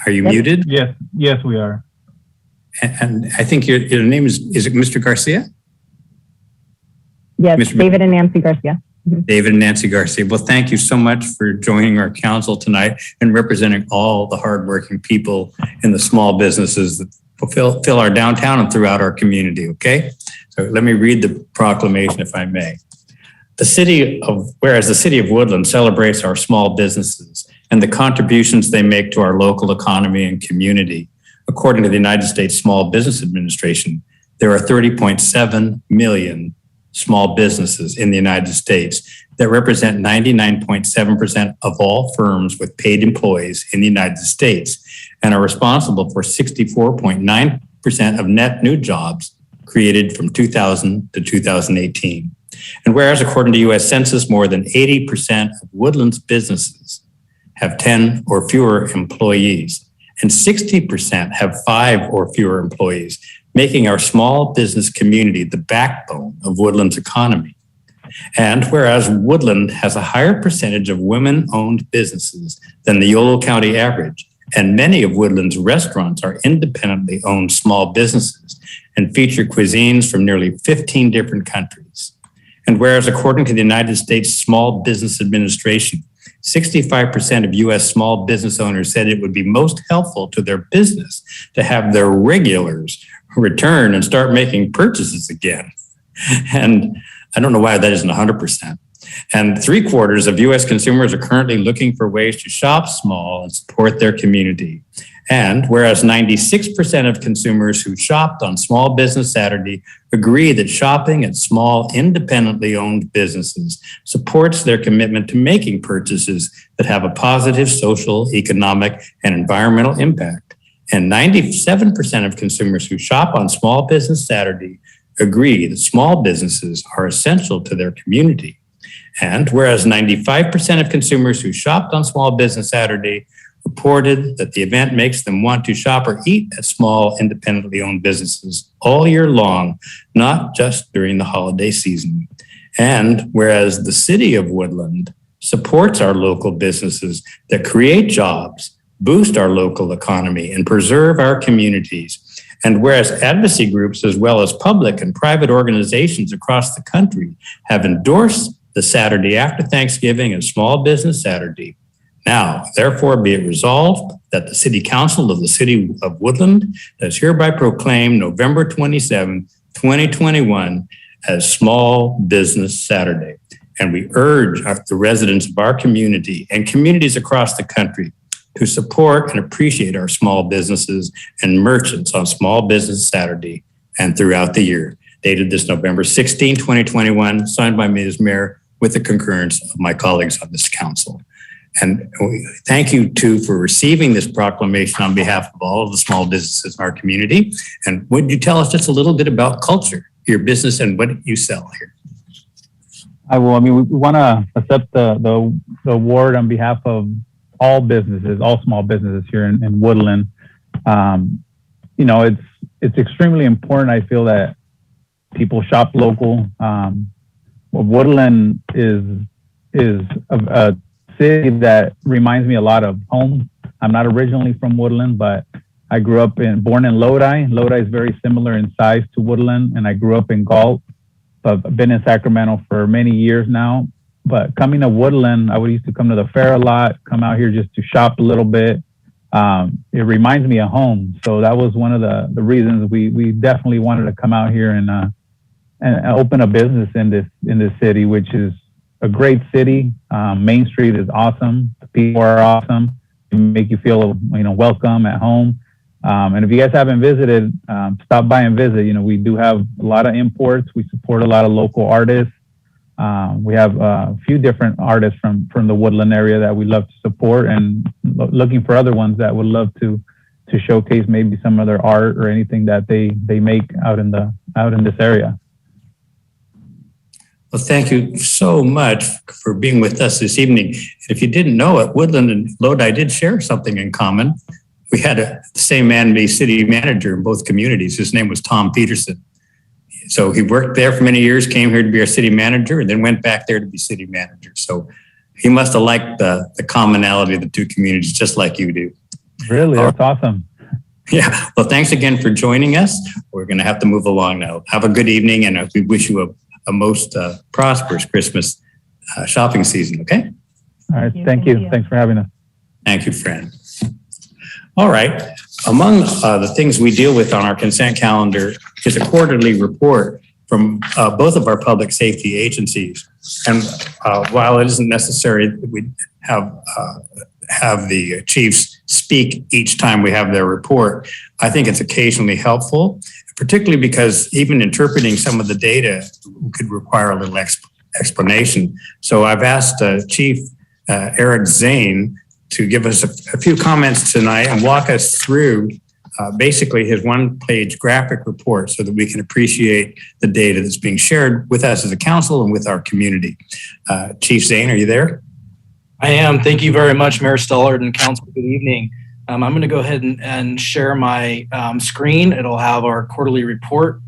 Are you Yep. muted? Yes, we are. And I think your name is it Mr. Garcia? Yes, Mr. David and Nancy Garcia. David and Nancy Garcia. Well, thank you so much for joining our council tonight and representing all the hardworking people in the small businesses that fill our downtown and throughout our community, okay? So let me read the proclamation, if I may. Whereas the city of Woodland celebrates our small businesses and the contributions they make to our local economy and community. According to the United States Small Business Administration, there are 30.7 million small businesses in the United States that represent 99.7% of all firms with paid employees in the United States and are responsible for 64.9% of net new jobs created from 2000 to 2018. And whereas according to U.S. Census, more than 80% of Woodland's businesses have 10 or fewer employees, and 60% have 5 or fewer employees, making our small business community the backbone of Woodland's economy. And whereas Woodland has a higher percentage of women-owned businesses than the Yolo County average, and many of Woodland's restaurants are independently owned small businesses and feature cuisines from nearly 15 different countries. And whereas according to the United States Small Business Administration, 65% of U.S. small business owners said it would be most helpful to their business to have their regulars return and start making purchases again. And I don't know why that isn't 100%. And 3/4 of U.S. consumers are currently looking for ways to shop small and support their community. And whereas 96% of consumers who shopped on Small Business Saturday agree that shopping at small, independently owned businesses supports their commitment to making purchases that have a positive social, economic, and environmental impact. And 97% of consumers who shop on Small Business Saturday agree that small businesses are essential to their community. And whereas 95% of consumers who shopped on Small Business Saturday reported that the event makes them want to shop or eat at small, independently owned businesses all year long, not just during the holiday season. And whereas the city of Woodland supports our local businesses that create jobs, boost our local economy, and preserve our communities. And whereas advocacy groups, as well as public and private organizations across the country, have endorsed the Saturday after Thanksgiving as Small Business Saturday, now, therefore, be it resolved that the City Council of the City of Woodland does hereby proclaim November 27, 2021 as Small Business Saturday. And we urge the residents of our community and communities across the country to support and appreciate our small businesses and merchants on Small Business Saturday and throughout the year. Dated this November 16, 2021, signed by me as mayor with the concurrence of my colleagues on this council. And thank you, too, for receiving this proclamation on behalf of all of the small businesses in our community. And would you tell us just a little bit about culture, your business, and what you sell here? I will. I mean, we want to accept the award on behalf of all businesses, all small businesses here in Woodland. You know, it's extremely important. I feel that people shop local. Woodland is a city that reminds me a lot of home. I'm not originally from Woodland, but I grew up born in Lodi. Lodi is very similar in size to Woodland, and I grew up in Galt. I've been in Sacramento for many years now. But coming to Woodland, I used to come to the fair a lot, come out here just to shop a little bit. It reminds me of home. So that was one of the reasons we definitely wanted to come out here and open a business in this city, which is a great city. Main Street is awesome. The people are awesome. They make you feel, welcome at home. And if you guys haven't visited, stop by and visit. We do have a lot of imports. We support a lot of local artists. We have a few different artists from the Woodland area that we love to support, and looking for other ones that would love to showcase maybe some of their art or anything that they make out in this area. Well, thank you so much for being with us this evening. If you didn't know it, Woodland and Lodi did share something in common. We had the same man be city manager in both communities. His name was Tom Peterson. So he worked there for many years, came here to be our city manager, and then went back there to be city manager. So he must have liked the commonality of the two communities, just like you do. Really? That's awesome. Yeah. Well, thanks again for joining us. We're going to have to move along now. Have a good evening, and we wish you a most prosperous Christmas shopping season. Okay. All right. Thank you. Thanks for having us. Thank you, friend. All right. Among the things we deal with on our consent calendar is a quarterly report from both of our public safety agencies. And while it isn't necessary that we have the chiefs speak each time we have their report, I think it's occasionally helpful, particularly because even interpreting some of the data could require a little explanation. So I've asked Chief Eric Zane to give us a few comments tonight and walk us through basically his one-page graphic report so that we can appreciate the data that's being shared with us as a council and with our community. Chief Zane, are you there? I am. Thank you very much, Mayor Stollard and Council. Good evening. I'm going to go ahead and share my screen. It'll have our quarterly report.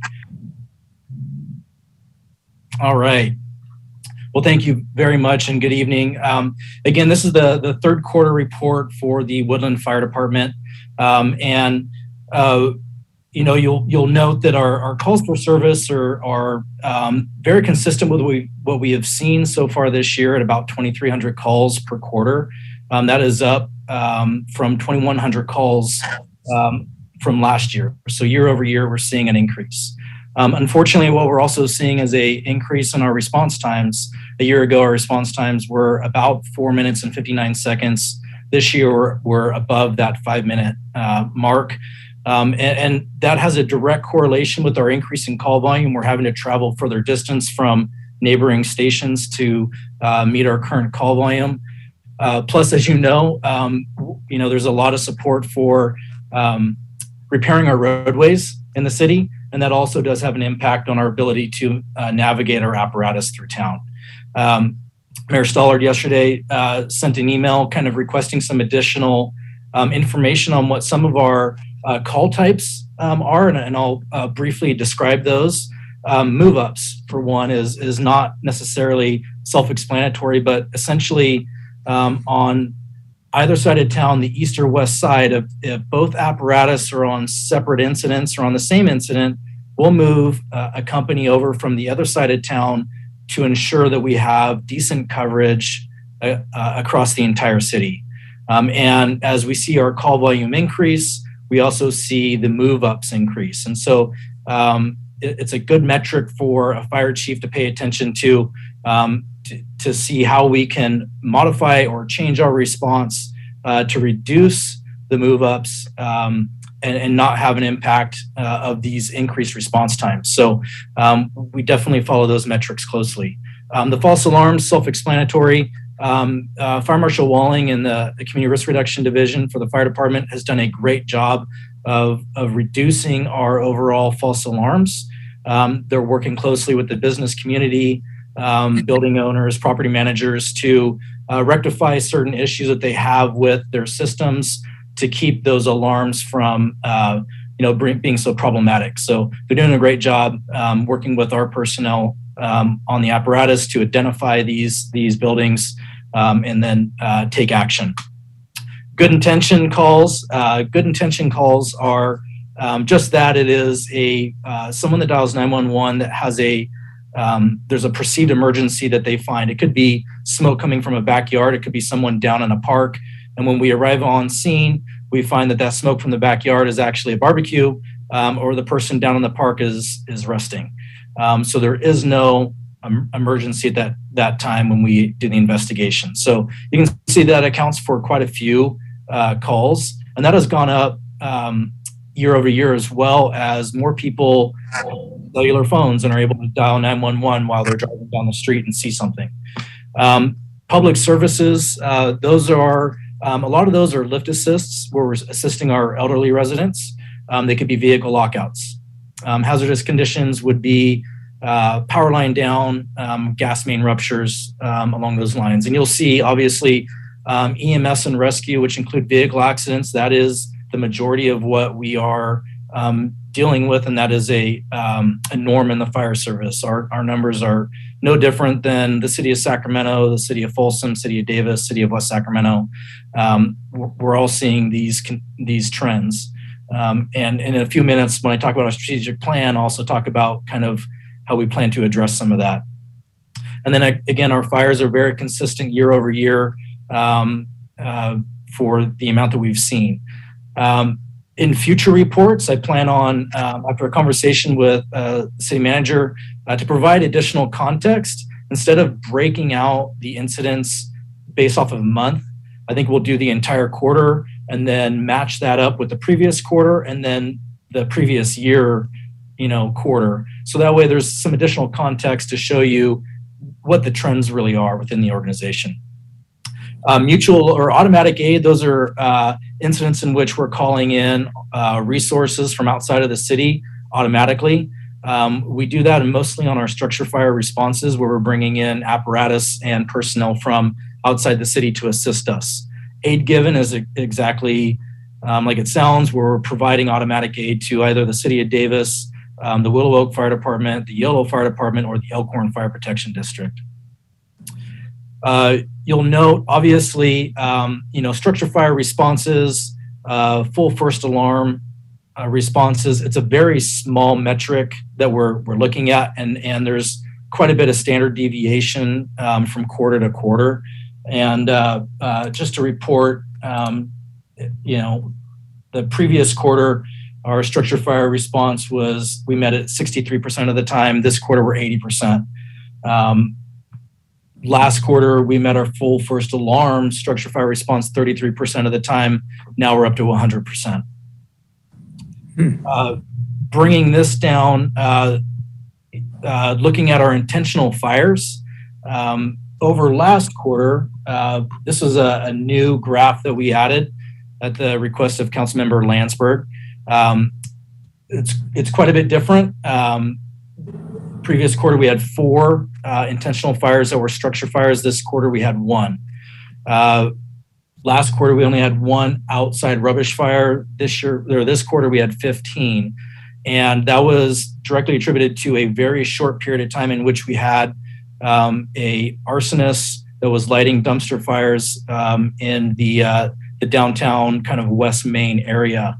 All right. Well, thank you very much and good evening. Again, this is the third quarter report for the Woodland Fire Department. You'll note that our calls for service are very consistent with what we have seen so far this year at about 2,300 calls per quarter. That is up from 2,100 calls from last year. So year over year, we're seeing an increase. Unfortunately, what we're also seeing is an increase in our response times. A year ago, our response times were about 4 minutes and 59 seconds. This year, we're above that 5-minute mark. And that has a direct correlation with our increasing call volume. We're having to travel further distance from neighboring stations to meet our current call volume. Plus, as you know, there's a lot of support for repairing our roadways in the city, and that also does have an impact on our ability to navigate our apparatus through town. Mayor Stollard yesterday sent an email kind of requesting some additional information on what some of our call types are, and I'll briefly describe those. Move-ups, for one, is not necessarily self-explanatory, but essentially on either side of town, the east or west side, if both apparatus are on separate incidents or on the same incident, we'll move a company over from the other side of town to ensure that we have decent coverage across the entire city. And as we see our call volume increase, we also see the move-ups increase. And so it's a good metric for a fire chief to pay attention to see how we can modify or change our response to reduce the move-ups and not have an impact of these increased response times. So we definitely follow those metrics closely. The false alarms, self-explanatory. Fire Marshal Walling and the Community Risk Reduction Division for the fire department has done a great job of reducing our overall false alarms. They're working closely with the business community, building owners, property managers to rectify certain issues that they have with their systems to keep those alarms from being so problematic. So they're doing a great job working with our personnel on the apparatus to identify these buildings and then take action. Good intention calls. Good intention calls are just that. It is someone that dials 911 that has there's a perceived emergency that they find. It could be smoke coming from a backyard. It could be someone down in a park. And when we arrive on scene, we find that smoke from the backyard is actually a barbecue, or the person down in the park is resting. So there is no emergency at that time when we do the investigation. So you can see that accounts for quite a few calls, and that has gone up year over year, as well as more people have cellular phones and are able to dial 911 while they're driving down the street and see something. Public services, those are a lot of those are lift assists, where we're assisting our elderly residents. They could be vehicle lockouts. Hazardous conditions would be power line down, gas main ruptures, along those lines. And you'll see, obviously, EMS and rescue, which include vehicle accidents. That is the majority of what we are dealing with, and that is a norm in the fire service. Our numbers are no different than the city of Sacramento, the city of Folsom, city of Davis, city of West Sacramento. We're all seeing these trends. And in a few minutes, when I talk about our strategic plan, I'll also talk about kind of how we plan to address some of that. And then again, our fires are very consistent year over year for the amount that we've seen. In future reports, I plan on, after a conversation with the city manager, to provide additional context. Instead of breaking out the incidents based off of a month, I think we'll do the entire quarter and then match that up with the previous quarter and then the previous year, quarter. So that way there's some additional context to show you what the trends really are within the organization. Mutual or automatic aid, those are incidents in which we're calling in resources from outside of the city automatically. We do that mostly on our structure fire responses, where we're bringing in apparatus and personnel from outside the city to assist us. Aid given is exactly like it sounds, where we're providing automatic aid to either the city of Davis, the Willow Oak Fire Department, the Yellow Fire Department, or the Elkhorn Fire Protection District. You'll note, obviously, structure fire responses, full first alarm responses. It's a very small metric that we're looking at, and there's quite a bit of standard deviation from quarter to quarter. And just to report, the previous quarter, our structure fire response we met it 63% of the time. This quarter, we're 80%. Last quarter, we met our full first alarm structure fire response 33% of the time. Now we're up to 100%. Bringing this down, looking at our intentional fires, over last quarter, this was a new graph that we added at the request of Councilmember Landsberg. It's quite a bit different. Previous quarter, we had 4 intentional fires that were structure fires. This quarter, we had 1. Last quarter, we only had 1 outside rubbish fire. This quarter, we had 15. And that was directly attributed to a very short period of time in which we had a arsonist that was lighting dumpster fires in the downtown kind of West Main area.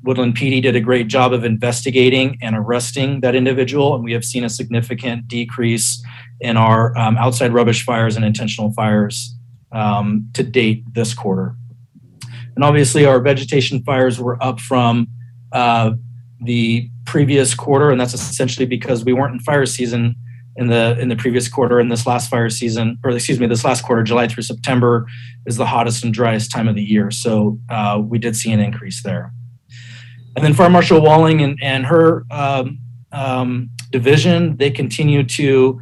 Woodland PD did a great job of investigating and arresting that individual, and we have seen a significant decrease in our outside rubbish fires and intentional fires to date this quarter. And obviously, our vegetation fires were up from the previous quarter, and that's essentially because we weren't in fire season in the previous quarter. And this last fire season, this last quarter, July through September, is the hottest and driest time of the year. So we did see an increase there. And then Fire Marshal Walling and her division, they continue to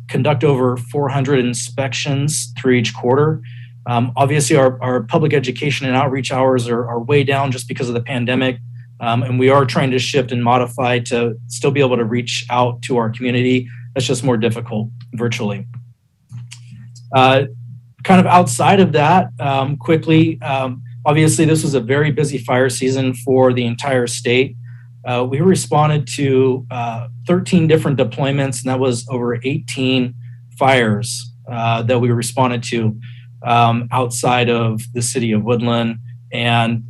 conduct over 400 inspections through each quarter. Obviously, our public education and outreach hours are way down just because of the pandemic. And we are trying to shift and modify to still be able to reach out to our community. That's just more difficult virtually. Kind of outside of that, quickly, obviously, this was a very busy fire season for the entire state. We responded to 13 different deployments, and that was over 18 fires that we responded to outside of the city of Woodland and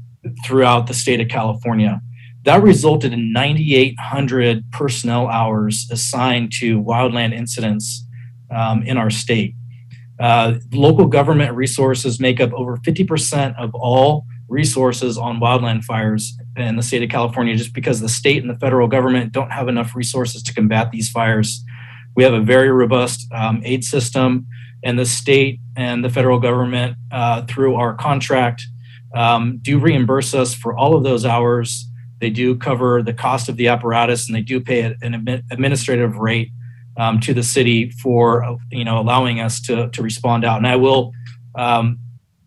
throughout the state of California. That resulted in 9,800 personnel hours assigned to wildland incidents in our state. Local government resources make up over 50% of all resources on wildland fires in the state of California, just because the state and the federal government don't have enough resources to combat these fires. We have a very robust aid system, and the state and the federal government, through our contract, do reimburse us for all of those hours. They do cover the cost of the apparatus, and they do pay an administrative rate to the city for allowing us to respond out. And I will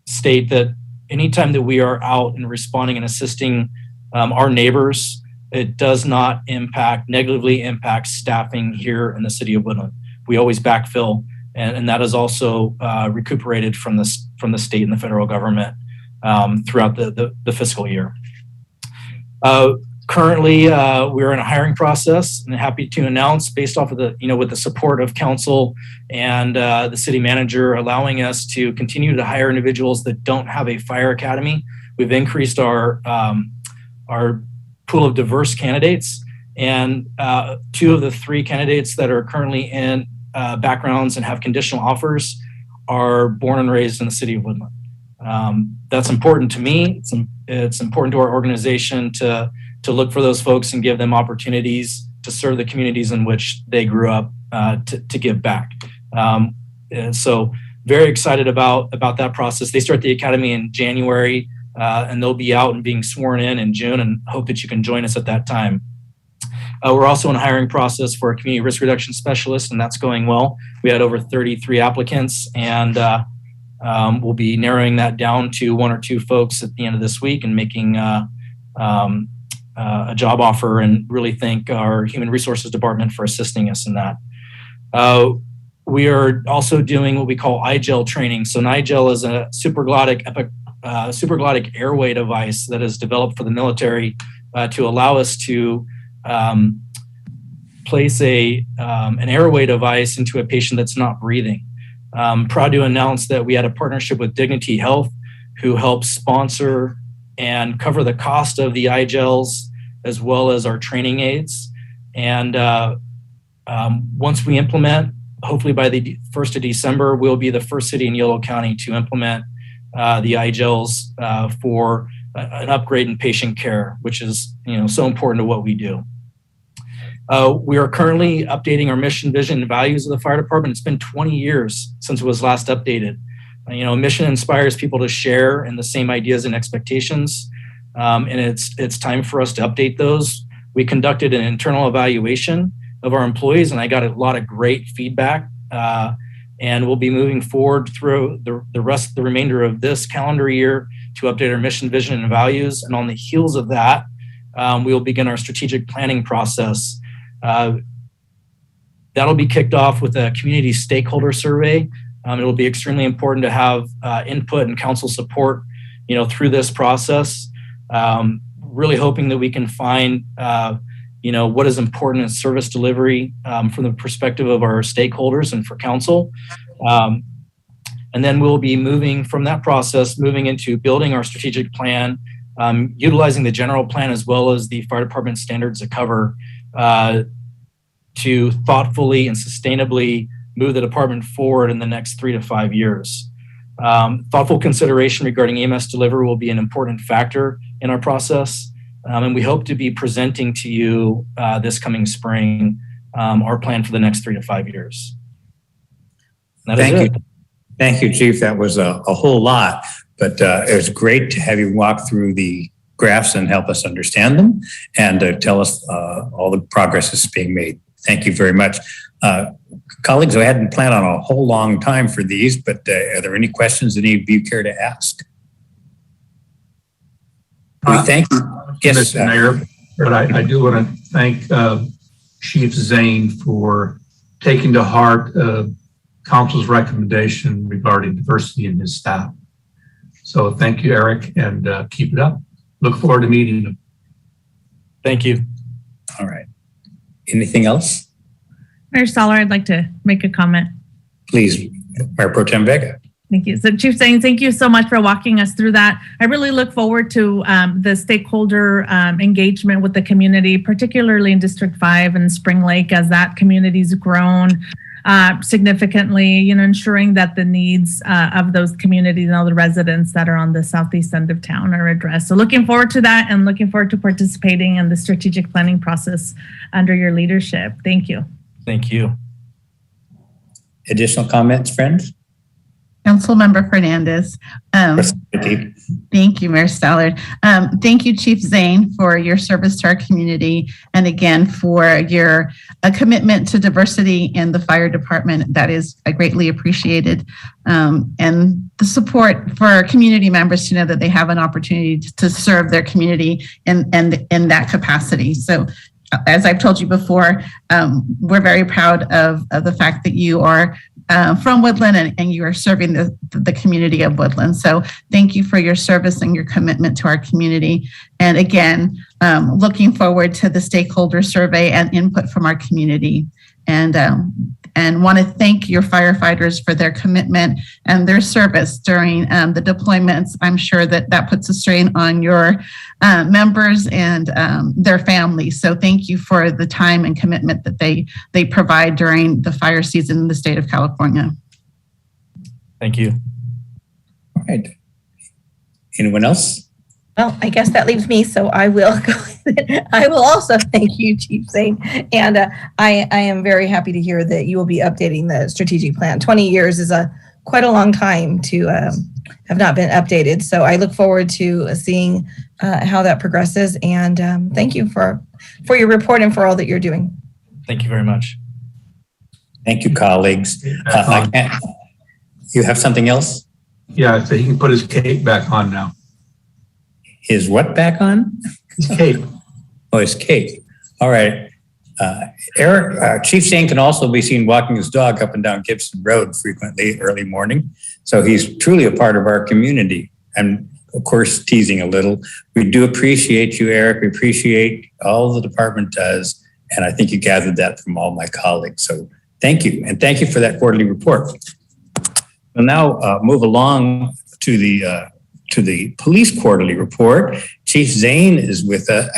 state that anytime that we are out and responding and assisting our neighbors, it does not negatively impact staffing here in the city of Woodland. We always backfill, and that is also recuperated from the state and the federal government throughout the fiscal year. Currently, we're in a hiring process, and happy to announce, based off of with the support of council and the city manager, allowing us to continue to hire individuals that don't have a fire academy. We've increased our pool of diverse candidates, and 2 of the 3 candidates that are currently in backgrounds and have conditional offers are born and raised in the city of Woodland. That's important to me. It's important to our organization to look for those folks and give them opportunities to serve the communities in which they grew up, to give back. And so very excited about that process. They start the academy in January, and they'll be out and being sworn in June, and hope that you can join us at that time. We're also in a hiring process for a community risk reduction specialist, and that's going well. We had over 33 applicants, and we'll be narrowing that down to 1 or 2 folks at the end of this week and making a job offer, and really thank our human resources department for assisting us in that. We are also doing what we call iGel training. So iGel is a supraglottic airway device that is developed for the military to allow us to place an airway device into a patient that's not breathing. Proud to announce that we had a partnership with Dignity Health, who helps sponsor and cover the cost of the iGels, as well as our training aids. And once we implement, hopefully by the 1st of December, we'll be the first city in Yolo County to implement the iGels for an upgrade in patient care, which is so important to what we do. We are currently updating our mission, vision, and values of the fire department. It's been 20 years since it was last updated. Mission inspires people to share in the same ideas and expectations, and it's time for us to update those. We conducted an internal evaluation of our employees, and I got a lot of great feedback. And we'll be moving forward through the remainder of this calendar year to update our mission, vision, and values. And on the heels of that, we will begin our strategic planning process. That'll be kicked off with a community stakeholder survey. It'll be extremely important to have input and council support, through this process. Really hoping that we can find, what is important in service delivery from the perspective of our stakeholders and for council. And then we'll be moving from that process, moving into building our strategic plan, utilizing the general plan as well as the fire department standards of cover to thoughtfully and sustainably move the department forward in the next 3 to 5 years. Thoughtful consideration regarding EMS delivery will be an important factor in our process. And we hope to be presenting to you this coming spring our plan for the next 3 to 5 years. Thank you. Thank you, Chief. That was a whole lot, but it was great to have you walk through the graphs and help us understand them and tell us all the progress that's being made. Thank you very much. Colleagues, I hadn't planned on a whole long time for these, but are there any questions any of you care to ask? Thank you. Yes, Mr. Mayor, but I do want to thank Chief Zane for taking to heart Council's recommendation regarding diversity in his staff. So thank you, Eric, and keep it up. Look forward to meeting you. Thank you. All right. Anything else? Mayor Stoller, I'd like to make a comment. Please, Mayor Pro Tem Vega. Thank you. So Chief Zane, thank you so much for walking us through that. I really look forward to the stakeholder engagement with the community, particularly in District 5 and Spring Lake, as that community's grown significantly, ensuring that the needs of those communities and all the residents that are on the southeast end of town are addressed. So looking forward to that and looking forward to participating in the strategic planning process under your leadership. Thank you. Thank you. Additional comments, friends? Councilmember Fernandez. Thank you, Mayor Stallard. Thank you, Chief Zane, for your service to our community, and again for your commitment to diversity in the fire department. That is greatly appreciated, and the support for our community members to know that they have an opportunity to serve their community in that capacity. So as I've told you before, we're very proud of the fact that you are from Woodland and you are serving the community of Woodland. So thank you for your service and your commitment to our community. And again, looking forward to the stakeholder survey and input from our community. And want to thank your firefighters for their commitment and their service during the deployments. I'm sure that puts a strain on your members and their families. So thank you for the time and commitment that they provide during the fire season in the state of California. Thank you. All right. Anyone else? Well, I guess that leaves me, so I will go. I will also thank you, Chief Zane, and I am very happy to hear that you will be updating the strategic plan. 20 years is quite a long time to have not been updated, so I look forward to seeing how that progresses. And thank you for your report and for all that you're doing. Thank you very much. Thank you, colleagues. You have something else? Yeah, so he can put his cape back on now. His what back on? His cape. Oh, his cape. All right. Eric, Chief Zane can also be seen walking his dog up and down Gibson Road frequently early morning. So he's truly a part of our community. And of course, teasing a little. We do appreciate you, Eric. We appreciate all the department does. And I think you gathered that from all my colleagues. So thank you. And thank you for that quarterly report. We'll now move along to the police quarterly report. Chief Zane is with us,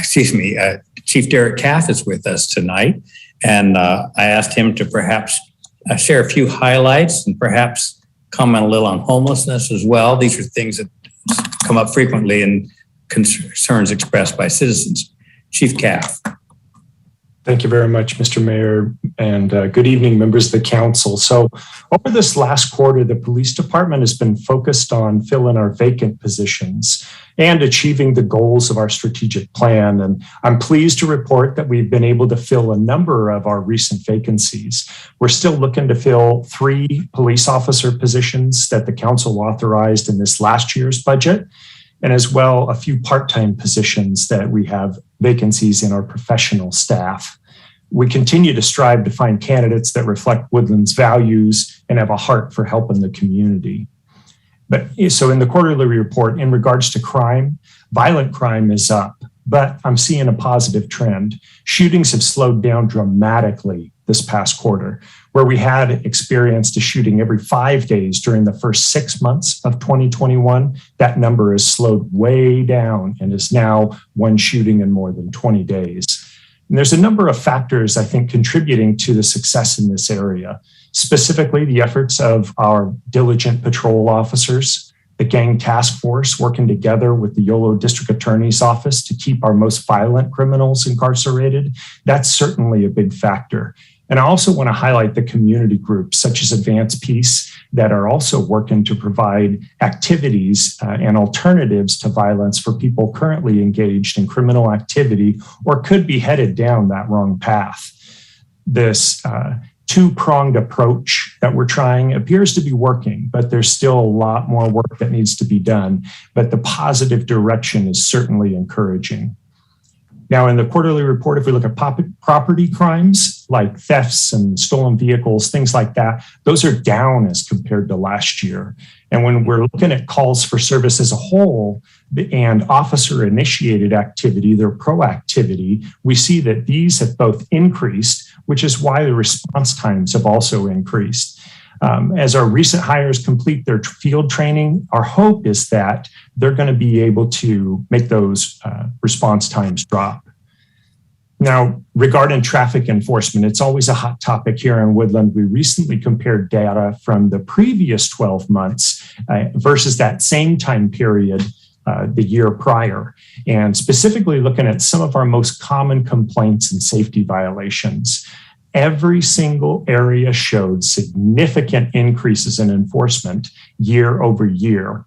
Chief Derek Kath is with us tonight. And I asked him to perhaps share a few highlights and perhaps comment a little on homelessness as well. These are things that come up frequently and concerns expressed by citizens. Chief Kath. Thank you very much, Mr. Mayor, and good evening, members of the council. So over this last quarter, the police department has been focused on filling our vacant positions and achieving the goals of our strategic plan. And I'm pleased to report that we've been able to fill a number of our recent vacancies. We're still looking to fill 3 police officer positions that the council authorized in this last year's budget, and as well a few part-time positions that we have vacancies in our professional staff. We continue to strive to find candidates that reflect Woodland's values and have a heart for helping the community. But so in the quarterly report, in regards to crime, violent crime is up, but I'm seeing a positive trend. Shootings have slowed down dramatically this past quarter, where we had experienced a shooting every 5 days during the first 6 months of 2021. That number has slowed way down and is now 1 shooting in more than 20 days. And there's a number of factors, I think, contributing to the success in this area, specifically the efforts of our diligent patrol officers, the gang task force working together with the Yolo District Attorney's Office to keep our most violent criminals incarcerated. That's certainly a big factor. And I also want to highlight the community groups such as Advance Peace that are also working to provide activities and alternatives to violence for people currently engaged in criminal activity or could be headed down that wrong path. This 2-pronged approach that we're trying appears to be working, but there's still a lot more work that needs to be done. But the positive direction is certainly encouraging. Now, in the quarterly report, if we look at property crimes like thefts and stolen vehicles, things like that, those are down as compared to last year. And when we're looking at calls for service as a whole and officer-initiated activity, their proactivity, we see that these have both increased, which is why the response times have also increased. As our recent hires complete their field training, our hope is that they're going to be able to make those response times drop. Now, regarding traffic enforcement, it's always a hot topic here in Woodland. We recently compared data from the previous 12 months versus that same time period the year prior, and specifically looking at some of our most common complaints and safety violations. Every single area showed significant increases in enforcement year over year.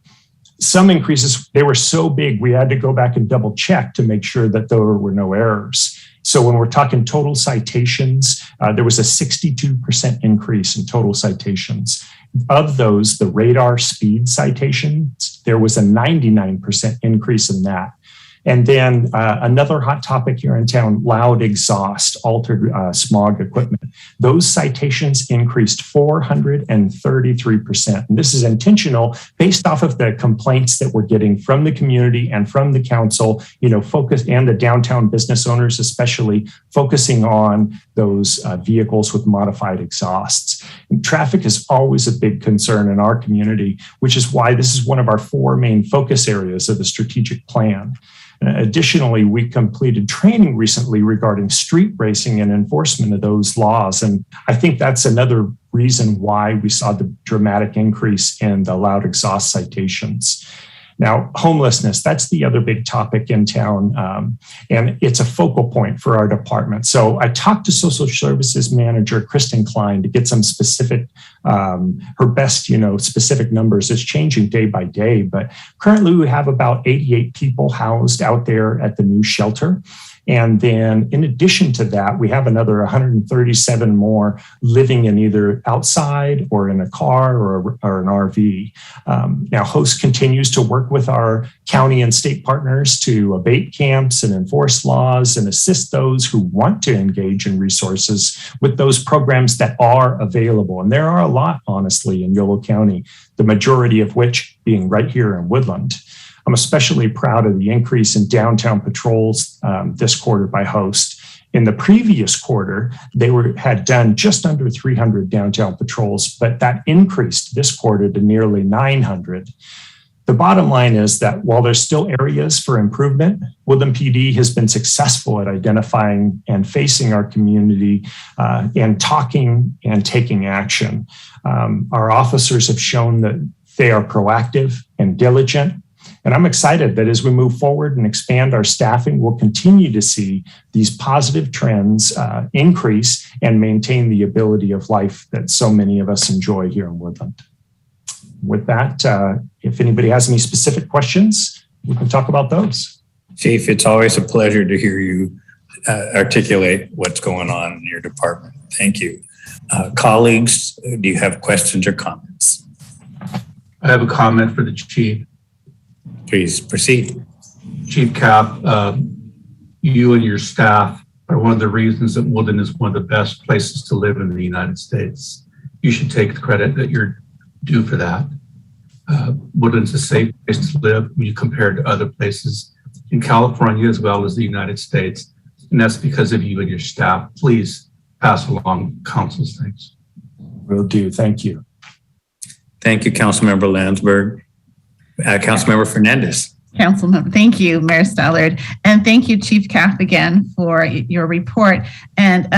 Some increases, they were so big, we had to go back and double check to make sure that there were no errors. So when we're talking total citations, there was a 62% increase in total citations. Of those, the radar speed citations, there was a 99% increase in that. And then another hot topic here in town, loud exhaust, altered smog equipment. Those citations increased 433%. And this is intentional based off of the complaints that we're getting from the community and from the council, focus, and the downtown business owners, especially focusing on those vehicles with modified exhausts. And traffic is always a big concern in our community, which is why this is one of our 4 main focus areas of the strategic plan. Additionally, we completed training recently regarding street racing and enforcement of those laws. And I think that's another reason why we saw the dramatic increase in the loud exhaust citations. Now, homelessness, that's the other big topic in town, and it's a focal point for our department. So I talked to Social Services Manager Kristen Klein to get some specific, her best, specific numbers. It's changing day by day, but currently we have about 88 people housed out there at the new shelter. And then in addition to that, we have another 137 more living in either outside or in a car or an RV. Now, Host continues to work with our county and state partners to abate camps and enforce laws and assist those who want to engage in resources with those programs that are available. And there are a lot, honestly, in Yolo County, the majority of which being right here in Woodland. I'm especially proud of the increase in downtown patrols this quarter by Host. In the previous quarter, they had done just under 300 downtown patrols, but that increased this quarter to nearly 900. The bottom line is that while there's still areas for improvement, Woodland PD has been successful at identifying and facing our community and talking and taking action. Our officers have shown that they are proactive and diligent. And I'm excited that as we move forward and expand our staffing, we'll continue to see these positive trends increase and maintain the ability of life that so many of us enjoy here in Woodland. With that, if anybody has any specific questions, we can talk about those. Chief, it's always a pleasure to hear you articulate what's going on in your department. Thank you. Colleagues, do you have questions or comments? I have a comment for the chief. Please proceed. Chief Cap, you and your staff are one of the reasons that Woodland is one of the best places to live in the United States. You should take the credit that you're due for that. Woodland's a safe place to live when you compare it to other places in California as well as the United States. And that's because of you and your staff. Please pass along council's thanks. Will do. Thank you. Thank you, Councilmember Landsberg. Councilmember Fernandez. Councilmember, thank you, Mayor Stallard, and thank you, Chief Kapp, again for your report and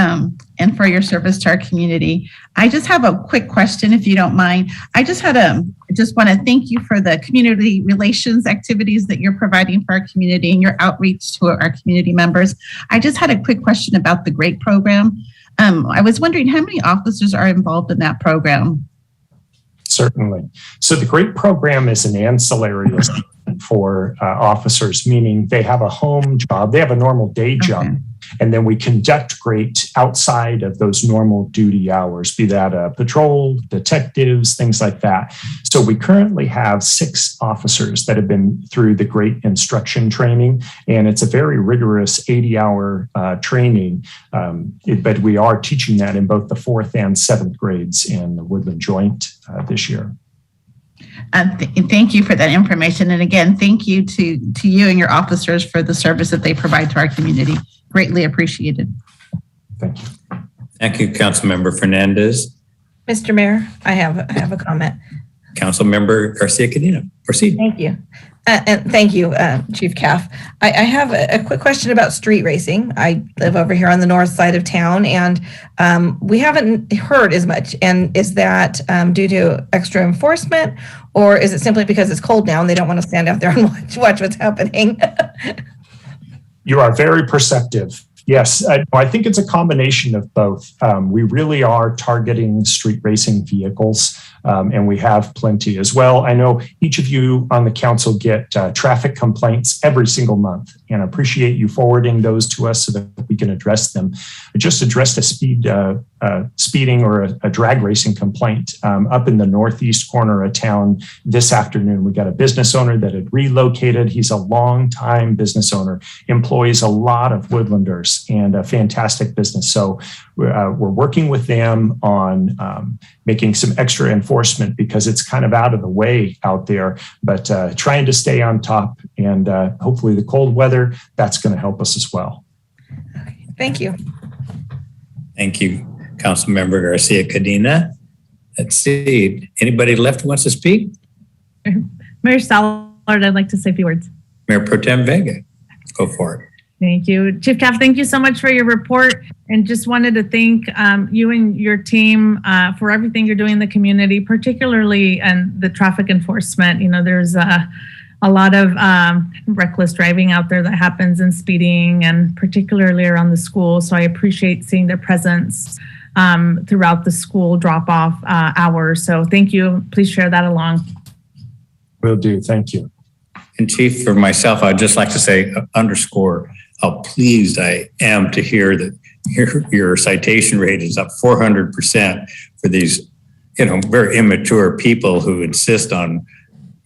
for your service to our community. I just have a quick question, if you don't mind. I just want to thank you for the community relations activities that you're providing for our community and your outreach to our community members. I just had a quick question about the GREAT program. I was wondering how many officers are involved in that program? Certainly. So the GREAT program is an ancillary for officers, meaning they have a home job, they have a normal day job, and then we conduct GREAT outside of those normal duty hours, be that patrol, detectives, things like that. So we currently have 6 officers that have been through the GREAT instruction training, and it's a very rigorous 80-hour training, but we are teaching that in both the 4th and 7th grades in the Woodland Joint this year. Thank you for that information. And again, thank you to you and your officers for the service that they provide to our community. Greatly appreciated. Thank you. Thank you, Councilmember Fernandez. Mr. Mayor, I have a comment. Councilmember Garcia-Cadena, proceed. Thank you. And thank you, Chief Kaff. I have a quick question about street racing. I live over here on the north side of town, and we haven't heard as much. And is that due to extra enforcement, or is it simply because it's cold now and they don't want to stand out there and watch what's happening? You are very perceptive. Yes, I think it's a combination of both. We really are targeting street racing vehicles. and we have plenty as well. I know each of you on the council get traffic complaints every single month, and I appreciate you forwarding those to us so that we can address them. I just addressed a speeding or a drag racing complaint up in the northeast corner of town this afternoon. We got a business owner that had relocated. He's a long-time business owner, employs a lot of Woodlanders, and a fantastic business. So we're working with them on making some extra enforcement because it's kind of out of the way out there, but trying to stay on top, and hopefully the cold weather, that's going to help us as well. Okay. Thank you. Thank you, Councilmember Garcia Cadena. Let's see, anybody left who wants to speak? Mayor Stallard, I'd like to say a few words. Mayor Pro Tem Vega, go for it. Thank you. Chief Taft, thank you so much for your report, and just wanted to thank you and your team for everything you're doing in the community, particularly in the traffic enforcement. You know, there's a lot of reckless driving out there that happens, and speeding, and particularly around the school. So I appreciate seeing their presence throughout the school drop-off hours. So thank you. Please share that along. Will do. Thank you. And Chief, for myself, I'd just like to say, underscore how pleased I am to hear that your citation rate is up 400% for these, very immature people who insist on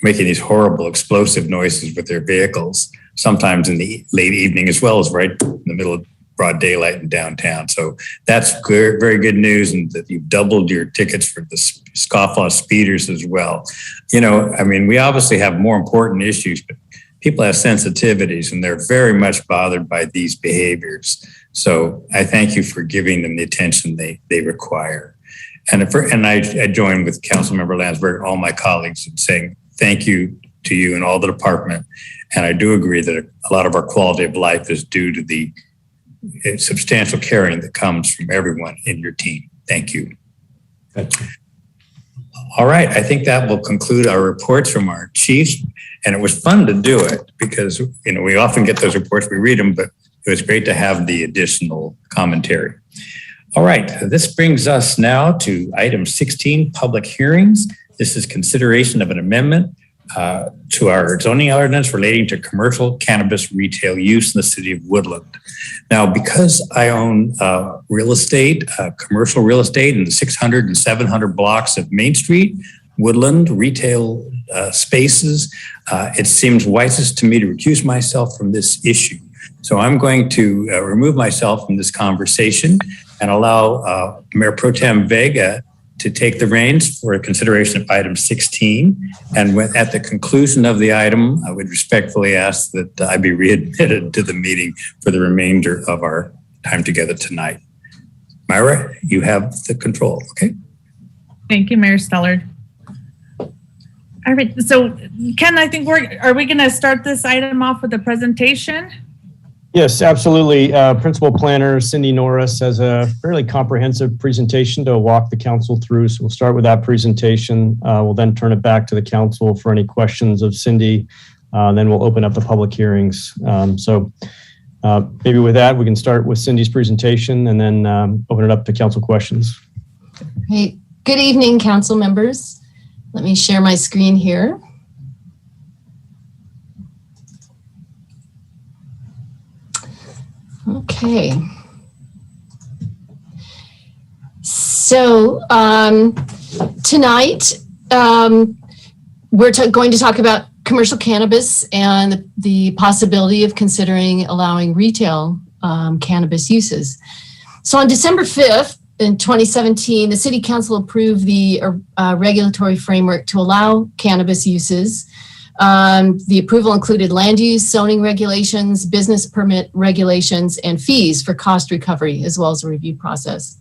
making these horrible explosive noises with their vehicles, sometimes in the late evening, as well as right in the middle of broad daylight in downtown. So that's good, very good news, and that you've doubled your tickets for the scofflaw speeders as well. We obviously have more important issues, but people have sensitivities, and they're very much bothered by these behaviors. So I thank you for giving them the attention they require. And I join with Councilmember Landsberg and all my colleagues in saying thank you to you and all the department. And I do agree that a lot of our quality of life is due to the substantial caring that comes from everyone in your team. Thank you. Thank you. All right, I think that will conclude our reports from our chiefs. And it was fun to do it because, we often get those reports, we read them, but it was great to have the additional commentary. All right, this brings us now to item 16, public hearings. This is consideration of an amendment to our zoning ordinance relating to commercial cannabis retail use in the city of Woodland. Now, because I own real estate, commercial real estate in the 600 and 700 blocks of Main Street, Woodland retail spaces, it seems wisest to me to recuse myself from this issue. So I'm going to remove myself from this conversation and allow Mayor Pro Tem Vega to take the reins for consideration of item 16. And at the conclusion of the item, I would respectfully ask that I be readmitted to the meeting for the remainder of our time together tonight. Myra, you have the control, okay? Thank you, Mayor Stallard. All right, so Ken, I think are we going to start this item off with a presentation? Yes, absolutely. Principal Planner Cindy Norris has a fairly comprehensive presentation to walk the council through. So we'll start with that presentation. We'll then turn it back to the council for any questions of Cindy. Then we'll open up the public hearings. Maybe with that, we can start with Cindy's presentation and then open it up to council questions. Hey, good evening, council members. Let me share my screen here. Okay. So tonight, we're going to talk about commercial cannabis and the possibility of considering allowing retail cannabis uses. So on December 5th, in 2017, the City Council approved the regulatory framework to allow cannabis uses. The approval included land use, zoning regulations, business permit regulations, and fees for cost recovery, as well as a review process.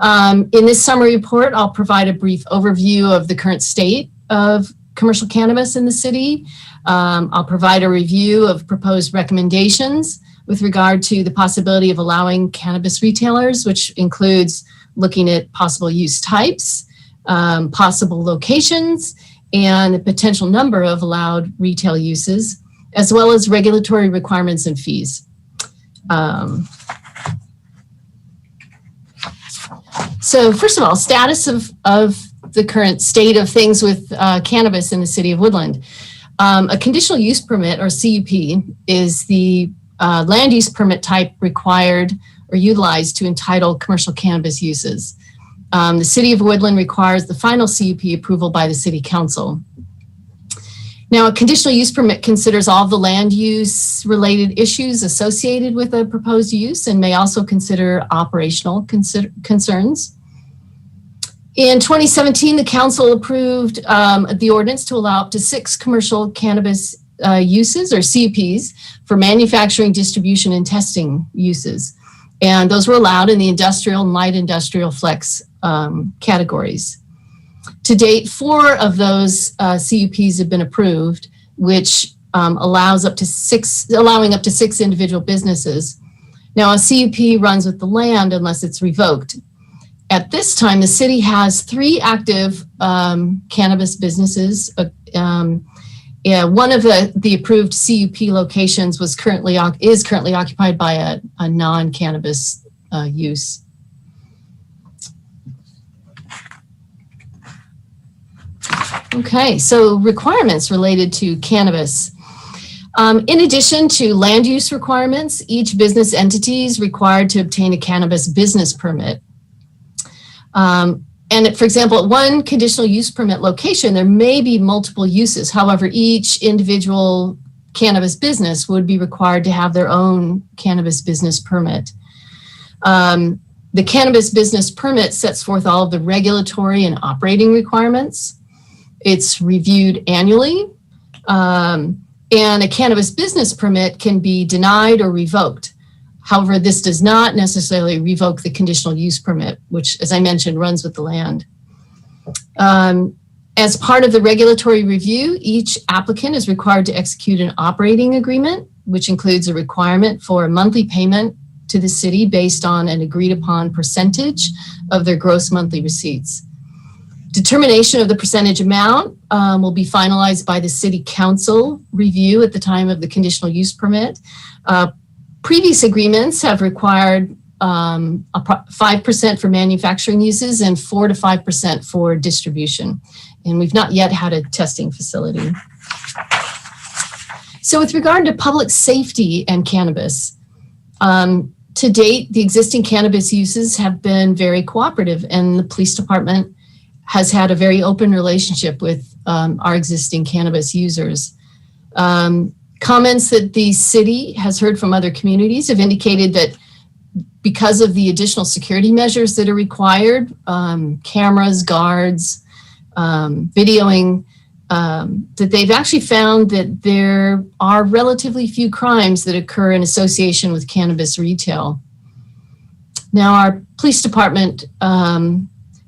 In this summary report, I'll provide a brief overview of the current state of commercial cannabis in the city. I'll provide a review of proposed recommendations with regard to the possibility of allowing cannabis retailers, which includes looking at possible use types, possible locations, and the potential number of allowed retail uses, as well as regulatory requirements and fees. So first of all, status of the current state of things with cannabis in the city of Woodland. A conditional use permit, or CUP, is the land use permit type required or utilized to entitle commercial cannabis uses. The city of Woodland requires the final CUP approval by the city council. Now, a conditional use permit considers all the land use related issues associated with a proposed use and may also consider operational concerns. In 2017, the council approved the ordinance to allow up to 6 commercial cannabis uses, or CUPs, for manufacturing, distribution, and testing uses. And those were allowed in the industrial and light industrial flex categories. To date, 4 of those CUPs have been approved, which allowing up to 6 individual businesses. Now, a CUP runs with the land unless it's revoked. At this time, the city has 3 active cannabis businesses. One of the approved CUP locations is currently occupied by a non-cannabis use. Okay, so requirements related to cannabis. In addition to land use requirements, each business entity is required to obtain a cannabis business permit. And for example, at one conditional use permit location, there may be multiple uses. However, each individual cannabis business would be required to have their own cannabis business permit. The cannabis business permit sets forth all of the regulatory and operating requirements. It's reviewed annually, and a cannabis business permit can be denied or revoked. However, this does not necessarily revoke the conditional use permit, which, as I mentioned, runs with the land. As part of the regulatory review, each applicant is required to execute an operating agreement, which includes a requirement for a monthly payment to the city based on an agreed upon percentage of their gross monthly receipts. Determination of the percentage amount will be finalized by the city council review at the time of the conditional use permit. Previous agreements have required 5% for manufacturing uses and 4 to 5% for distribution. And we've not yet had a testing facility. So with regard to public safety and cannabis, to date, the existing cannabis uses have been very cooperative, and the police department has had a very open relationship with our existing cannabis users. Comments that the city has heard from other communities have indicated that because of the additional security measures that are required, cameras, guards, videoing, that they've actually found that there are relatively few crimes that occur in association with cannabis retail. Now, our police department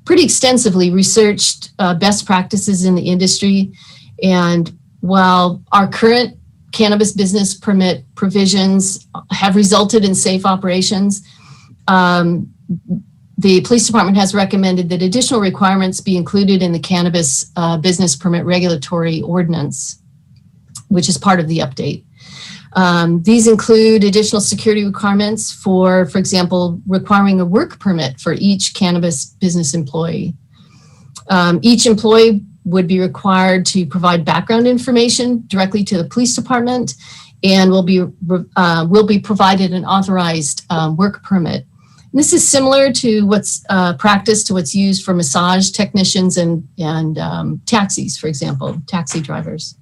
pretty extensively researched best practices in the industry, and while our current cannabis business permit provisions have resulted in safe operations, the police department has recommended that additional requirements be included in the cannabis business permit regulatory ordinance, which is part of the update. These include additional security requirements for example, requiring a work permit for each cannabis business employee. Each employee would be required to provide background information directly to the police department and will be provided an authorized work permit. And this is similar to what's practiced to what's used for massage technicians and taxis, for example, taxi drivers.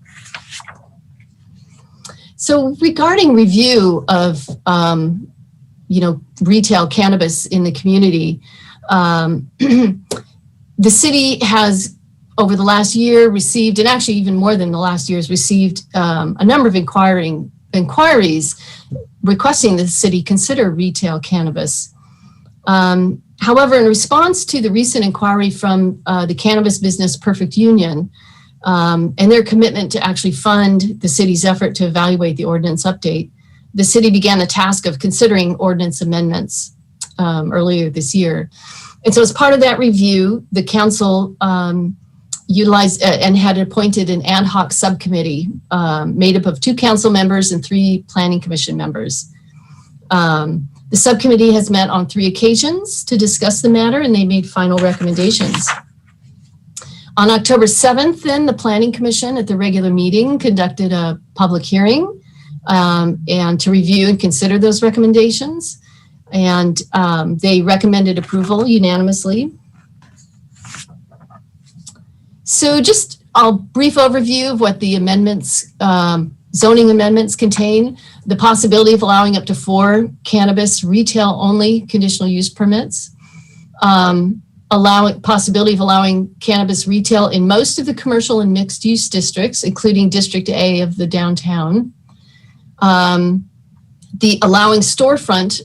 So regarding review of retail cannabis in the community, the city has over the last year received, and actually even more than the last year, has received a number of inquiries requesting the city consider retail cannabis. However, in response to the recent inquiry from the Cannabis Business Perfect Union and their commitment to actually fund the city's effort to evaluate the ordinance update, the city began the task of considering ordinance amendments earlier this year. And so as part of that review, the council utilized and had appointed an ad hoc subcommittee made up of 2 council members and 3 planning commission members. The subcommittee has met on 3 occasions to discuss the matter, and they made final recommendations. On October 7th, then, the Planning Commission at the regular meeting conducted a public hearing and to review and consider those recommendations. And they recommended approval unanimously. So just a brief overview of what the amendments, zoning amendments contain: the possibility of allowing up to 4 cannabis retail only conditional use permits, possibility of allowing cannabis retail in most of the commercial and mixed use districts, including District A of the downtown, the allowing storefront,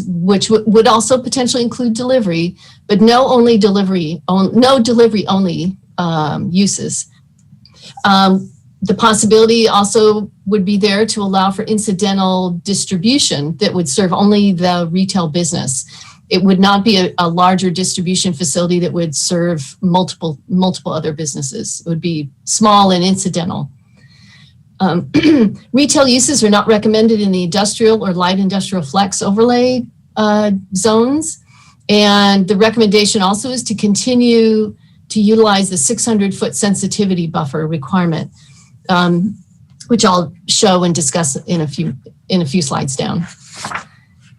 which would also potentially include delivery, but no delivery only uses. The possibility also would be there to allow for incidental distribution that would serve only the retail business. It would not be a larger distribution facility that would serve multiple other businesses. It would be small and incidental. Retail uses are not recommended in the industrial or light industrial flex overlay zones. And the recommendation also is to continue to utilize the 600-foot sensitivity buffer requirement, which I'll show and discuss in a few slides down.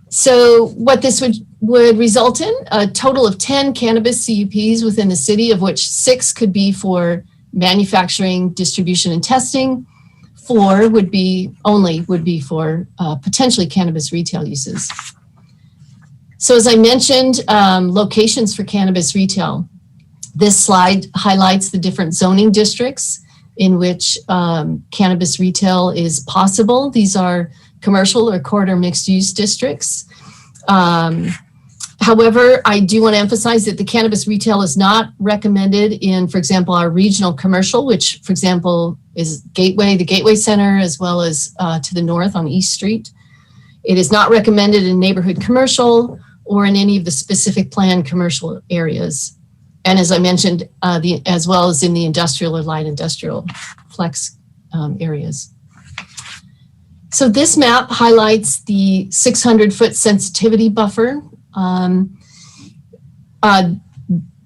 So what this would result in, a total of 10 cannabis CUPs within the city, of which 6 could be for manufacturing, distribution, and testing. 4 would be for potentially cannabis retail uses. So as I mentioned, locations for cannabis retail. This slide highlights the different zoning districts in which cannabis retail is possible. These are commercial or corridor mixed use districts. However, I do want to emphasize that the cannabis retail is not recommended in, for example, our regional commercial, which, for example, is the Gateway Center, as well as to the north on East Street. It is not recommended in neighborhood commercial or in any of the specific planned commercial areas. And as I mentioned, as well as in the industrial or light industrial flex areas. So this map highlights the 600-foot sensitivity buffer.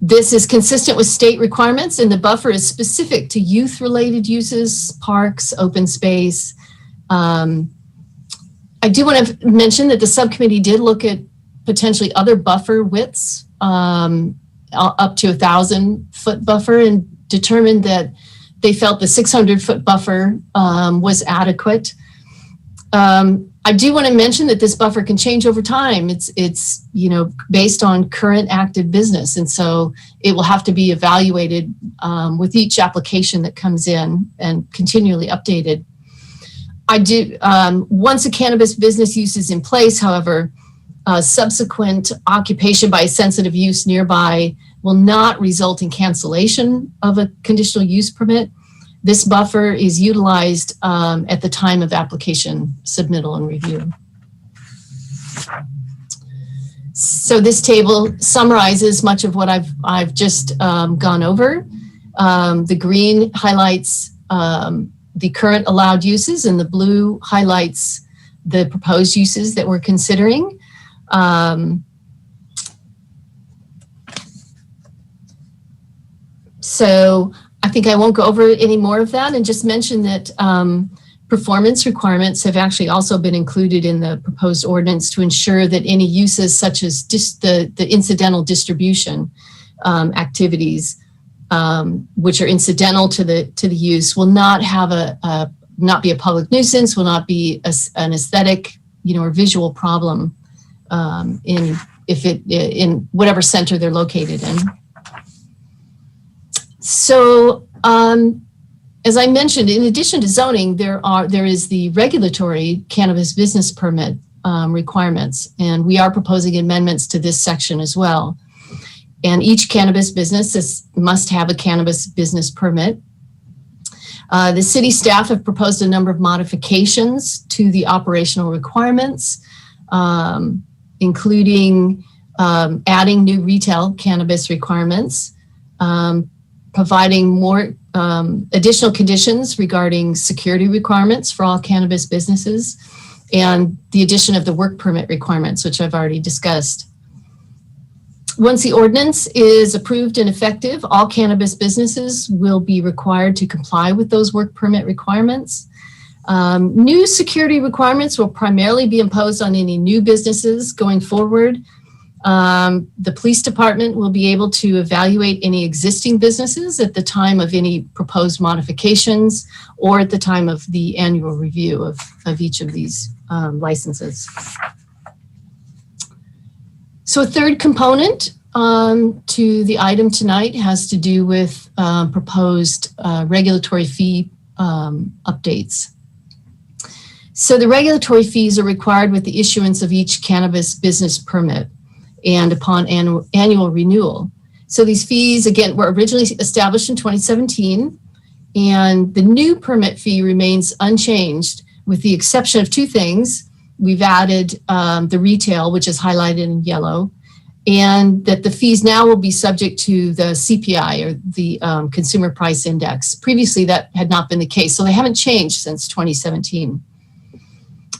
This is consistent with state requirements, and the buffer is specific to youth-related uses, parks, open space. I do want to mention that the subcommittee did look at potentially other buffer widths, up to 1,000-foot buffer, and determined that they felt the 600-foot buffer was adequate. I do want to mention that this buffer can change over time. It's based on current active business, and so it will have to be evaluated with each application that comes in and continually updated. Once a cannabis business use is in place, however, subsequent occupation by a sensitive use nearby will not result in cancellation of a conditional use permit. This buffer is utilized at the time of application submittal and review. So this table summarizes much of what I've just gone over. The green highlights the current allowed uses, and the blue highlights the proposed uses that we're considering. So I think I won't go over any more of that, and just mention that performance requirements have actually also been included in the proposed ordinance to ensure that any uses such as the incidental distribution activities, which are incidental to the use, will not have not be a public nuisance, will not be an aesthetic, or visual problem in whatever center they're located in. So, as I mentioned, in addition to zoning, there is the regulatory cannabis business permit requirements, and we are proposing amendments to this section as well. And each cannabis business must have a cannabis business permit. The city staff have proposed a number of modifications to the operational requirements, including adding new retail cannabis requirements, providing more additional conditions regarding security requirements for all cannabis businesses, and the addition of the work permit requirements, which I've already discussed. Once the ordinance is approved and effective, all cannabis businesses will be required to comply with those work permit requirements. New security requirements will primarily be imposed on any new businesses going forward. The police department will be able to evaluate any existing businesses at the time of any proposed modifications or at the time of the annual review of each of these licenses. So a third component to the item tonight has to do with proposed regulatory fee updates. So the regulatory fees are required with the issuance of each cannabis business permit and upon annual renewal. So these fees, again, were originally established in 2017, and the new permit fee remains unchanged with the exception of two things. We've added the retail, which is highlighted in yellow, and that the fees now will be subject to the CPI, or the Consumer Price Index. Previously, that had not been the case, so they haven't changed since 2017.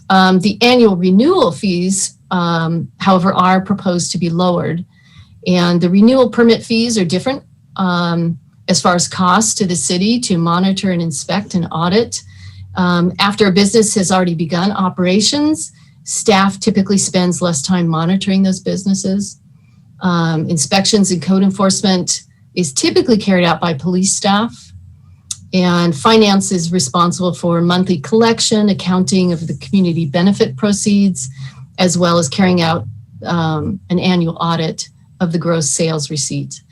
The annual renewal fees, however, are proposed to be lowered, and the renewal permit fees are different as far as costs to the city to monitor and inspect and audit. After a business has already begun operations, staff typically spends less time monitoring those businesses. Inspections and code enforcement is typically carried out by police staff, and finance is responsible for monthly collection, accounting of the community benefit proceeds, as well as carrying out an annual audit of the gross sales receipt.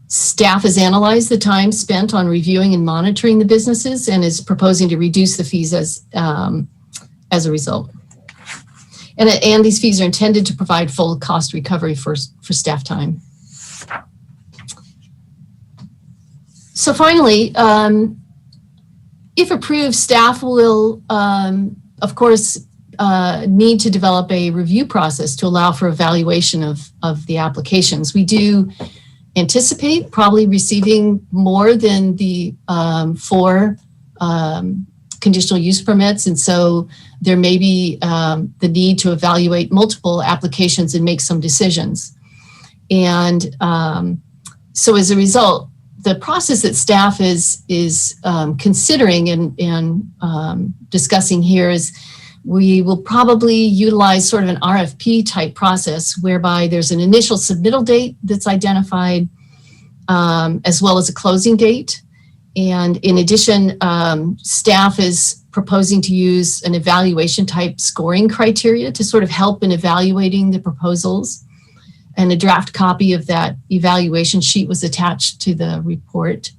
Staff has analyzed the time spent on reviewing and monitoring the businesses and is proposing to reduce the fees as a result. And these fees are intended to provide full cost recovery for staff time. So finally, if approved, staff will, of course, need to develop a review process to allow for evaluation of the applications. We do anticipate probably receiving more than the 4 conditional use permits. And so there may be the need to evaluate multiple applications and make some decisions. And so as a result, the process that staff is considering and discussing here is we will probably utilize sort of an RFP type process whereby there's an initial submittal date that's identified, as well as a closing date. And in addition, staff is proposing to use an evaluation type scoring criteria to sort of help in evaluating the proposals. And a draft copy of that evaluation sheet was attached to the report.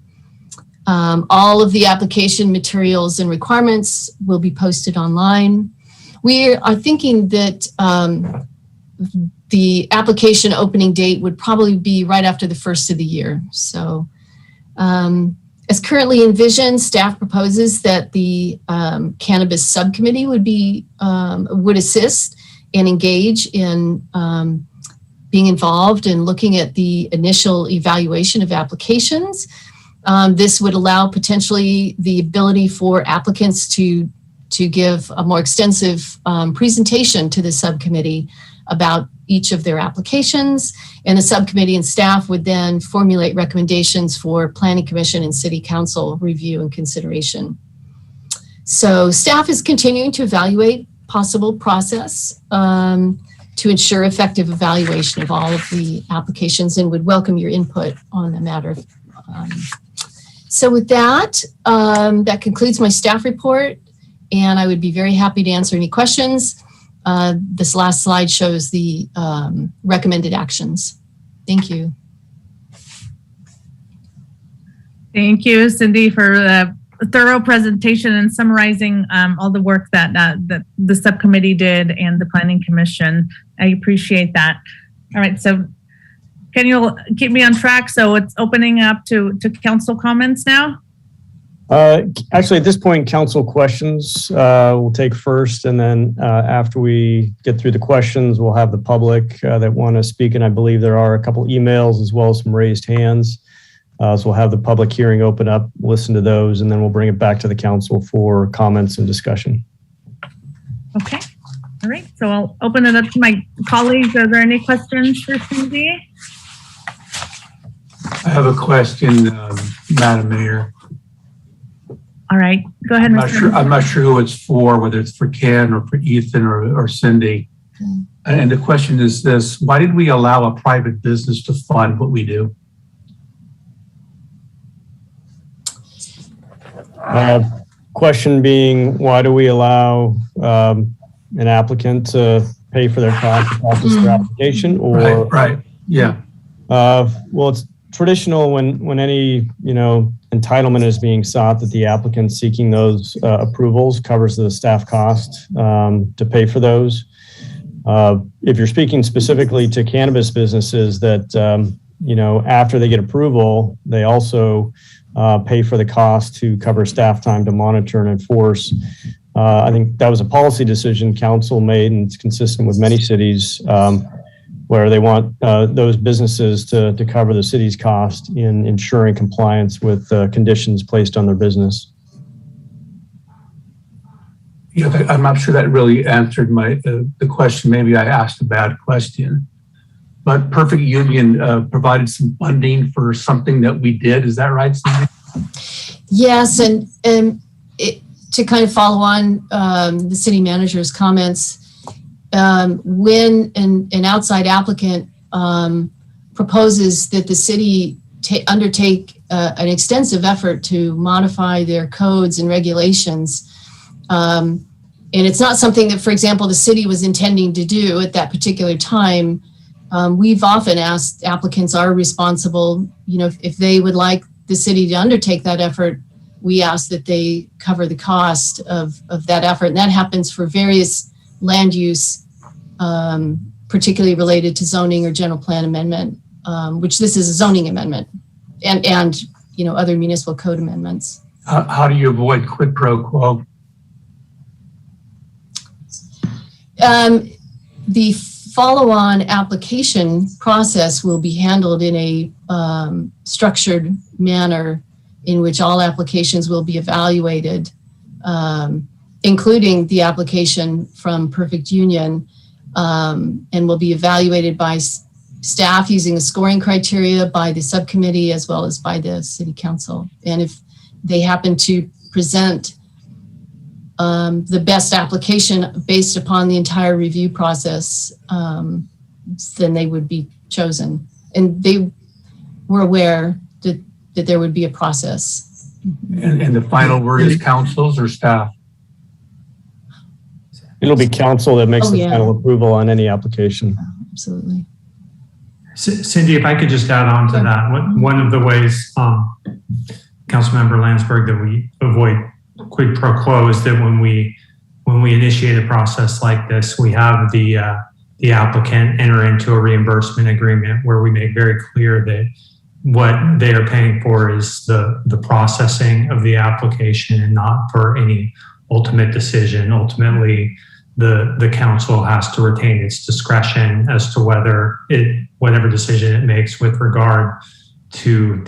All of the application materials and requirements will be posted online. We are thinking that the application opening date would probably be right after the first of the year. So as currently envisioned, staff proposes that the cannabis subcommittee would assist and engage in being involved in looking at the initial evaluation of applications. This would allow potentially the ability for applicants to give a more extensive presentation to the subcommittee about each of their applications. And the subcommittee and staff would then formulate recommendations for Planning Commission and City Council review and consideration. So staff is continuing to evaluate possible process to ensure effective evaluation of all of the applications and would welcome your input on the matter. So with that, that concludes my staff report, and I would be very happy to answer any questions. This last slide shows the recommended actions. Thank you. Thank you, Cindy, for the thorough presentation and summarizing all the work that the subcommittee did and the Planning Commission. I appreciate that. All right, so can you keep me on track? So it's opening up to council comments now? Actually, at this point, council questions we'll take first, and then after we get through the questions, we'll have the public that want to speak, and I believe there are a couple emails as well as some raised hands. So we'll have the public hearing open up, listen to those, and then we'll bring it back to the council for comments and discussion. Okay. All right, so I'll open it up to my colleagues. Are there any questions for Cindy? I have a question, Madam Mayor. All right, go ahead, Mr. I'm not sure who it's for, whether it's for Ken or for Ethan or Cindy. And the question is this: why did we allow a private business to fund what we do? Question being, why do we allow an applicant to pay for their cost to process their application? Or Right. Yeah. Well, it's traditional when any entitlement is being sought that the applicant seeking those approvals covers the staff cost to pay for those. If you're speaking specifically to cannabis businesses that after they get approval, they also pay for the cost to cover staff time to monitor and enforce. I think that was a policy decision council made, and it's consistent with many cities where they want those businesses to cover the city's cost in ensuring compliance with conditions placed on their business. Yeah, I'm not sure that really answered the question. Maybe I asked a bad question. But Perfect Union provided some funding for something that we did. Is that right, Cindy? Yes, and to kind of follow on the city manager's comments, when an outside applicant proposes that the city undertake an extensive effort to modify their codes and regulations, and it's not something that, for example, the city was intending to do at that particular time, we've often asked applicants are responsible, if they would like the city to undertake that effort, we ask that they cover the cost of that effort. And that happens for various land use, particularly related to zoning or general plan amendment, which this is a zoning amendment, and other municipal code amendments. How do you avoid quid pro quo? The follow-on application process will be handled in a structured manner in which all applications will be evaluated, including the application from Perfect Union, and will be evaluated by staff using a scoring criteria, by the subcommittee, as well as by the city council. And if they happen to present the best application based upon the entire review process, then they would be chosen. And they were aware that there would be a process. And the final word is councils or staff? It'll be council that makes the final approval on any application. Absolutely. Cindy, if I could just add on to that, one of the ways, Councilmember Landsberg, that we avoid quid pro quo is that when we initiate a process like this, we have the applicant enter into a reimbursement agreement where we make very clear that what they are paying for is the processing of the application and not for any ultimate decision. Ultimately, the council has to retain its discretion as to whatever decision it makes with regard to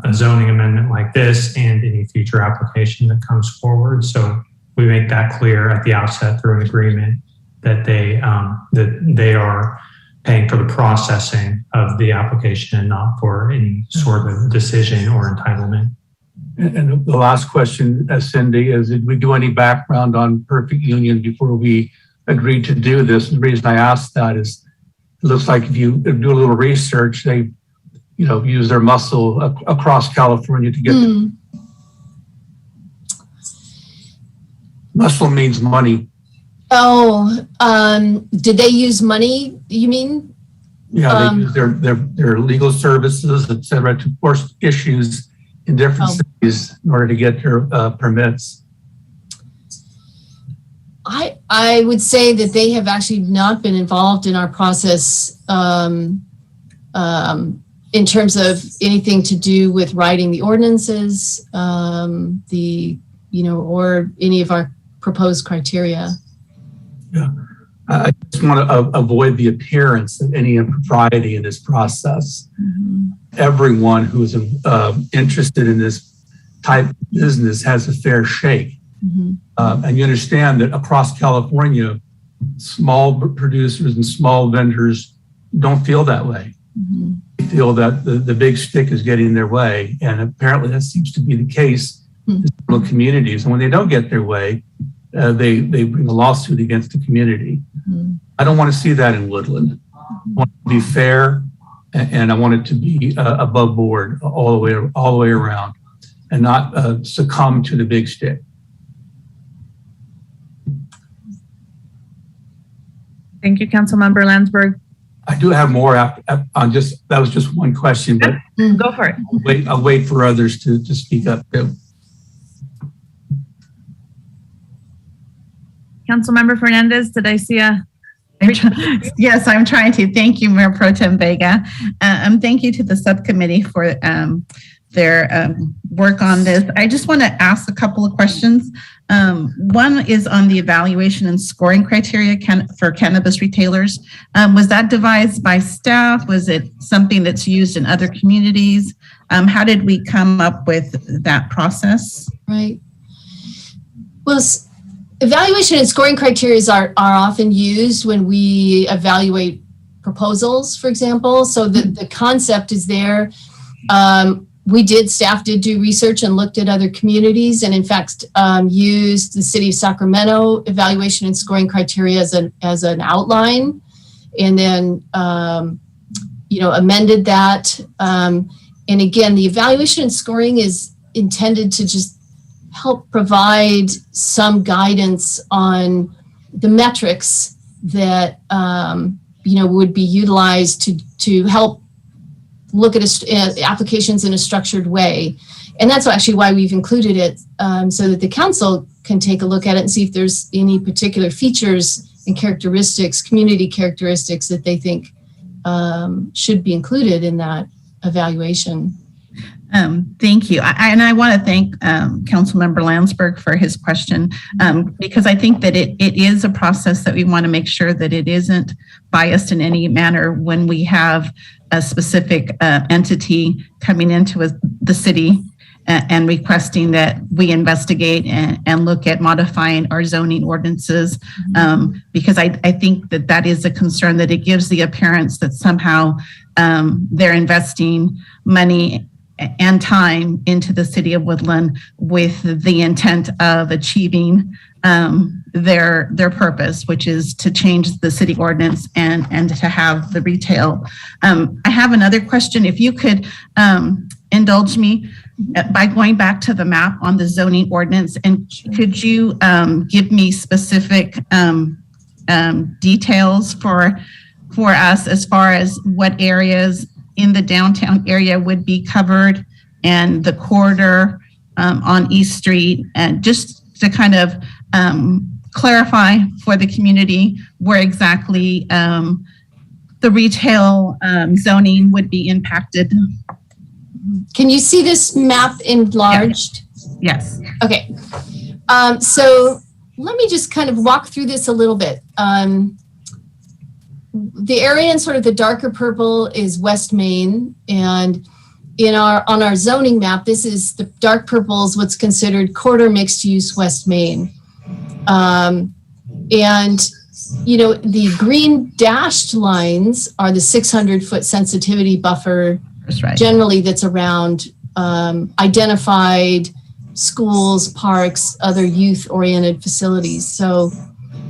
a zoning amendment like this and any future application that comes forward. So we make that clear at the outset through an agreement that they are paying for the processing of the application and not for any sort of decision or entitlement. And the last question, Cindy, is did we do any background on Perfect Union before we agreed to do this? The reason I asked that is it looks like if you do a little research, they use their muscle across California to get muscle means money. Oh, did they use money, you mean? Yeah, they use their legal services, et cetera, to force issues in different cities in order to get their permits. I would say that they have actually not been involved in our process in terms of anything to do with writing the ordinances, or any of our proposed criteria. Yeah, I just want to avoid the appearance of any impropriety in this process. Mm-hmm. Everyone who's interested in this type of business has a fair shake. Mm-hmm. And you understand that across California, small producers and small vendors don't feel that way. They feel that the big stick is getting their way. And apparently that seems to be the case in several communities. And when they don't get their way, they bring a lawsuit against the community. I don't want to see that in Woodland. I want it to be fair, and I want it to be above board all the way around, and not succumb to the big stick. Thank you, Councilmember Landsberg. I do have more that was just one question, but Go for it. I'll wait for others to speak up too. Councilmember Fernandez, did I see a? Yes, I'm trying to. Thank you, Mayor Pro Tem Vega. Thank you to the subcommittee for their work on this. I just want to ask a couple of questions. One is on the evaluation and scoring criteria for cannabis retailers. Was that devised by staff? Was it something that's used in other communities? How did we come up with that process? Right. Well, evaluation and scoring criteria are often used when we evaluate proposals, for example. So the concept is there. Staff did do research and looked at other communities, and in fact used the city of Sacramento evaluation and scoring criteria as an outline, and then amended that. And again, the evaluation and scoring is intended to just help provide some guidance on the metrics that would be utilized to help look at applications in a structured way. And that's actually why we've included it, so that the council can take a look at it and see if there's any particular features and characteristics, community characteristics that they think should be included in that evaluation. Thank you. I want to thank Councilmember Landsberg for his question, because I think that it is a process that we want to make sure that it isn't biased in any manner when we have a specific entity coming into the city and requesting that we investigate and look at modifying our zoning ordinances, because I think that is a concern, that it gives the appearance that somehow they're investing money and time into the city of Woodland with the intent of achieving their purpose, which is to change the city ordinance and to have the retail. I have another question. If you could indulge me by going back to the map on the zoning ordinance, and could you give me specific details for us as far as what areas in the downtown area would be covered, and the corridor on East Street, and just to kind of clarify for the community where exactly the retail zoning would be impacted. Can you see this map enlarged? Yes. Okay. So let me just kind of walk through this a little bit. The area in sort of the darker purple is West Main, and on our zoning map, this is the dark purple is what's considered quarter mixed use West Main. And the green dashed lines are the 600-foot sensitivity buffer. That's right. Generally that's around identified schools, parks, other youth-oriented facilities. So,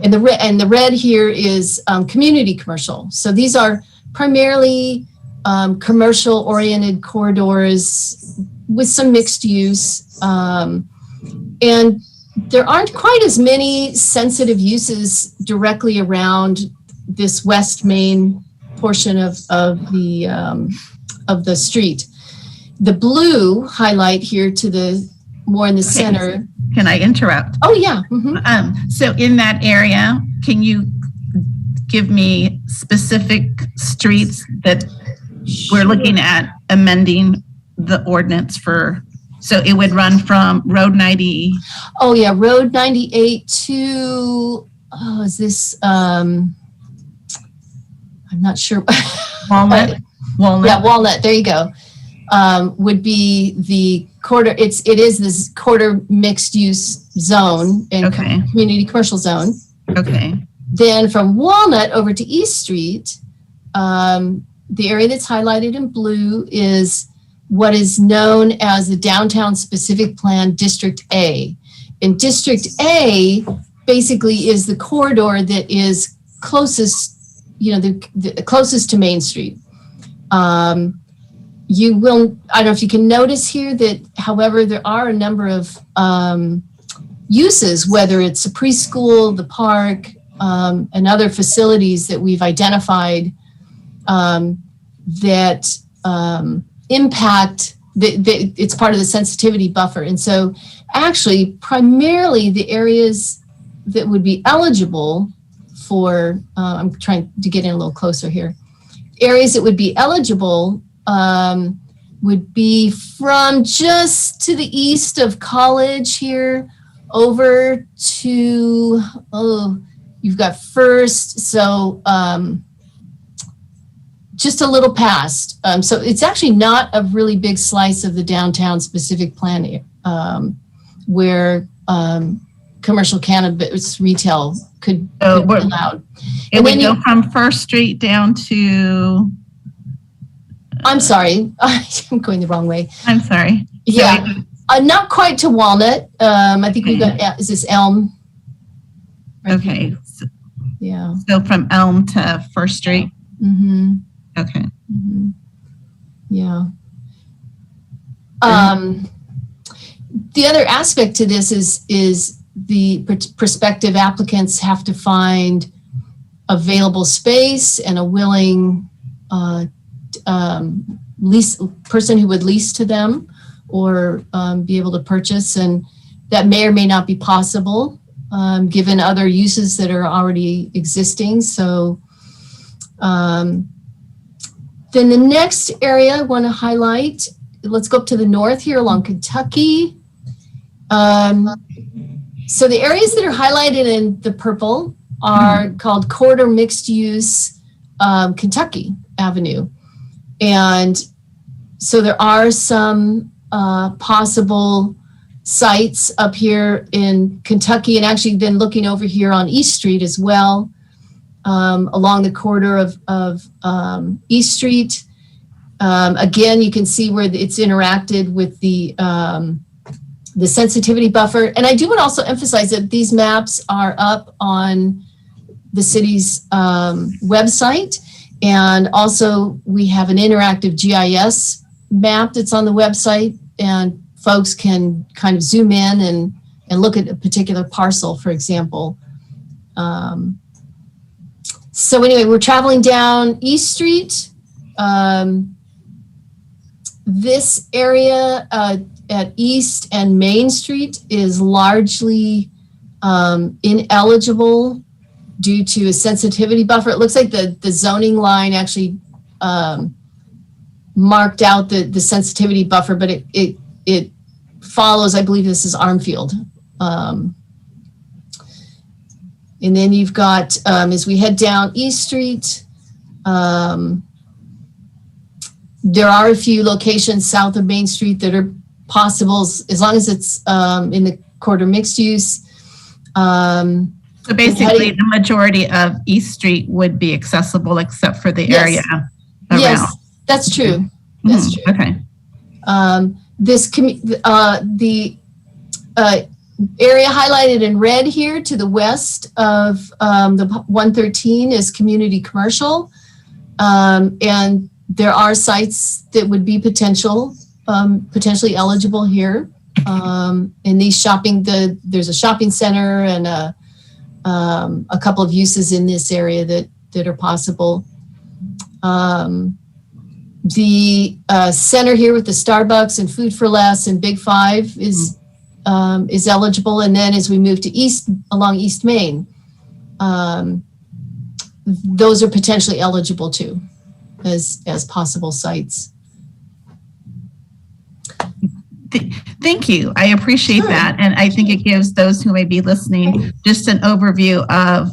and the red here is community commercial. So these are primarily commercial-oriented corridors with some mixed use. And there aren't quite as many sensitive uses directly around this West Main portion of the street. The blue highlight here to the more in the center. Can I interrupt? Oh yeah. Mm-hmm. So in that area, can you give me specific streets that we're looking at amending the ordinance for? So it would run from Road 90. Oh yeah, Road 98 to, is this, I'm not sure. Walnut. Yeah, Walnut, there you go. Would be the quarter, it is this quarter mixed use zone and community commercial zone. Okay. Then from Walnut over to East Street, the area that's highlighted in blue is what is known as the Downtown Specific Plan District A. And District A basically is the corridor that is closest, the closest to Main Street. You will, I don't know if you can notice here that, however, there are a number of uses, whether it's a preschool, the park, and other facilities that we've identified that impact, it's part of the sensitivity buffer. And so actually, primarily the areas that would be eligible for, I'm trying to get in a little closer here, areas that would be eligible would be from just to the east of College here over to, you've got First, so just a little past. So it's actually not a really big slice of the downtown specific plan where commercial cannabis retail could be allowed. It would go from First Street down to... I'm sorry, I'm going the wrong way. I'm sorry. Yeah, not quite to Walnut. I think we've got, is this Elm? Okay. Yeah. So from Elm to First Street? Mm-hmm. Okay. Mm-hmm. Yeah. The other aspect to this is the prospective applicants have to find available space and a willing person who would lease to them or be able to purchase, and that may or may not be possible given other uses that are already existing. So then the next area I want to highlight, let's go up to the north here along Kentucky. So the areas that are highlighted in the purple are called corridor mixed use Kentucky Avenue. And so there are some possible sites up here in Kentucky, and actually then looking over here on East Street as well, along the corridor of East Street. Again, you can see where it's interacted with the sensitivity buffer. And I do want to also emphasize that these maps are up on the city's website. And also we have an interactive GIS map that's on the website, and folks can kind of zoom in and look at a particular parcel, for example. So anyway, we're traveling down East Street. This area at East and Main Street is largely ineligible due to a sensitivity buffer. It looks like the zoning line actually marked out the sensitivity buffer, but it follows, I believe this is Armfield. And then you've got, as we head down East Street, there are a few locations south of Main Street that are possible as long as it's in the corridor mixed use. So basically the majority of East Street would be accessible except for the area around. Yes, that's true. That's true. Okay. The area highlighted in red here to the west of the 113 is community commercial. And there are sites that would be potentially eligible here. In these there's a shopping center and a couple of uses in this area that are possible. The center here with the Starbucks and Food for Less and Big Five is eligible. And then as we move to along East Main, those are potentially eligible too as possible sites. Thank you. I appreciate that. And I think it gives those who may be listening just an overview of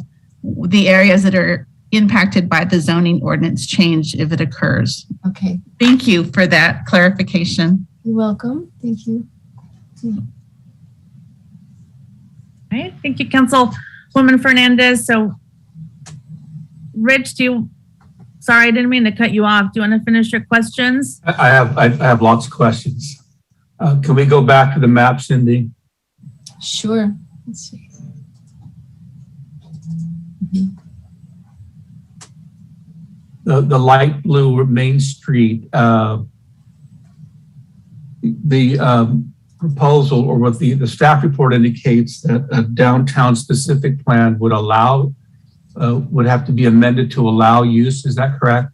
the areas that are impacted by the zoning ordinance change if it occurs. Okay. Thank you for that clarification. You're welcome. Thank you. All right. Thank you, Councilwoman Fernandez. So Rich, sorry, I didn't mean to cut you off. Do you want to finish your questions? I have lots of questions. Can we go back to the map, Cindy? Sure. Let's see. The light blue Main Street, the proposal or what the staff report indicates that a downtown specific plan would have to be amended to allow use. Is that correct?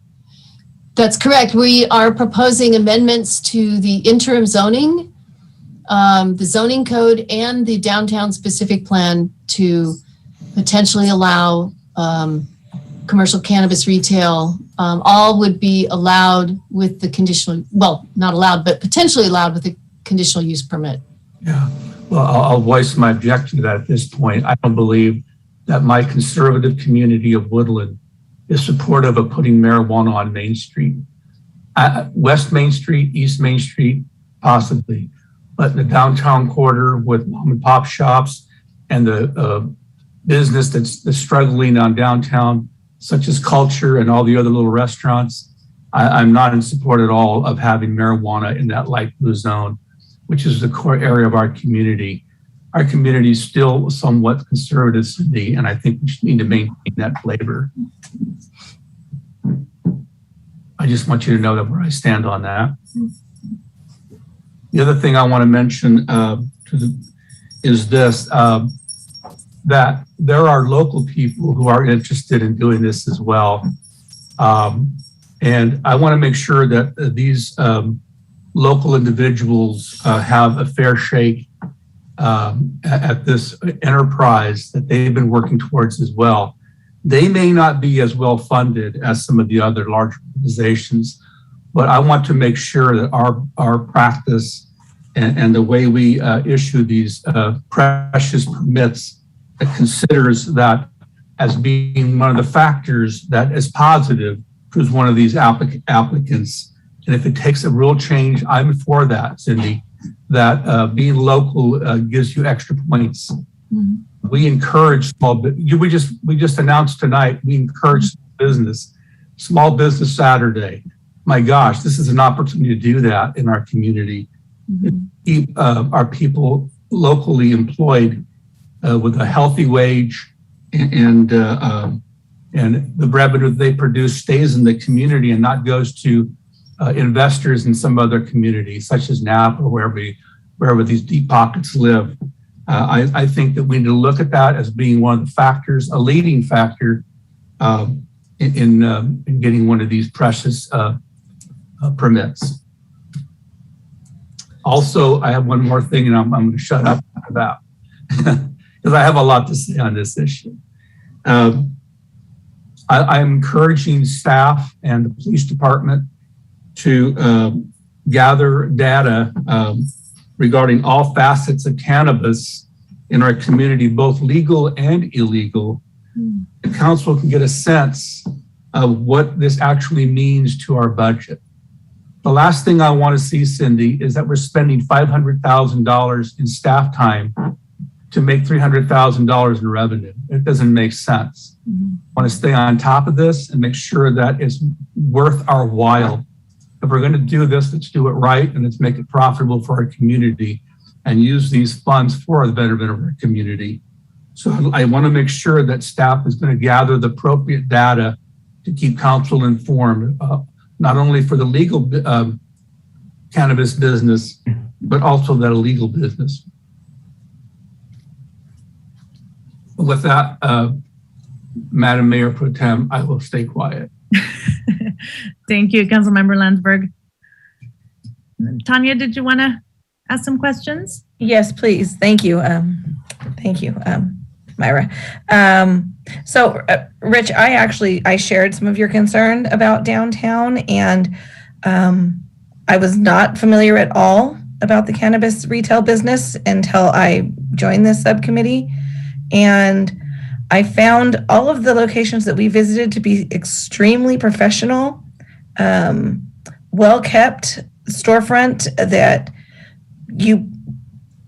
That's correct. We are proposing amendments to the interim zoning, the zoning code, and the downtown specific plan to potentially allow commercial cannabis retail. All would be allowed with the conditional, well, not allowed, but potentially allowed with a conditional use permit. Yeah. Well, I'll voice my objection to that at this point. I don't believe that my conservative community of Woodland is supportive of putting marijuana on Main Street. West Main Street, East Main Street, possibly. But the downtown quarter with mom and pop shops and the business that's struggling on downtown, such as Culture and all the other little restaurants, I'm not in support at all of having marijuana in that light blue zone, which is the core area of our community. Our community is still somewhat conservative, Cindy, and I think we just need to maintain that flavor. I just want you to know that where I stand on that. The other thing I want to mention is this, that there are local people who are interested in doing this as well. And I want to make sure that these local individuals have a fair shake at this enterprise that they've been working towards as well. They may not be as well funded as some of the other large organizations, but I want to make sure that our practice and the way we issue these precious permits considers that as being one of the factors that is positive towards one of these applicants. And if it takes a real change, I'm for that, Cindy, that being local gives you extra points. Mm-hmm. We encourage we just announced tonight, we encourage small business Saturday. My gosh, this is an opportunity to do that in our community. Mm-hmm. Keep our people locally employed with a healthy wage, and the revenue they produce stays in the community and not goes to investors in some other community, such as Napa, wherever these deep pockets live. I think that we need to look at that as being one of the factors, a leading factor in getting one of these precious permits. Also, I have one more thing, and I'm going to shut up about because I have a lot to say on this issue. I'm encouraging staff and the police department to gather data regarding all facets of cannabis in our community, both legal and illegal. The council can get a sense of what this actually means to our budget. The last thing I want to see, Cindy, is that we're spending $500,000 in staff time to make $300,000 in revenue. It doesn't make sense. Mm-hmm. I want to stay on top of this and make sure that it's worth our while. If we're going to do this, let's do it right and let's make it profitable for our community and use these funds for the betterment of our community. So I want to make sure that staff is going to gather the appropriate data to keep council informed, not only for the legal cannabis business, but also that illegal business. With that, Madam Mayor Pro Tem, I will stay quiet. Thank you, Councilmember Landsberg. Tanya, did you want to ask some questions? Yes, please. Thank you. Thank you, Myra. Rich, I shared some of your concern about downtown, and I was not familiar at all about the cannabis retail business until I joined this subcommittee. And I found all of the locations that we visited to be extremely professional, well-kept storefront that you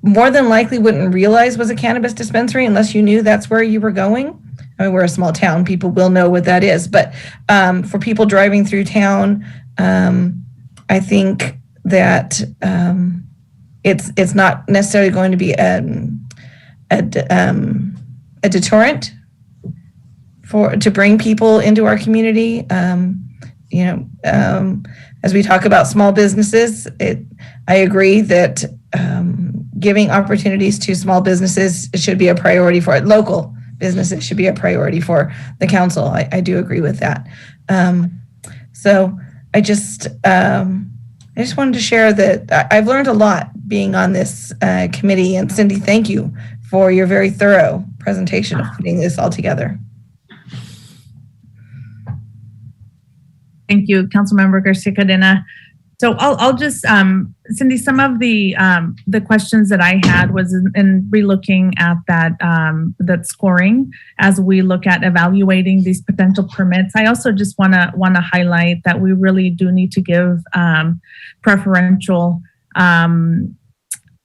more than likely wouldn't realize was a cannabis dispensary unless you knew that's where you were going. I mean, we're a small town. People will know what that is. But for people driving through town, I think that it's not necessarily going to be a deterrent to bring people into our community. As we talk about small businesses, I agree that giving opportunities to small businesses should be a priority for it. Local businesses should be a priority for the council. I do agree with that. So I just wanted to share that I've learned a lot being on this committee. And Cindy, thank you for your very thorough presentation of putting this all together. Thank you, Councilmember Garcia Cadena. So I'll just, Cindy, some of the questions that I had was in relooking at that scoring as we look at evaluating these potential permits. I also just want to highlight that we really do need to give preferential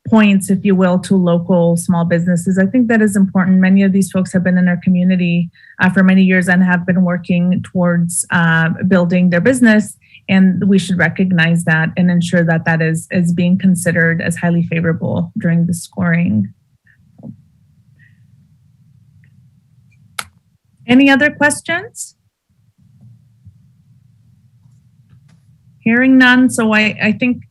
points, if you will, to local small businesses. I think that is important. Many of these folks have been in our community for many years and have been working towards building their business. And we should recognize that and ensure that that is being considered as highly favorable during the scoring. Any other questions? Hearing none. So I think,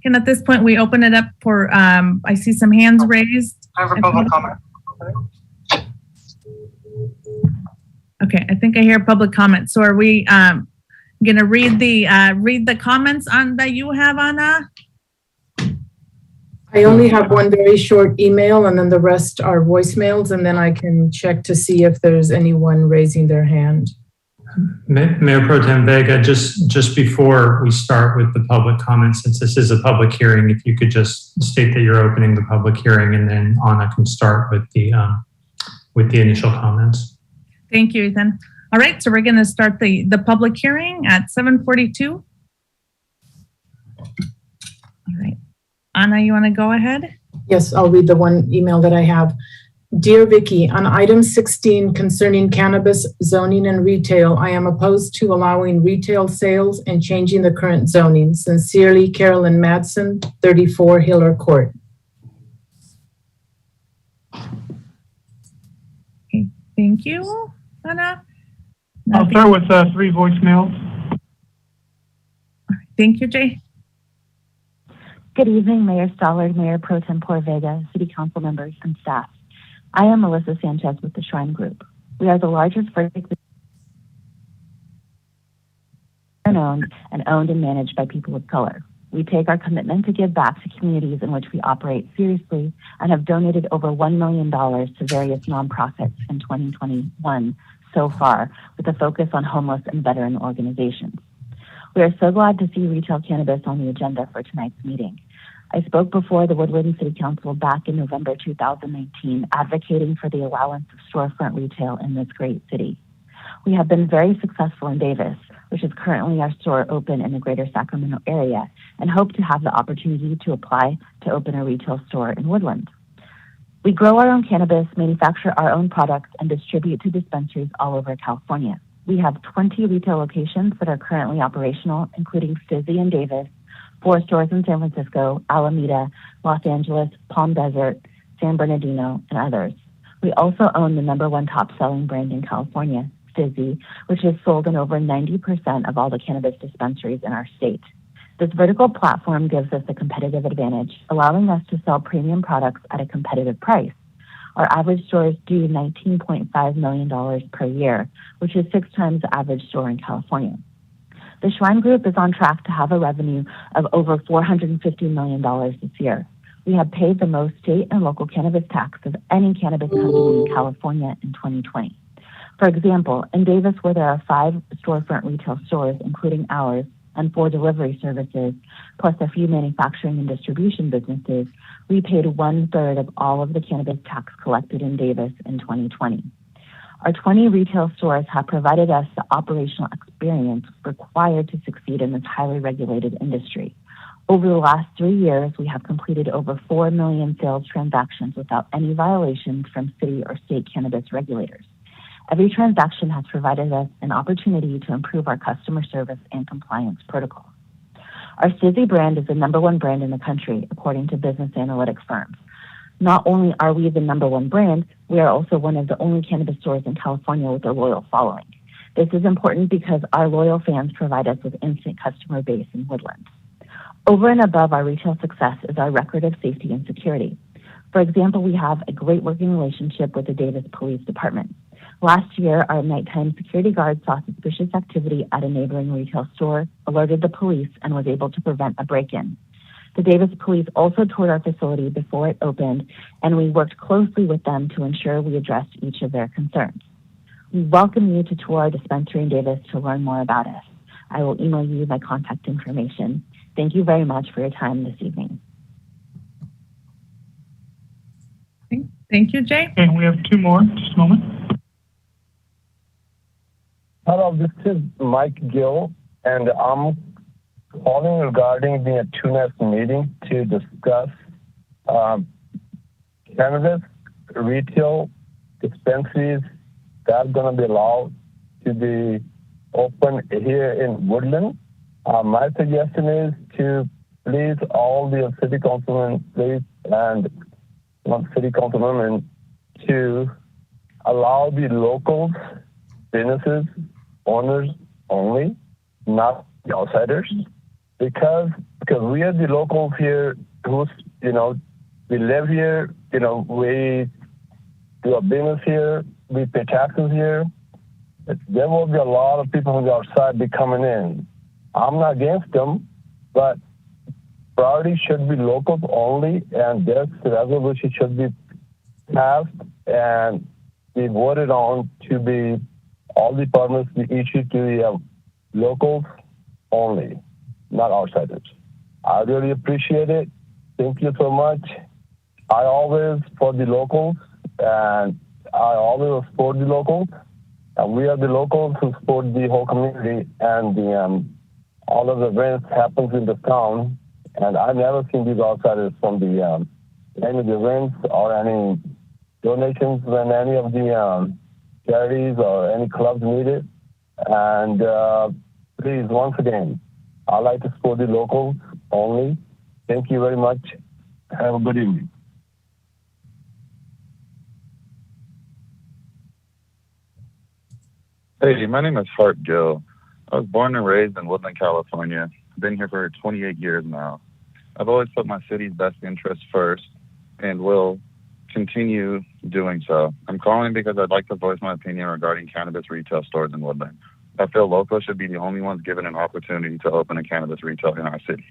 and at this point, we open it up for, I see some hands raised. I have a public comment. Okay, I think I hear public comment. So are we going to read the comments that you have, Anna? I only have one very short email, and then the rest are voicemails, and then I can check to see if there's anyone raising their hand. Mayor Pro Tem Vega, just before we start with the public comments, since this is a public hearing, if you could just state that you're opening the public hearing, and then Anna can start with the initial comments. Thank you, Ethan. All right, so we're going to start the public hearing at 7:42. All right, Anna, you want to go ahead? Yes, I'll read the one email that I have. Dear Vicky, on item 16 concerning cannabis zoning and retail, I am opposed to allowing retail sales and changing the current zoning. Sincerely, Carolyn Madsen, 34 Hiller Court. Okay, thank you, Anna. I'll start with 3 voicemails. Thank you, Jay. Good evening, Mayor Stollard, Mayor Pro Tempore Vega, City Council members, and staff. I am Melissa Sanchez with the Shrine Group. We are the largest vertically owned and managed by people of color. We take our commitment to give back to communities in which we operate seriously and have donated over $1 million to various nonprofits in 2021 so far, with a focus on homeless and veteran organizations. We are so glad to see retail cannabis on the agenda for tonight's meeting. I spoke before the Woodland City Council back in November 2019, advocating for the allowance of storefront retail in this great city. We have been very successful in Davis, which is currently our store open in the greater Sacramento area, and hope to have the opportunity to apply to open a retail store in Woodland. We grow our own cannabis, manufacture our own products, and distribute to dispensaries all over California. We have 20 retail locations that are currently operational, including Fizzy in Davis, 4 stores in San Francisco, Alameda, Los Angeles, Palm Desert, San Bernardino, and others. We also own the #1 top-selling brand in California, Fizzy, which is sold in over 90% of all the cannabis dispensaries in our state. This vertical platform gives us a competitive advantage, allowing us to sell premium products at a competitive price. Our average stores do $19.5 million per year, which is 6 times the average store in California. The Shrine Group is on track to have a revenue of over $450 million this year. We have paid the most state and local cannabis tax of any cannabis company in California in 2020. For example, in Davis, where there are 5 storefront retail stores, including ours, and 4 delivery services, plus a few manufacturing and distribution businesses, we paid 1/3 of all of the cannabis tax collected in Davis in 2020. Our 20 retail stores have provided us the operational experience required to succeed in this highly regulated industry. Over the last 3 years, we have completed over 4 million sales transactions without any violations from city or state cannabis regulators. Every transaction has provided us an opportunity to improve our customer service and compliance protocols. Our Sizzy brand is the #1 brand in the country, according to business analytic firms. Not only are we the #1 brand, we are also one of the only cannabis stores in California with a loyal following. This is important because our loyal fans provide us with instant customer base in Woodland. Over and above our retail success is our record of safety and security. For example, we have a great working relationship with the Davis Police Department. Last year, our nighttime security guard saw suspicious activity at a neighboring retail store, alerted the police, and was able to prevent a break-in. The Davis Police also toured our facility before it opened, and we worked closely with them to ensure we addressed each of their concerns. We welcome you to tour our dispensary in Davis to learn more about us. I will email you my contact information. Thank you very much for your time this evening. Thank you, Jay. Okay, we have 2 more. Just a moment. Hello, this is Mike Gill, and I'm calling regarding the TUNES meeting to discuss cannabis retail dispensaries that are going to be allowed to be open here in Woodland. My suggestion is to please all the city councilmen, please, and city councilwomen to allow the locals, businesses, owners only, not the outsiders, because we are the locals here who's, we live here, we do a business here, we pay taxes here. There will be a lot of people from the outside be coming in. I'm not against them, but priority should be locals only, and this resolution should be passed and be voted on to be all the permits be issued to the locals only, not outsiders. I really appreciate it. Thank you so much. I always for the locals, and I always support the locals. And we are the locals who support the whole community, and the all of the events happens in the town. And I've never seen these outsiders from the any of the events or any donations when any of the charities or any clubs need it. And please, once again, I'd like to support the locals only. Thank you very much. Have a good evening. Hey, my name is Hart Gill. I was born and raised in Woodland, California. I've been here for 28 years now. I've always put my city's best interests first and will continue doing so. I'm calling because I'd like to voice my opinion regarding cannabis retail stores in Woodland. I feel locals should be the only ones given an opportunity to open a cannabis retail in our city.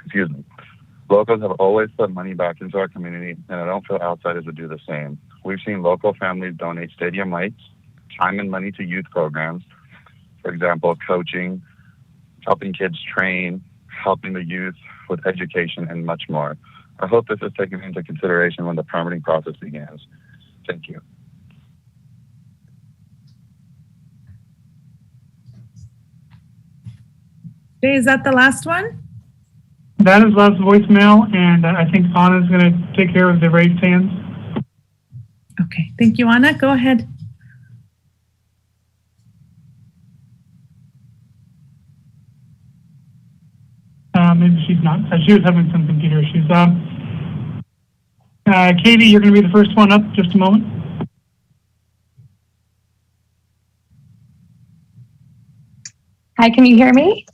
Excuse me. Locals have always put money back into our community, and I don't feel outsiders would do the same. We've seen local families donate stadium lights, time and money to youth programs, for example, coaching, helping kids train, helping the youth with education, and much more. I hope this is taken into consideration when the permitting process begins. Thank you. Jay, is that the last one? That is last voicemail, and I think Anna's going to take care of the raised hands. Okay, thank you, Anna. Go ahead. Maybe she's not. She was having some computer issues. Katie, you're going to be the first one up. Just a moment. Hi, can you hear me?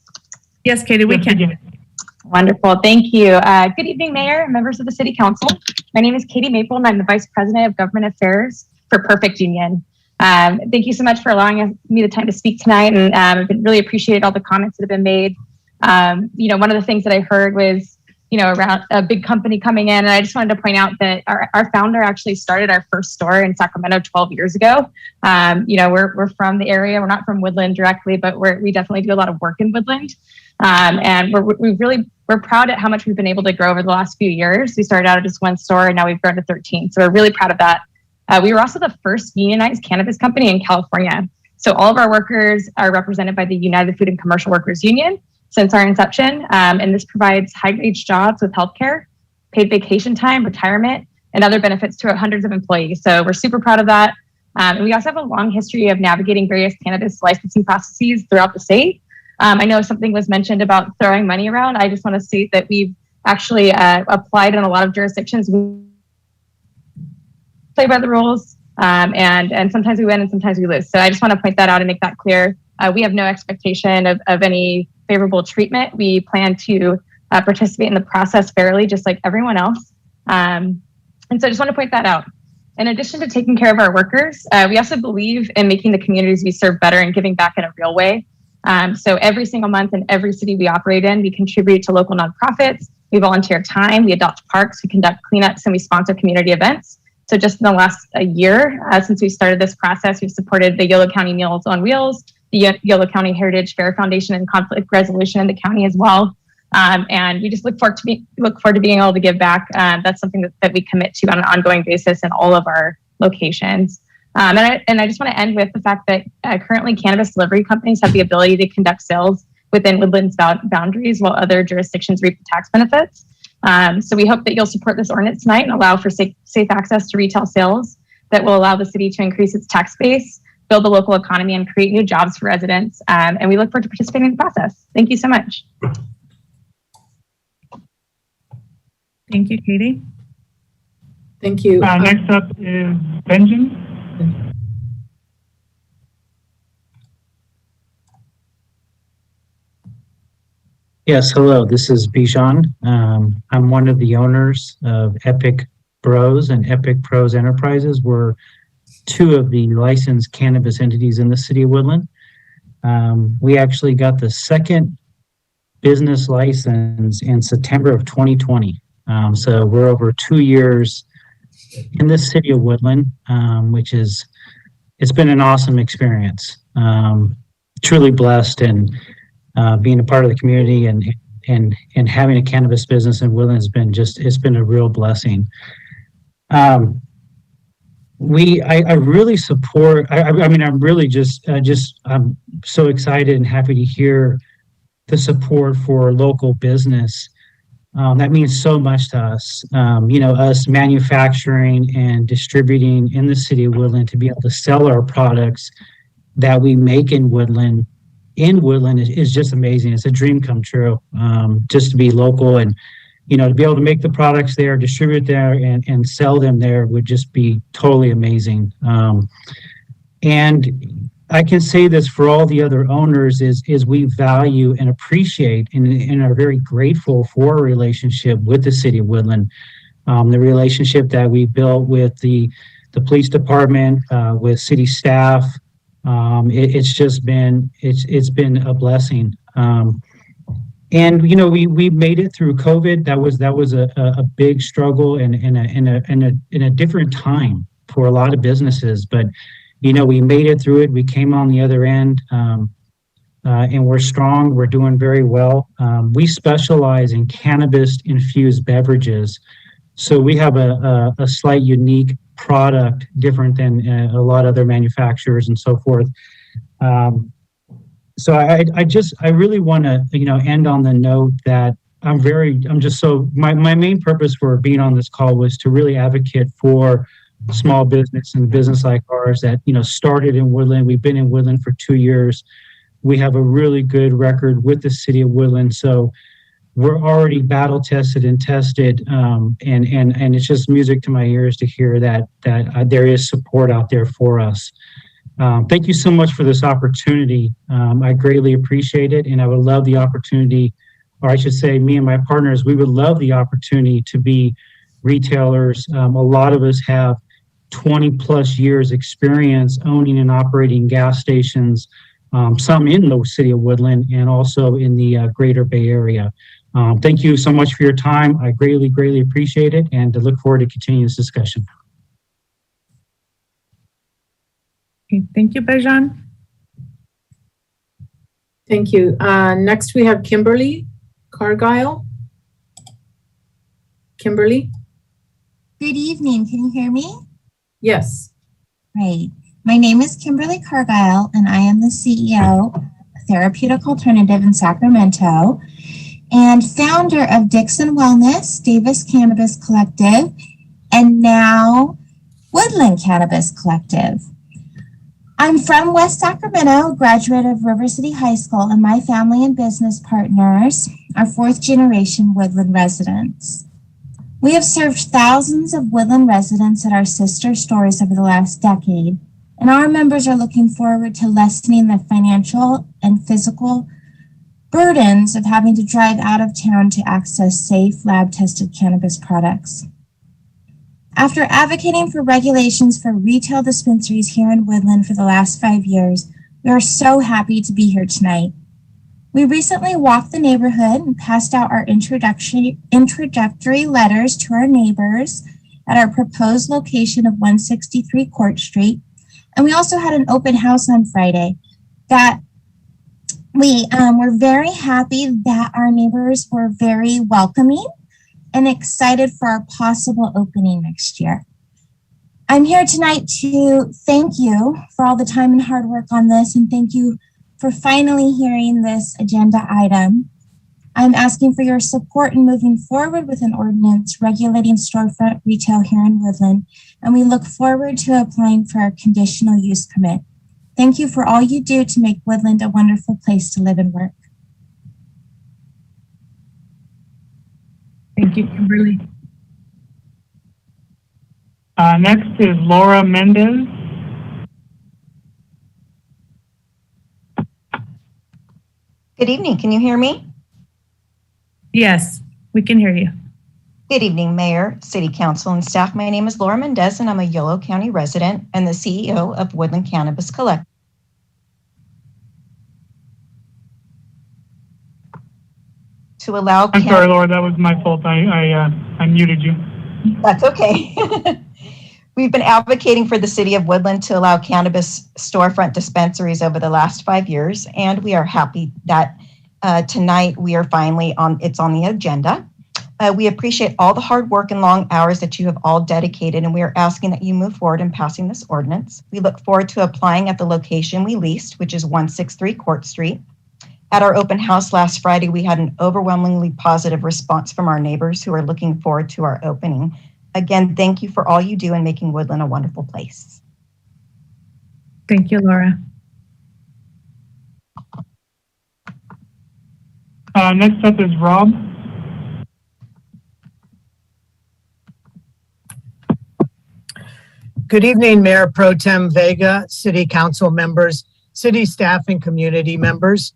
Yes, Katie, we can. Wonderful. Thank you. Good evening, Mayor and members of the City Council. My name is Katie Maple, and I'm the Vice President of Government Affairs for Perfect Union. Thank you so much for allowing me the time to speak tonight, and I've really appreciated all the comments that have been made. One of the things that I heard was, around a big company coming in, and I just wanted to point out that our founder actually started our first store in Sacramento 12 years ago. We're from the area. We're not from Woodland directly, but we definitely do a lot of work in Woodland. And we're proud at how much we've been able to grow over the last few years. We started out at just one store, and now we've grown to 13. So we're really proud of that. We were also the first unionized cannabis company in California. So all of our workers are represented by the United Food and Commercial Workers Union since our inception. And this provides high-wage jobs with healthcare, paid vacation time, retirement, and other benefits to hundreds of employees. So we're super proud of that. And we also have a long history of navigating various cannabis licensing processes throughout the state. I know something was mentioned about throwing money around. I just want to state that we've actually applied in a lot of jurisdictions. We play by the rules, and sometimes we win and sometimes we lose. So I just want to point that out and make that clear. We have no expectation of any favorable treatment. We plan to participate in the process fairly, just like everyone else. And so I just want to point that out. In addition to taking care of our workers, we also believe in making the communities we serve better and giving back in a real way. So every single month in every city we operate in, we contribute to local nonprofits, we volunteer time, we adopt parks, we conduct cleanups, and we sponsor community events. So just in the last year, since we started this process, we've supported the Yolo County Meals on Wheels, the Yolo County Heritage Fair Foundation, and conflict resolution in the county as well. And we just look forward to being able to give back. That's something that we commit to on an ongoing basis in all of our locations. And I just want to end with the fact that currently cannabis delivery companies have the ability to conduct sales within Woodland's boundaries while other jurisdictions reap the tax benefits. So we hope that you'll support this ordinance tonight and allow for safe access to retail sales that will allow the city to increase its tax base, build the local economy, and create new jobs for residents. And we look forward to participating in the process. Thank you so much. Thank you, Katie. Thank you. Next up is Benjamin. Yes, hello, this is Bijan. I'm one of the owners of Epic Bros and Epic Pros Enterprises. We're two of the licensed cannabis entities in the city of Woodland. We actually got the second business license in September of 2020. So we're over 2 years in the city of Woodland, it's been an awesome experience. Truly blessed, and being a part of the community and having a cannabis business in Woodland it's been a real blessing. I really support, I'm really I'm so excited and happy to hear the support for local business. That means so much to us. Us manufacturing and distributing in the city of Woodland, to be able to sell our products that we make in Woodland is just amazing. It's a dream come true. Just to be local and, to be able to make the products there, distribute there, and sell them there would just be totally amazing. And I can say this for all the other owners is we value and appreciate and are very grateful for our relationship with the city of Woodland. The relationship that we built with the police department, with city staff, it's been a blessing. And we made it through COVID. That was a big struggle and in a different time for a lot of businesses, but we made it through it. We came on the other end, and we're strong. We're doing very well. We specialize in cannabis-infused beverages, so we have a slight unique product, different than a lot of other manufacturers and so forth. So I really want to end on the note that my main purpose for being on this call was to really advocate for small business and business like ours that started in Woodland. We've been in Woodland for 2 years. We have a really good record with the city of Woodland, so we're already battle tested and tested, and it's just music to my ears to hear that there is support out there for us. Thank you so much for this opportunity. I greatly appreciate it, and I would love the opportunity, or I should say, me and my partners, we would love the opportunity to be retailers. A lot of us have 20 plus years experience owning and operating gas stations, some in the city of Woodland and also in the greater Bay Area. Thank you so much for your time. I greatly, greatly appreciate it, and to look forward to continuing this discussion. Okay, thank you, Bejan. Thank you. Next, we have Kimberly Cargile. Kimberly? Good evening. Can you hear me? Yes. Great. My name is Kimberly Cargile, and I am the CEO of Therapeutic Alternative in Sacramento and founder of Dixon Wellness, Davis Cannabis Collective, and now Woodland Cannabis Collective. I'm from West Sacramento, graduate of River City High School, and my family and business partners are fourth generation Woodland residents. We have served thousands of Woodland residents at our sister stores over the last decade, and our members are looking forward to lessening the financial and physical burdens of having to drive out of town to access safe lab-tested cannabis products. After advocating for regulations for retail dispensaries here in Woodland for the last 5 years, we are so happy to be here tonight. We recently walked the neighborhood and passed out our introductory letters to our neighbors at our proposed location of 163 Court Street. And we also had an open house on Friday that we were very happy that our neighbors were very welcoming and excited for our possible opening next year. I'm here tonight to thank you for all the time and hard work on this, and thank you for finally hearing this agenda item. I'm asking for your support in moving forward with an ordinance regulating storefront retail here in Woodland, and we look forward to applying for our conditional use permit. Thank you for all you do to make Woodland a wonderful place to live and work. Thank you, Kimberly. Next is Laura Mendez. Good evening. Can you hear me? Yes, we can hear you. Good evening, Mayor, City Council, and staff. My name is Laura Mendez, and I'm a Yolo County resident and the CEO of Woodland Cannabis Collective. To allow I'm sorry, Laura, that was my fault. I muted you. That's okay. We've been advocating for the city of Woodland to allow cannabis storefront dispensaries over the last 5 years, and we are happy that tonight we are finally it's on the agenda. We appreciate all the hard work and long hours that you have all dedicated, and we are asking that you move forward in passing this ordinance. We look forward to applying at the location we leased, which is 163 Court Street. At our open house last Friday, we had an overwhelmingly positive response from our neighbors who are looking forward to our opening. Again, thank you for all you do in making Woodland a wonderful place. Thank you, Laura. Next up is Rob. Good evening, Mayor Pro Tem Vega, City Council members, city staff, and community members.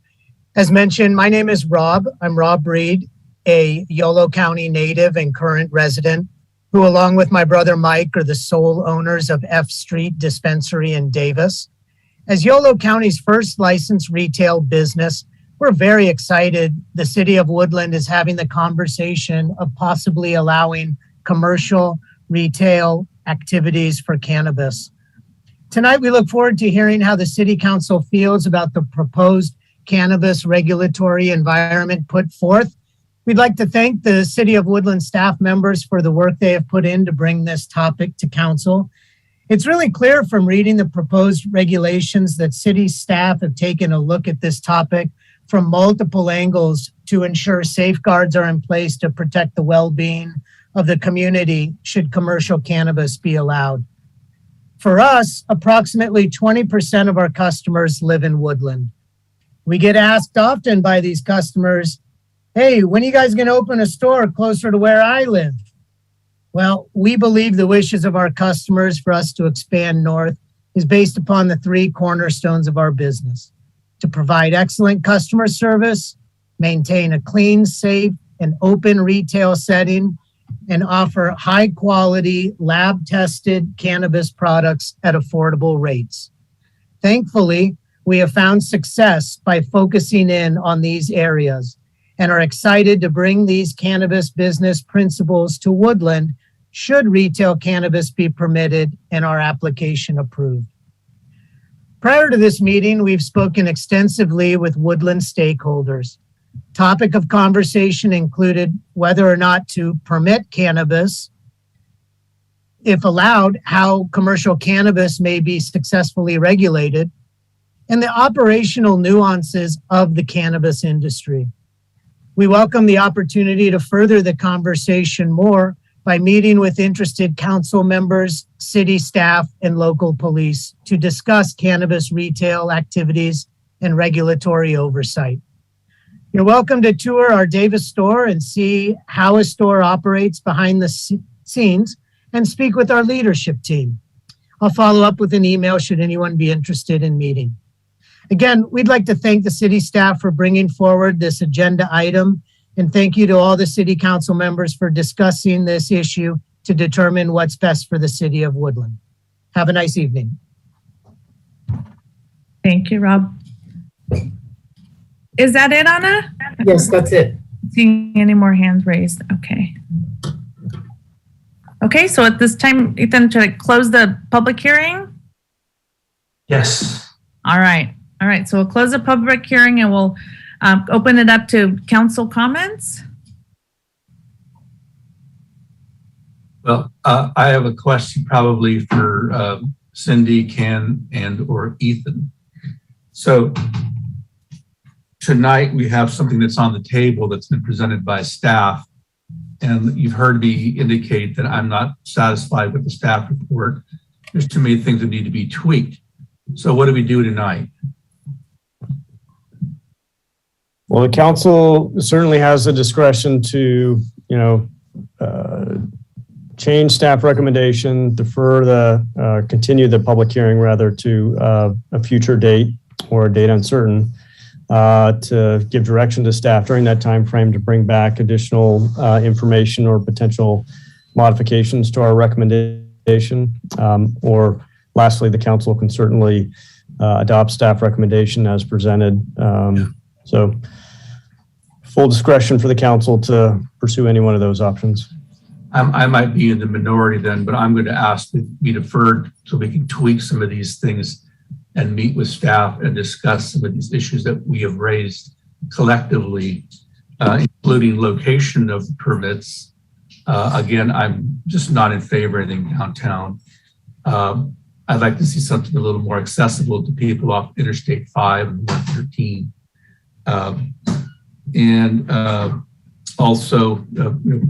As mentioned, my name is Rob. I'm Rob Reed, a Yolo County native and current resident, who along with my brother Mike are the sole owners of F Street Dispensary in Davis. As Yolo County's first licensed retail business, we're very excited the city of Woodland is having the conversation of possibly allowing commercial retail activities for cannabis. Tonight, we look forward to hearing how the City Council feels about the proposed cannabis regulatory environment put forth. We'd like to thank the City of Woodland staff members for the work they have put in to bring this topic to council. It's really clear from reading the proposed regulations that city staff have taken a look at this topic from multiple angles to ensure safeguards are in place to protect the well-being of the community should commercial cannabis be allowed. For us, approximately 20% of our customers live in Woodland. We get asked often by these customers, hey, when are you guys going to open a store closer to where I live? Well, we believe the wishes of our customers for us to expand north is based upon the three cornerstones of our business: to provide excellent customer service, maintain a clean, safe, and open retail setting, and offer high quality lab tested cannabis products at affordable rates. Thankfully, we have found success by focusing in on these areas and are excited to bring these cannabis business principles to Woodland should retail cannabis be permitted and our application approved. Prior to this meeting, we've spoken extensively with Woodland stakeholders. Topic of conversation included whether or not to permit cannabis. If allowed, how commercial cannabis may be successfully regulated, and the operational nuances of the cannabis industry. We welcome the opportunity to further the conversation more by meeting with interested council members, city staff, and local police to discuss cannabis retail activities and regulatory oversight. You're welcome to tour our Davis store and see how a store operates behind the scenes and speak with our leadership team. I'll follow up with an email should anyone be interested in meeting. Again, we'd like to thank the city staff for bringing forward this agenda item, and thank you to all the city council members for discussing this issue to determine what's best for the city of Woodland. Have a nice evening. Thank you, Rob. Is that it, Anna? Yes, that's it. Seeing any more hands raised? Okay. Okay, so at this time, Ethan, to close the public hearing? Yes. All right. All right. So we'll close the public hearing and we'll open it up to council comments. Well, I have a question probably for Cindy, Ken, and or Ethan. So tonight we have something that's on the table that's been presented by staff. And you've heard me indicate that I'm not satisfied with the staff report. There's too many things that need to be tweaked. So what do we do tonight? Well, the council certainly has the discretion to, change staff recommendation, continue the public hearing rather to a future date or a date uncertain, to give direction to staff during that time frame to bring back additional information or potential modifications to our recommendation. Or lastly, the council can certainly adopt staff recommendation as presented. So full discretion for the council to pursue any one of those options. I might be in the minority then, but I'm going to ask to be deferred so we can tweak some of these things and meet with staff and discuss some of these issues that we have raised collectively, including location of permits. Again, I'm just not in favor of anything downtown. I'd like to see something a little more accessible to people off Interstate 5 and 113. Also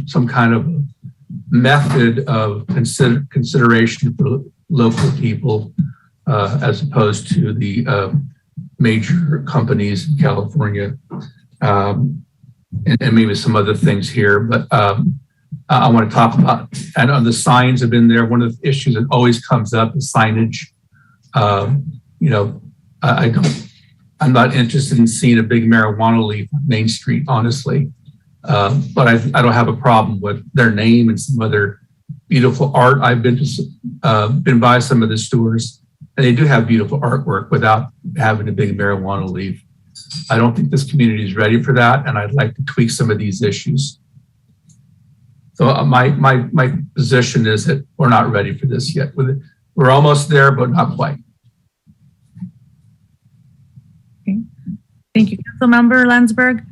some kind of method of consideration for local people as opposed to the major companies in California, and maybe some other things here. But I want to talk about, I know the signs have been there. One of the issues that always comes up is signage. I'm not interested in seeing a big marijuana leaf on Main Street, honestly. But I don't have a problem with their name and some other beautiful art. I've been by some of the stores, and they do have beautiful artwork without having a big marijuana leaf. I don't think this community is ready for that, and I'd like to tweak some of these issues. So my position is that we're not ready for this yet. We're almost there, but not quite. Okay. Thank you, Councilmember Landsberg.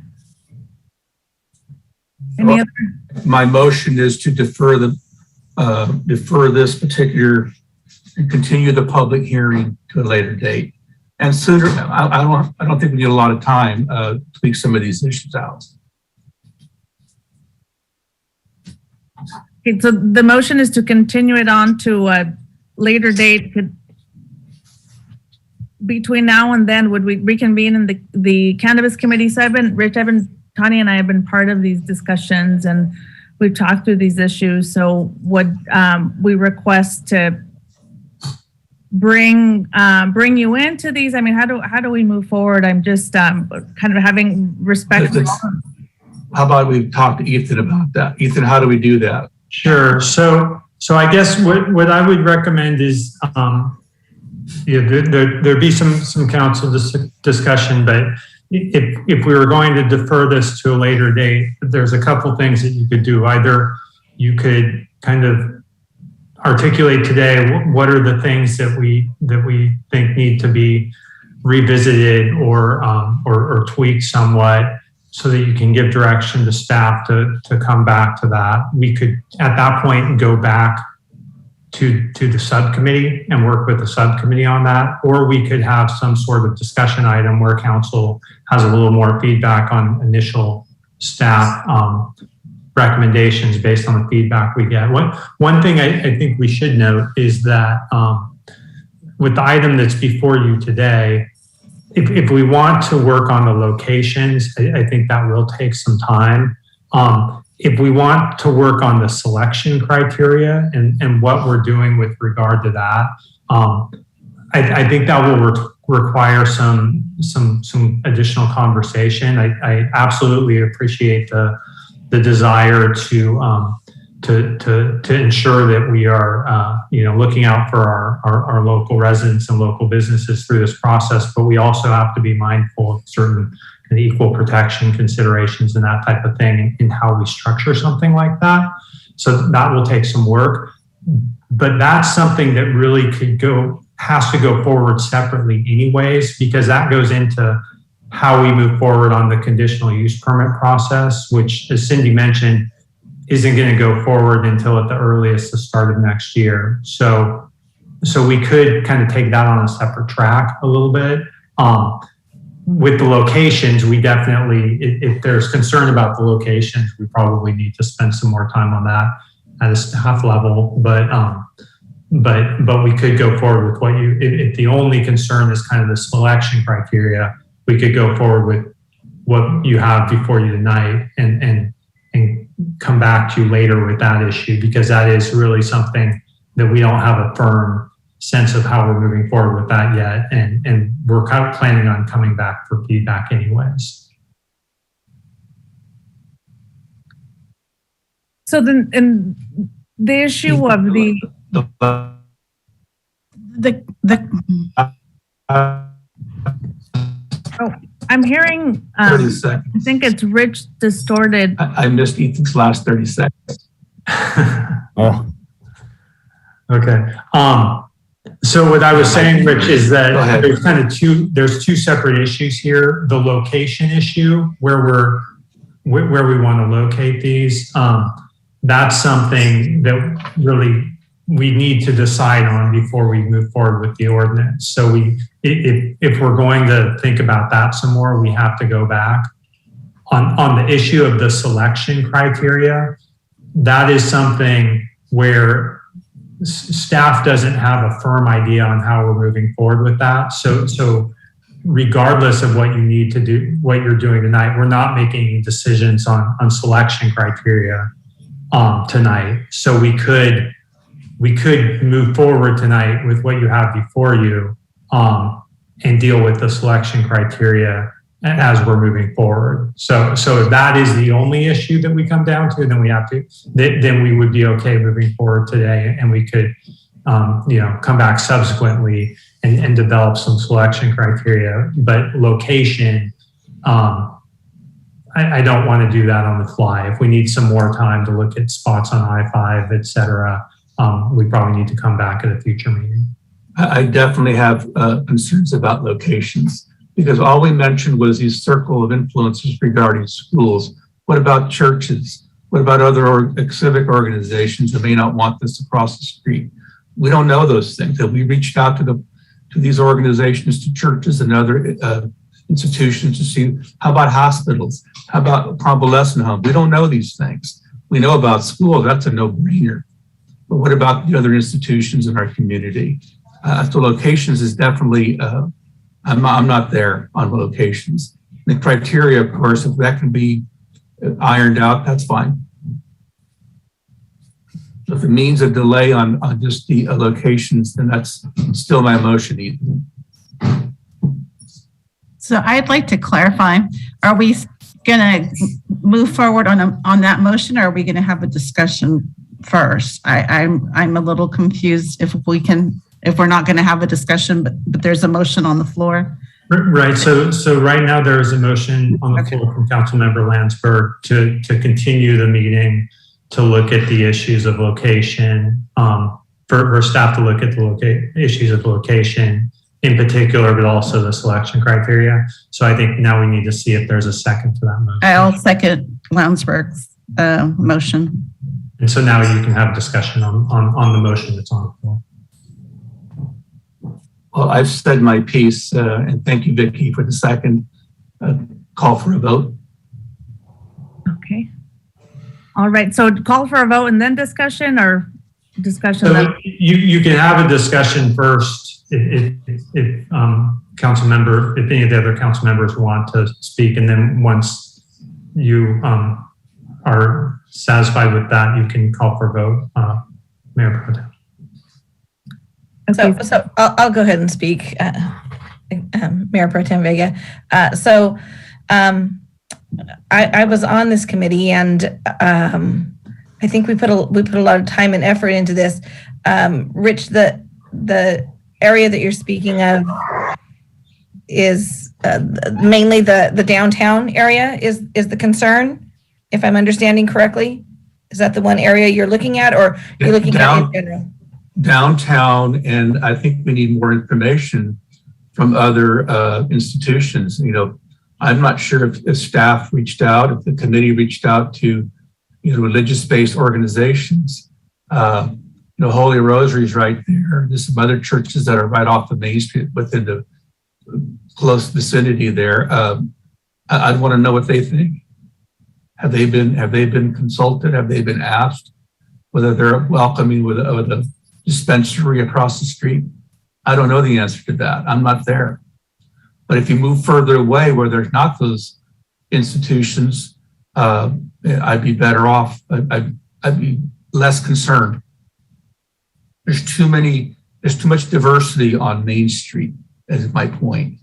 Any other? My motion is to defer this particular and continue the public hearing to a later date. And sooner, I don't think we need a lot of time to tweak some of these issues out. Okay, so the motion is to continue it on to a later date. Between now and then, would we reconvene in the cannabis committee? So Tanya and I have been part of these discussions and we've talked through these issues. So would we request to bring you into these? I mean, how do we move forward? I'm just kind of having respect. How about we talk to Ethan about that? Ethan, how do we do that? Sure. So I guess what I would recommend is there'd be some council discussion, but if we were going to defer this to a later date, there's a couple things that you could do. Either you could kind of articulate today what are the things that we think need to be revisited or tweaked somewhat, so that you can give direction to staff to come back to that. We could at that point go back to the subcommittee and work with the subcommittee on that, or we could have some sort of discussion item where council has a little more feedback on initial staff recommendations based on the feedback we get. One thing I think we should note is that with the item that's before you today, if we want to work on the locations, I think that will take some time. If we want to work on the selection criteria and what we're doing with regard to that, I think that will require some additional conversation. I absolutely appreciate the desire to ensure that we are looking out for our local residents and local businesses through this process, but we also have to be mindful of certain equal protection considerations and that type of thing in how we structure something like that. So that will take some work, but that's something that really has to go forward separately anyways, because that goes into how we move forward on the conditional use permit process, which, as Cindy mentioned, isn't going to go forward until at the earliest the start of next year. So we could kind of take that on a separate track a little bit. With the locations, we definitely, if there's concern about the locations, we probably need to spend some more time on that at a staff level. But we could go forward with if the only concern is kind of the selection criteria, we could go forward with what you have before you tonight and come back to you later with that issue, because that is really something that we don't have a firm sense of how we're moving forward with that yet. And we're kind of planning on coming back for feedback anyways. So then, in the issue of I'm hearing, 30 seconds. I think it's rich distorted. I missed Ethan's last 30 seconds. Oh, okay. So what I was saying, Rich, is that there's two separate issues here. The location issue, where we want to locate these, that's something that really we need to decide on before we move forward with the ordinance. So if we're going to think about that some more, we have to go back on the issue of the selection criteria. That is something where staff doesn't have a firm idea on how we're moving forward with that. So regardless of what you need to do, what you're doing tonight, we're not making any decisions on selection criteria tonight. So we could move forward tonight with what you have before you and deal with the selection criteria as we're moving forward. So if that is the only issue that we come down to, then we would be okay moving forward today, and we could come back subsequently and develop some selection criteria. But location, I don't want to do that on the fly. If we need some more time to look at spots on I-5, et cetera, we probably need to come back at a future meeting. I definitely have concerns about locations, because all we mentioned was these circle of influences regarding schools. What about churches? What about other civic organizations that may not want this across the street? We don't know those things. Have we reached out to these organizations, to churches and other institutions to see, how about hospitals? How about convalescent homes? We don't know these things. We know about schools, that's a no-brainer. But what about the other institutions in our community? So locations is definitely, I'm not there on locations. The criteria, of course, if that can be ironed out, that's fine. So if it means a delay on just the locations, then that's still my motion, Ethan. So I'd like to clarify, are we going to move forward on that motion, or are we going to have a discussion first? I'm a little confused if we're not going to have a discussion, but there's a motion on the floor. Right. So right now there is a motion on the floor from Councilmember Landsberg to continue the meeting to look at the issues of location, for staff to look at the issues of location in particular, but also the selection criteria. So I think now we need to see if there's a second to that motion. I'll second Landsberg's motion. And so now you can have discussion on the motion that's on the floor. Well, I've said my piece, and thank you, Vicki, for the second call for a vote. Okay. All right, so call for a vote and then discussion, or discussion? So then? you can have a discussion first if any of the other council members want to speak, and then once you are satisfied with that, you can call for a vote, Mayor Pro Tem. So I'll go ahead and speak, Mayor Pro Tem Vega. I was on this committee, and I think we put a lot of time and effort into this. Rich, the area that you're speaking of is mainly the downtown area is the concern, if I'm understanding correctly. Is that the one area you're looking at, or you're looking at in general? Downtown, and I think we need more information from other institutions. You know, I'm not sure if staff reached out, if the committee reached out to, religious-based organizations. Holy Rosary's right there. There's some other churches that are right off the Main Street within the close vicinity there. I'd want to know what they think. Have they been consulted? Have they been asked whether they're welcoming with a dispensary across the street? I don't know the answer to that. I'm not there. But if you move further away where there's not those institutions, I'd be better off. I'd be less concerned. There's too much diversity on Main Street, is my point.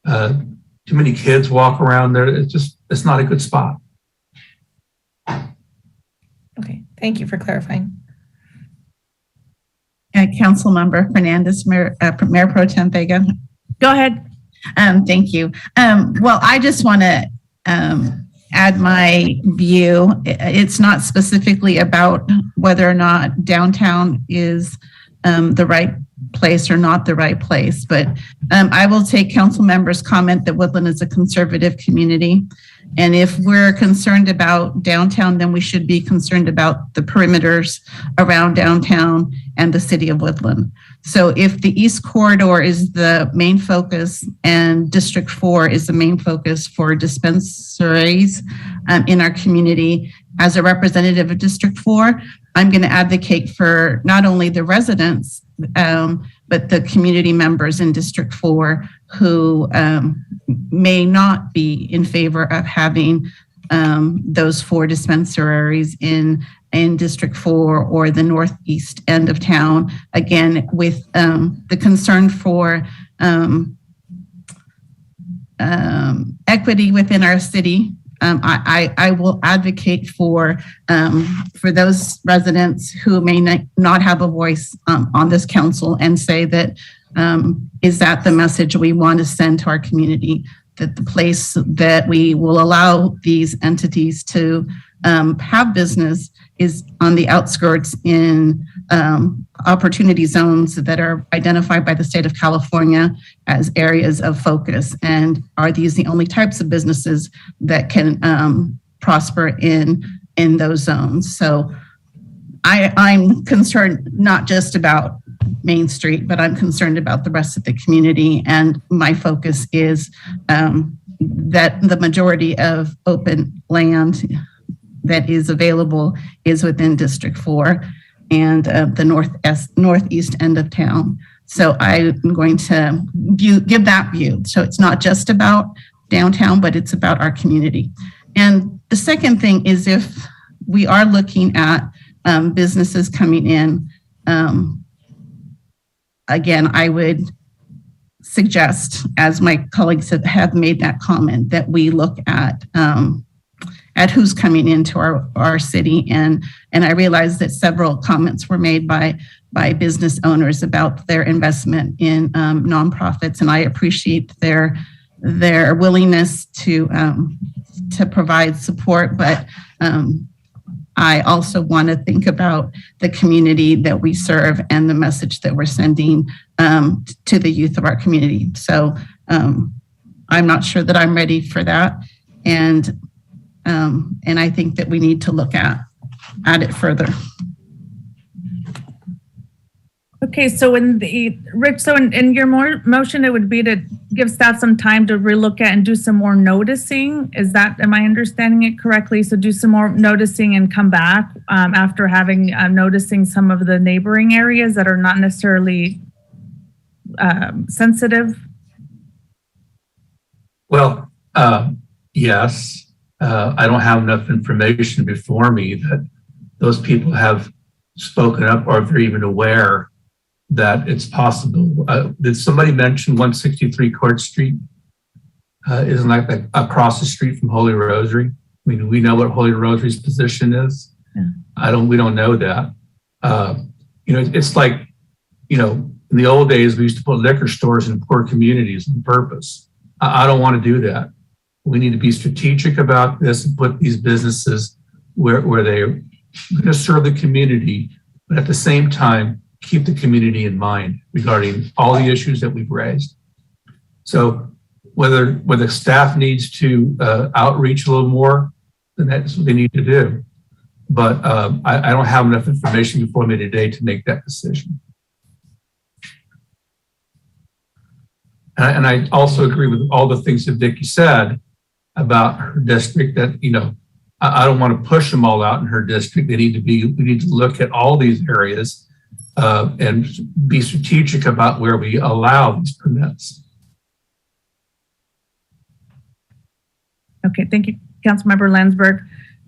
Too many kids walk around there. It's not a good spot. Okay, thank you for clarifying. Councilmember Fernandez, Mayor Pro Tem Vega. Go ahead. Thank you. Well, I just want to add my view. It's not specifically about whether or not downtown is the right place or not the right place, but I will take council members' comment that Woodland is a conservative community. And if we're concerned about downtown, then we should be concerned about the perimeters around downtown and the city of Woodland. So if the East Corridor is the main focus and District 4 is the main focus for dispensaries in our community, as a representative of District 4, I'm going to advocate for not only the residents, but the community members in District 4 who may not be in favor of having those 4 dispensaries in District 4 or the northeast end of town, again, with the concern for equity within our city. I will advocate for those residents who may not have a voice on this council and say that is that the message we want to send to our community, that the place that we will allow these entities to have business is on the outskirts in opportunity zones that are identified by the state of California as areas of focus. And are these the only types of businesses that can prosper in those zones? So I'm concerned not just about Main Street, but I'm concerned about the rest of the community. And my focus is that the majority of open land that is available is within District 4 and the northeast end of town. So I'm going to give that view. So it's not just about downtown, but it's about our community. And the second thing is, if we are looking at businesses coming in, again, I would suggest, as my colleagues have made that comment, that we look at who's coming into our city. And I realize that several comments were made by business owners about their investment in nonprofits, and I appreciate their willingness to provide support. But I also want to think about the community that we serve and the message that we're sending to the youth of our community. So I'm not sure that I'm ready for that. And I think that we need to look at it further. Okay, so Rich, so in your motion, it would be to give staff some time to relook at and do some more noticing. Am I understanding it correctly? So do some more noticing and come back after having noticing some of the neighboring areas that are not necessarily sensitive? Well, yes. I don't have enough information before me that those people have spoken up or they're even aware that it's possible. Did somebody mention 163 Court Street? Isn't like across the street from Holy Rosary? I mean, we know what Holy Rosary's position is. Yeah. We don't know that. It's like, in the old days, we used to put liquor stores in poor communities on purpose. I don't want to do that. We need to be strategic about this and put these businesses where they're going to serve the community, but at the same time, keep the community in mind regarding all the issues that we've raised. So whether staff needs to outreach a little more, then that's what they need to do. But I don't have enough information before me today to make that decision. And I also agree with all the things that Vicki said about her district that, I don't want to push them all out in her district. We need to look at all these areas and be strategic about where we allow these permits. Okay, thank you, Councilmember Landsberg.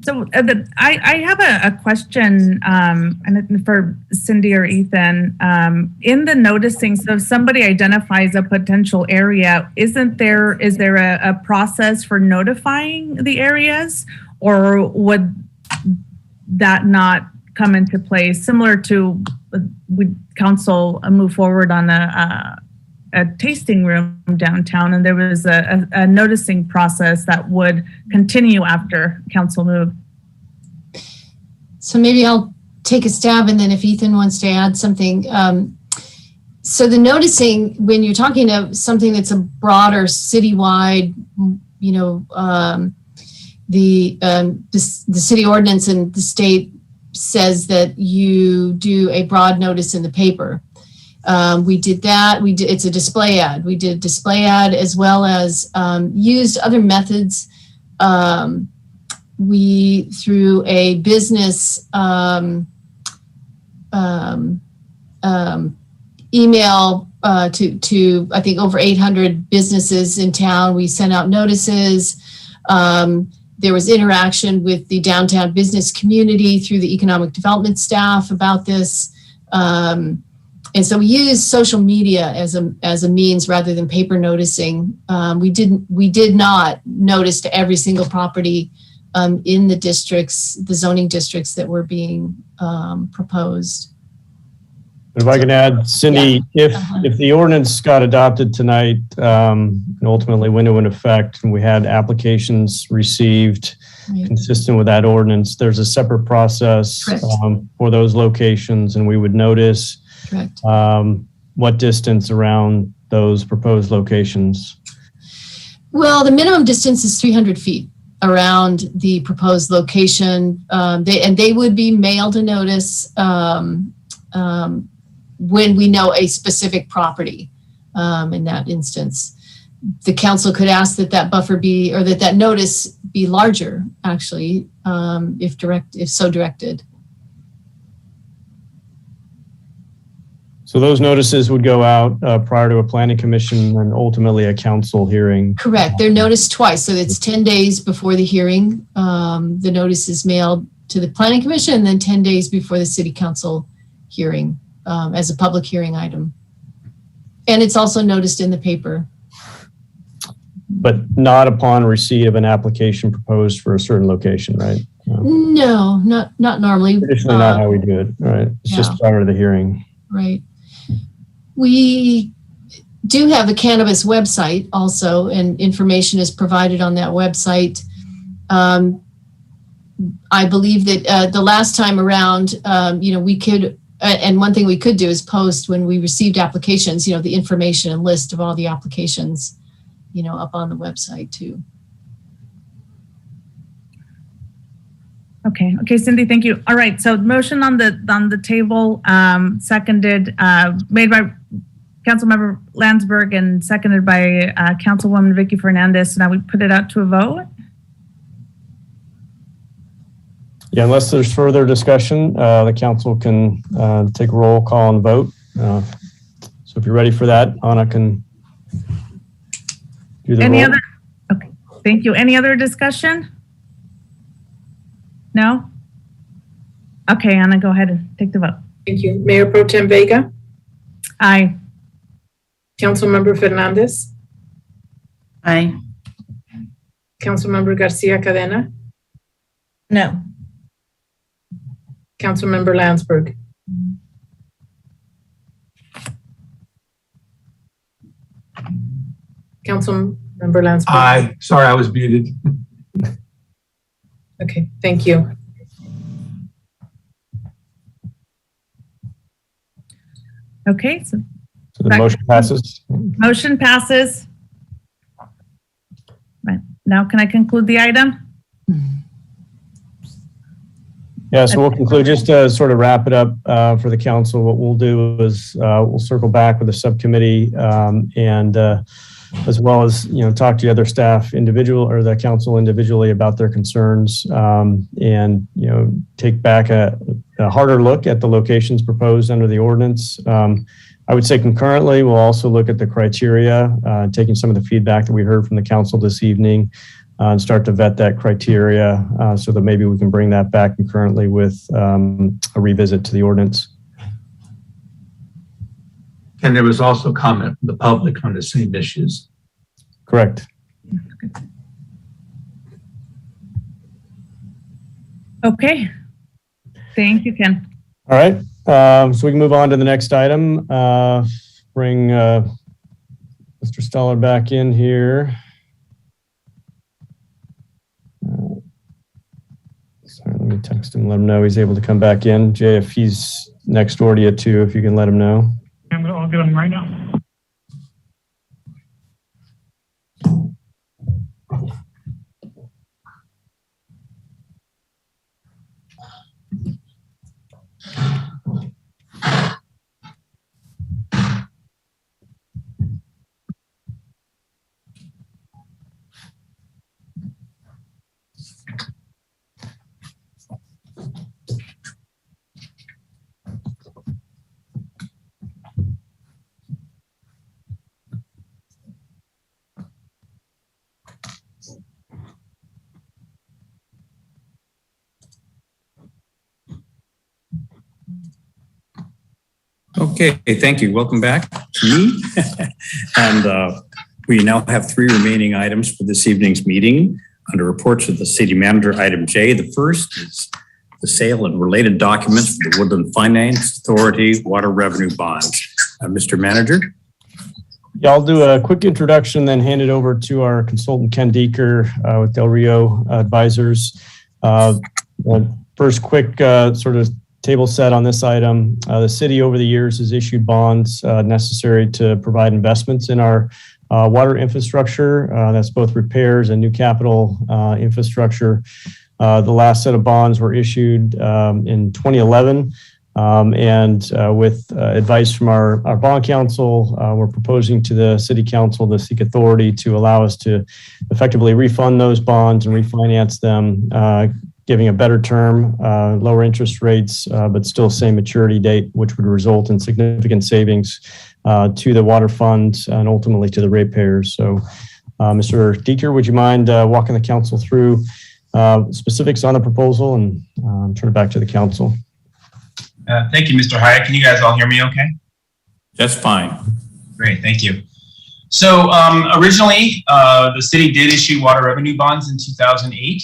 So I have a question and for Cindy or Ethan. In the noticing, so if somebody identifies a potential area, is there a process for notifying the areas, or would that not come into play? Similar to would council move forward on a tasting room downtown, and there was a noticing process that would continue after council moved. So maybe I'll take a stab, and then if Ethan wants to add something. So the noticing, when you're talking about something that's a broader citywide, the city ordinance and the state says that you do a broad notice in the paper. We did that. It's a display ad. We did display ad as well as used other methods. We through a business email to I think over 800 businesses in town. We sent out notices. There was interaction with the downtown business community through the economic development staff about this. And so we use social media as a means rather than paper noticing. We did not notice to every single property in the districts, the zoning districts that were being proposed. If I can add, Cindy, if the ordinance got adopted tonight and ultimately went into effect and we had applications received consistent with that ordinance, there's a separate process for those locations, and we would notice what distance around those proposed locations. Well, the minimum distance is 300 feet around the proposed location. They would be mailed a notice when we know a specific property. In that instance, the council could ask that buffer be, or that notice be larger, actually, if so directed. So those notices would go out prior to a planning commission and ultimately a council hearing. Correct. They're noticed twice. So it's 10 days before the hearing. The notice is mailed to the planning commission, and then 10 days before the city council hearing as a public hearing item. And it's also noticed in the paper. But not upon receipt of an application proposed for a certain location, right? No, not normally. Traditionally not how we do it, right? It's just prior to the hearing. Right. We do have a cannabis website also, and information is provided on that website. I believe that the last time around, we could, and one thing we could do is post when we received applications, the information and list of all the applications, up on the website too. Okay, Cindy, thank you. All right, so motion on the table, seconded, made by Councilmember Landsberg and seconded by Councilwoman Vicky Fernandez. Now we put it out to a vote. Yeah, unless there's further discussion, the council can take a roll call and vote. So if you're ready for that, Anna can do the roll. Okay, thank you. Any other discussion? No? Okay, Anna, go ahead and take the vote. Thank you. Mayor Pro Tem Vega, Aye. Councilmember Fernandez, Aye. Councilmember Garcia Cadena, No. Councilmember Landsberg. Councilmember Landsberg. Aye. Sorry, I was muted. Okay, thank you. Okay, so So the motion passes. motion passes. Right, now can I conclude the item? Yeah, so we'll conclude, just to sort of wrap it up for the council. What we'll do is we'll circle back with the subcommittee and as well as, talk to the other staff individual or the council individually about their concerns and, take back a harder look at the locations proposed under the ordinance. I would say concurrently, we'll also look at the criteria, taking some of the feedback that we heard from the council this evening and start to vet that criteria so that maybe we can bring that back concurrently with a revisit to the ordinance. And there was also comment from the public on the same issues. Correct. Okay. Thank you, Ken. All right. So we can move on to the next item. Bring Mr. Stoller back in here. Sorry, let me text him, let him know he's able to come back in. Jay, if he's next door to you too, if you can let him know. I'll get him right now. Okay, thank you. Welcome back to me. And we now have 3 remaining items for this evening's meeting. Under reports of the city manager, item J, the first is the sale and related documents for the Woodland Finance Authority water revenue bonds. Mr. Manager? Yeah, I'll do a quick introduction, then hand it over to our consultant, Ken Deeker with Del Rio Advisors. First quick sort of table set on this item. The city over the years has issued bonds necessary to provide investments in our water infrastructure. That's both repairs and new capital infrastructure. The last set of bonds were issued in 2011. And with advice from our bond counsel, we're proposing to the city council to seek authority to allow us to effectively refund those bonds and refinance them, giving a better term, lower interest rates, but still same maturity date, which would result in significant savings to the water fund and ultimately to the ratepayers. So, Mr. Deeker, would you mind walking the council through specifics on the proposal and turn it back to the council? Thank you, Mr. Hyatt. Can you guys all hear me okay? That's fine. Great, thank you. So originally, the city did issue water revenue bonds in 2008.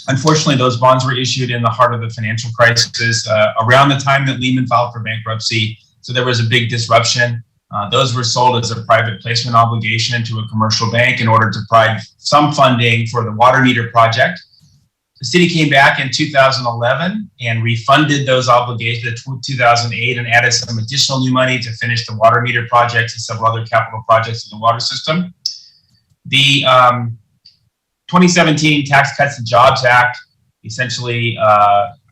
Unfortunately, those bonds were issued in the heart of the financial crisis around the time that Lehman filed for bankruptcy. So there was a big disruption. Those were sold as a private placement obligation to a commercial bank in order to provide some funding for the water meter project. The city came back in 2011 and refunded those obligations in 2008 and added some additional new money to finish the water meter projects and several other capital projects in the water system. The 2017 Tax Cuts and Jobs Act essentially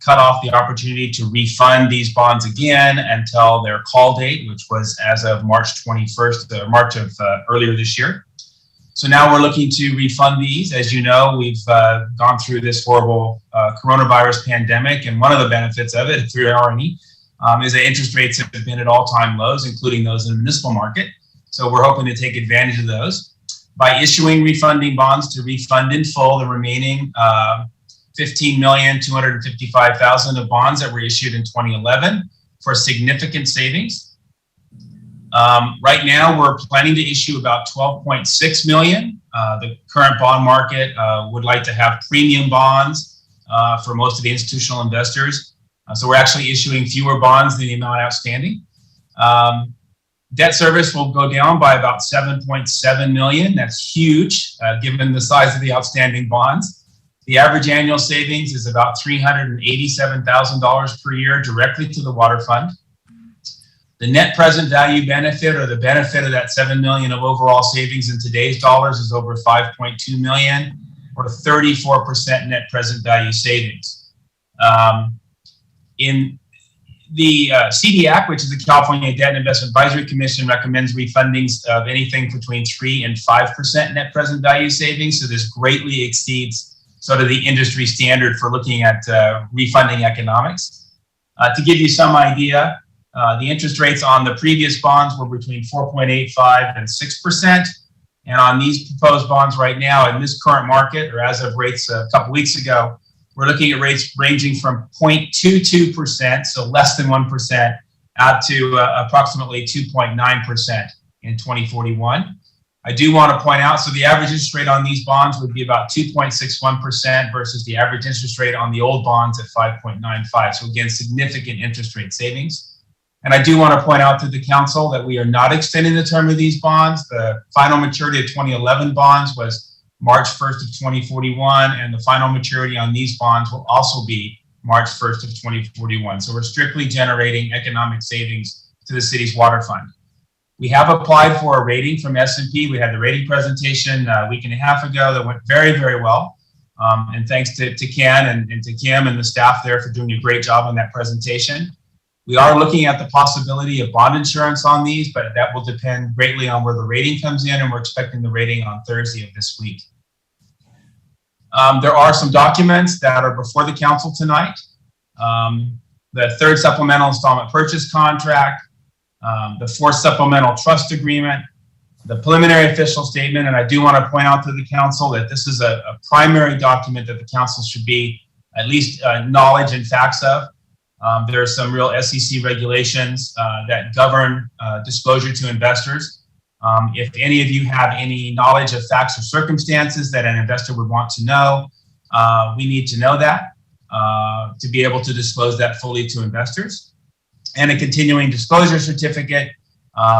cut off the opportunity to refund these bonds again until their call date, which was as of March 21st, March of earlier this year. So now we're looking to refund these. As you know, we've gone through this horrible coronavirus pandemic, and one of the benefits of it, through RNE, is that interest rates have been at all-time lows, including those in the municipal market. So we're hoping to take advantage of those by issuing refunding bonds to refund in full the remaining $15,255,000 of bonds that were issued in 2011 for significant savings. Right now, we're planning to issue about 12.6 million. The current bond market would like to have premium bonds for most of the institutional investors. So we're actually issuing fewer bonds than the amount outstanding. Debt service will go down by about 7.7 million. That's huge, given the size of the outstanding bonds. The average annual savings is about $387,000 per year directly to the water fund. The net present value benefit, or the benefit of that 7 million of overall savings in today's dollars, is over 5.2 million, or 34% net present value savings. In the CDAC, which is the California Debt and Investment Advisory Commission, recommends refundings of anything between 3 and 5% net present value savings. So this greatly exceeds sort of the industry standard for looking at refunding economics. To give you some idea, the interest rates on the previous bonds were between 4.85 and 6%. And on these proposed bonds right now, in this current market, or as of rates a couple weeks ago, we're looking at rates ranging from 0.22%, so less than 1%, out to approximately 2.9% in 2041. I do want to point out, so the average interest rate on these bonds would be about 2.61% versus the average interest rate on the old bonds at 5.95. So again, significant interest rate savings. And I do want to point out to the council that we are not extending the term of these bonds. The final maturity of 2011 bonds was March 1st of 2041, and the final maturity on these bonds will also be March 1st of 2041. So we're strictly generating economic savings to the city's water fund. We have applied for a rating from S&P. We had the rating presentation a week and a half ago that went very, very well. And thanks to Ken and to Kim and the staff there for doing a great job on that presentation. We are looking at the possibility of bond insurance on these, but that will depend greatly on where the rating comes in, and we're expecting the rating on Thursday of this week. There are some documents that are before the council tonight. The third supplemental installment purchase contract, the fourth supplemental trust agreement, the preliminary official statement, and I do want to point out to the council that this is a primary document that the council should be at least knowledge and facts of. There are some real SEC regulations that govern disclosure to investors. If any of you have any knowledge of facts or circumstances that an investor would want to know, we need to know that to be able to disclose that fully to investors. And a continuing disclosure certificate,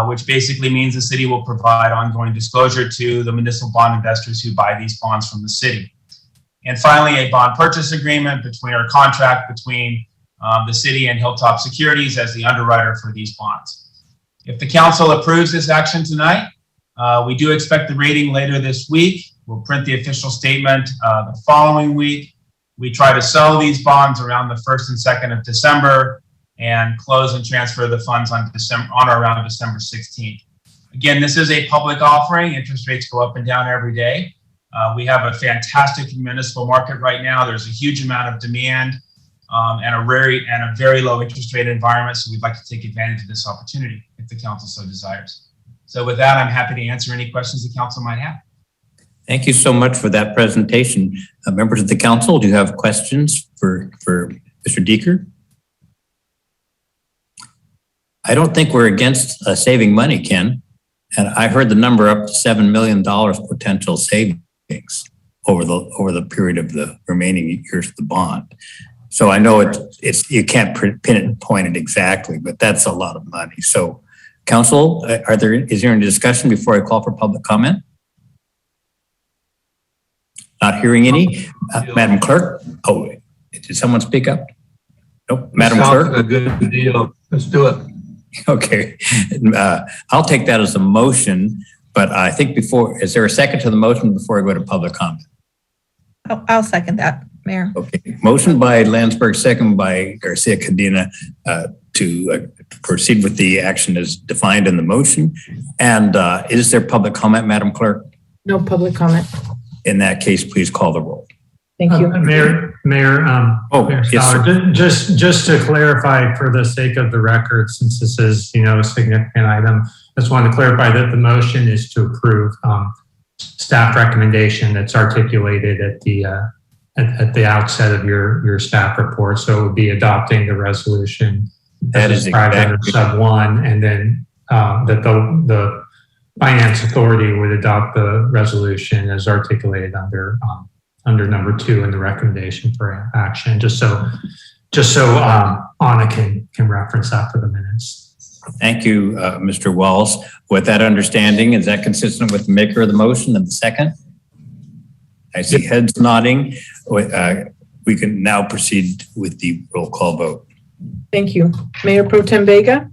which basically means the city will provide ongoing disclosure to the municipal bond investors who buy these bonds from the city. And finally, a bond purchase agreement or contract between the city and Hilltop Securities as the underwriter for these bonds. If the council approves this action tonight, we do expect the rating later this week. We'll print the official statement the following week. We try to sell these bonds around the 1st and 2nd of December and close and transfer the funds on or around December 16th. Again, this is a public offering. Interest rates go up and down every day. We have a fantastic municipal market right now. There's a huge amount of demand and a very low interest rate environment. So we'd like to take advantage of this opportunity if the council so desires. So with that, I'm happy to answer any questions the council might have. Thank you so much for that presentation. Members of the council, do you have questions for Mr. Deeker? I don't think we're against saving money, Ken. And I heard the number up to $7 million potential savings over the period of the remaining years of the bond. So I know it's you can't pinpoint it exactly, but that's a lot of money. So, council, is there any discussion before I call for public comment? Not hearing any. Madam Clerk. Oh, did someone speak up? Nope. Madam Clerk. A good deal. Let's do it. Okay. I'll take that as a motion, but I think is there a second to the motion before I go to public comment? I'll second that. Mayor. Okay. Motion by Landsberg, second by Garcia Cadena to proceed with the action as defined in the motion. And is there public comment, Madam Clerk? No public comment. In that case, please call the roll. Thank you. Mayor, Mayor, yes, Stoller, just to clarify for the sake of the record, since this is, a significant item, I just want to clarify that the motion is to approve staff recommendation that's articulated at the outset of your staff report. So it would be adopting the resolution that is described under sub 1, and then that the finance authority would adopt the resolution as articulated under number 2 in the recommendation for action, just so Anna can reference that for the minutes. Thank you, Mr. Walls. With that understanding, is that consistent with the maker of the motion and the second? I see heads nodding. We can now proceed with the roll call vote. Thank you. Mayor Pro Tem Vega?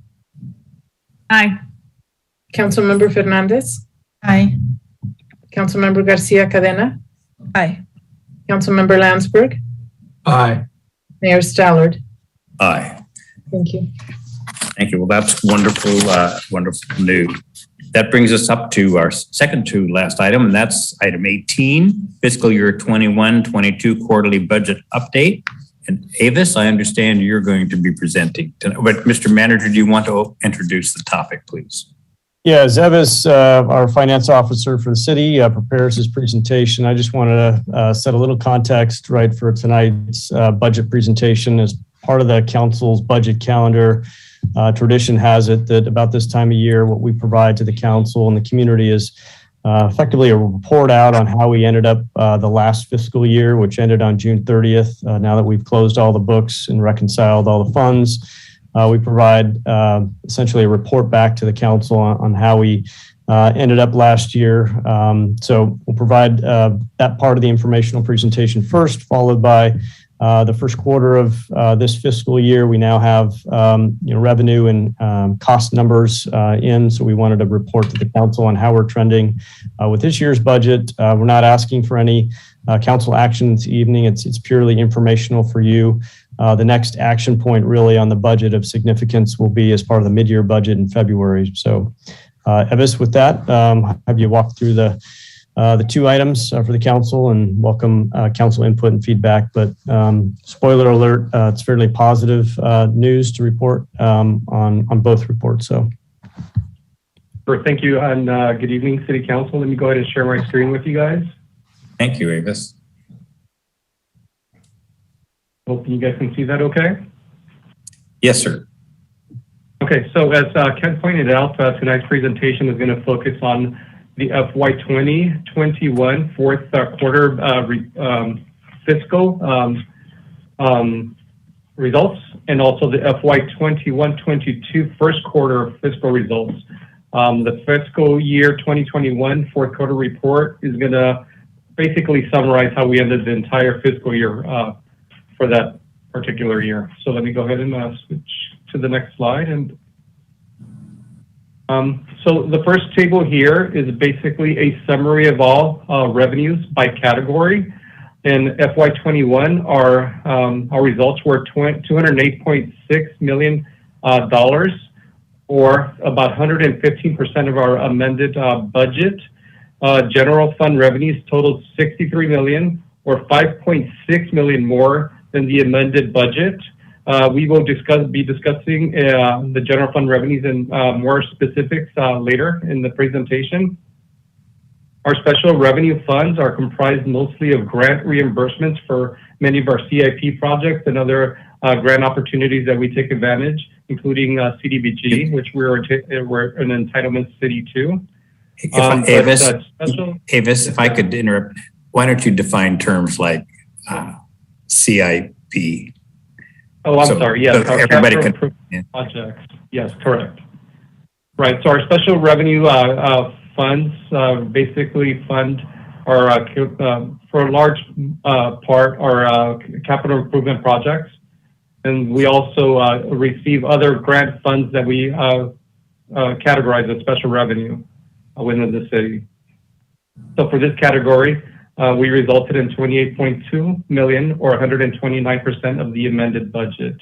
Aye. Councilmember Fernandez? Aye. Councilmember Garcia Cadena? Aye. Councilmember Landsberg? Aye. Mayor Stallard? Aye. Thank you. Thank you. Well, that's wonderful, wonderful news. That brings us up to our second to last item, and that's item 18, fiscal year 21-22 quarterly budget update. And Avis, I understand you're going to be presenting tonight, but Mr. Manager, do you want to introduce the topic, please? Yeah, Zevis, our finance officer for the city, prepares his presentation. I just wanted to set a little context, right, for tonight's budget presentation as part of the council's budget calendar. Tradition has it that about this time of year, what we provide to the council and the community is effectively a report out on how we ended up the last fiscal year, which ended on June 30th. Now that we've closed all the books and reconciled all the funds, we provide essentially a report back to the council on how we ended up last year. So we'll provide that part of the informational presentation first, followed by the first quarter of this fiscal year. We now have revenue and cost numbers in, so we wanted to report to the council on how we're trending with this year's budget. We're not asking for any council action this evening. It's purely informational for you. The next action point really on the budget of significance will be as part of the mid-year budget in February. So Evis, with that, have you walk through the 2 items for the council and welcome council input and feedback. But spoiler alert, it's fairly positive news to report on both reports. So. Sure, thank you, and good evening, City Council. Let me go ahead and share my screen with you guys. Thank you, Avis. Hope you guys can see that okay? Yes, sir. Okay, so as Ken pointed out, tonight's presentation is going to focus on the FY 2021 fourth quarter fiscal results, and also the FY 21-22 first quarter fiscal results. The fiscal year 2021 fourth quarter report is going to basically summarize how we ended the entire fiscal year for that particular year. So let me go ahead and switch to the next slide. And so the first table here is basically a summary of all revenues by category. In FY21, our results were $208.6 million, or about 115% of our amended budget. General fund revenues totaled $63 million, or 5.6 million more than the amended budget. We will be discussing the general fund revenues in more specifics later in the presentation. Our special revenue funds are comprised mostly of grant reimbursements for many of our CIP projects and other grant opportunities that we take advantage, including CDBG, which we're an entitlement city to. Avis, if I could interrupt, why don't you define terms like CIP? Oh, I'm sorry. Yes, so everybody can. Projects. Yes, correct. Right. So our special revenue funds basically fund our, for a large part, our capital improvement projects, and we also receive other grant funds that we categorize as special revenue within the city. So for this category, we resulted in 28.2 million, or 129% of the amended budget.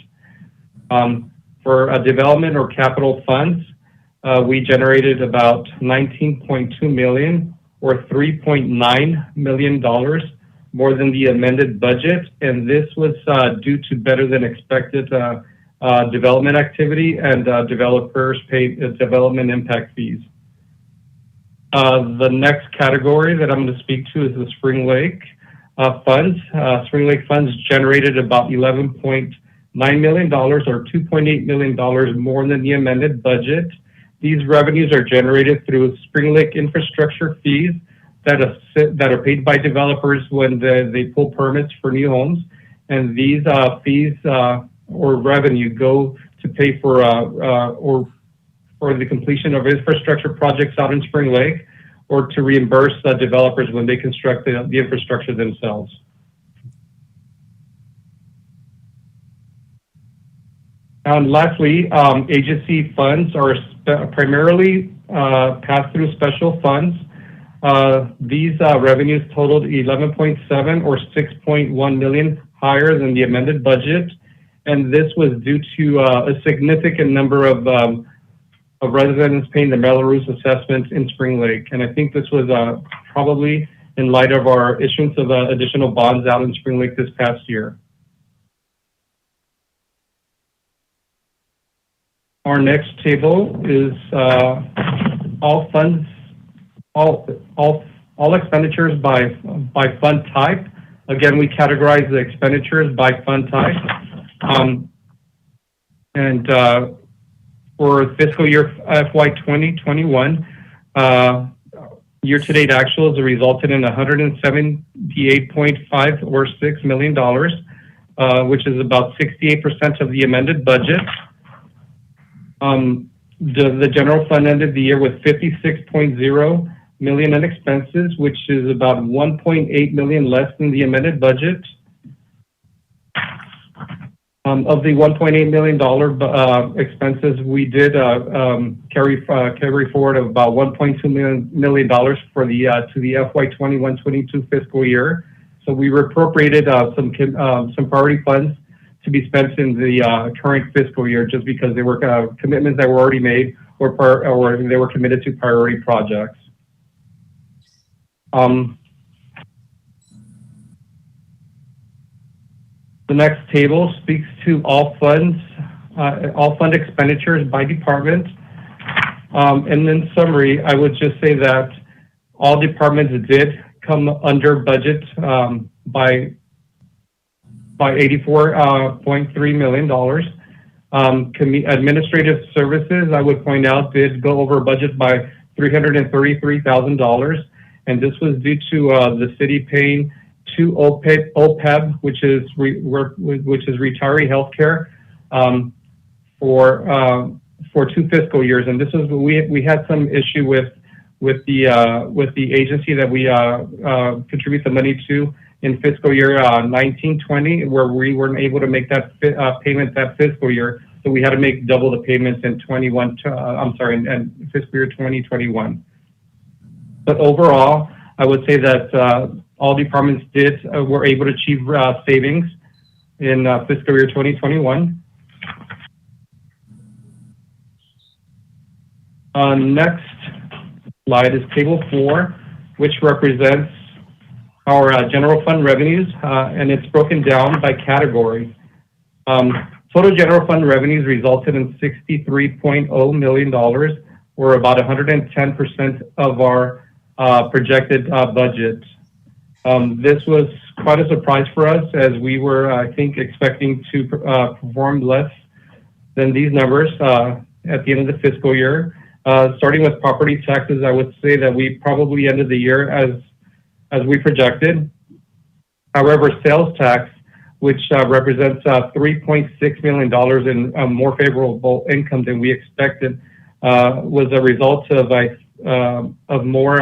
For development or capital funds, we generated about 19.2 million, or $3.9 million more than the amended budget, and this was due to better than expected development activity and developers paid development impact fees. The next category that I'm going to speak to is the Spring Lake funds. Spring Lake funds generated about $11.9 million, or $2.8 million more than the amended budget. These revenues are generated through Spring Lake infrastructure fees that are paid by developers when they pull permits for new homes. And these fees or revenue go to pay for the completion of infrastructure projects out in Spring Lake, or to reimburse developers when they construct the infrastructure themselves. And lastly, agency funds are primarily pass-through special funds. These revenues totaled 11.7 or 6.1 million higher than the amended budget, and this was due to a significant number of residents paying the Melrose assessment in Spring Lake. And I think this was probably in light of our issuance of additional bonds out in Spring Lake this past year. Our next table is all funds, all expenditures by fund type. Again, we categorize the expenditures by fund type. For fiscal year FY 2021, year-to-date actuals resulted in 178.5 or $6 million, which is about 68% of the amended budget. The general fund ended the year with 56.0 million in expenses, which is about 1.8 million less than the amended budget. Of the $1.8 million expenses, we did carry forward of about $1.2 million for the to the FY 21-22 fiscal year. So we appropriated some priority funds to be spent in the current fiscal year, just because they were commitments that were already made, or they were committed to priority projects. The next table speaks to all fund expenditures by department. And in summary, I would just say that all departments did come under budget by $84.3 million. Administrative services, I would point out, did go over budget by $333,000, and this was due to the city paying to OPEB, which is retiree healthcare, for 2 fiscal years. And this is we had some issue with the agency that we contribute the money to in fiscal year 19-20, where we weren't able to make that payment that fiscal year, so we had to make double the payments in in fiscal year 2021. But overall, I would say that all departments were able to achieve savings in fiscal year 2021. Next slide is table 4, which represents our general fund revenues, and it's broken down by category. Total general fund revenues resulted in $63.0 million, or about 110% of our projected budget. This was quite a surprise for us, as we were, I think, expecting to perform less than these numbers at the end of the fiscal year. Starting with property taxes, I would say that we probably ended the year as we projected. However, sales tax, which represents $3.6 million in more favorable income than we expected, was a result of more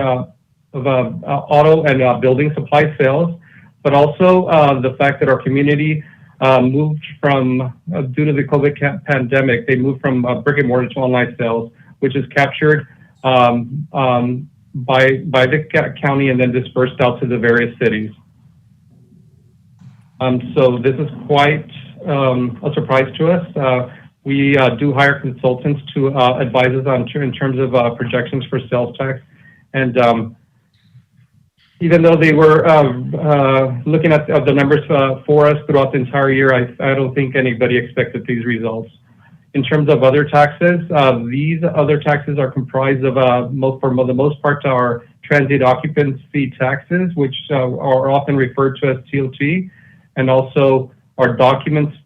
auto and building supply sales, but also the fact that our community moved from, due to the COVID pandemic, they moved from brick and mortar to online sales, which has captured by the county and then dispersed out to the various cities. So this is quite a surprise to us. We do hire consultants to advise us in terms of projections for sales tax. And even though they were looking at the numbers for us throughout the entire year, I don't think anybody expected these results. In terms of other taxes, these other taxes are comprised of, for the most part, our transient occupancy taxes, which are often referred to as TOT, and also our documents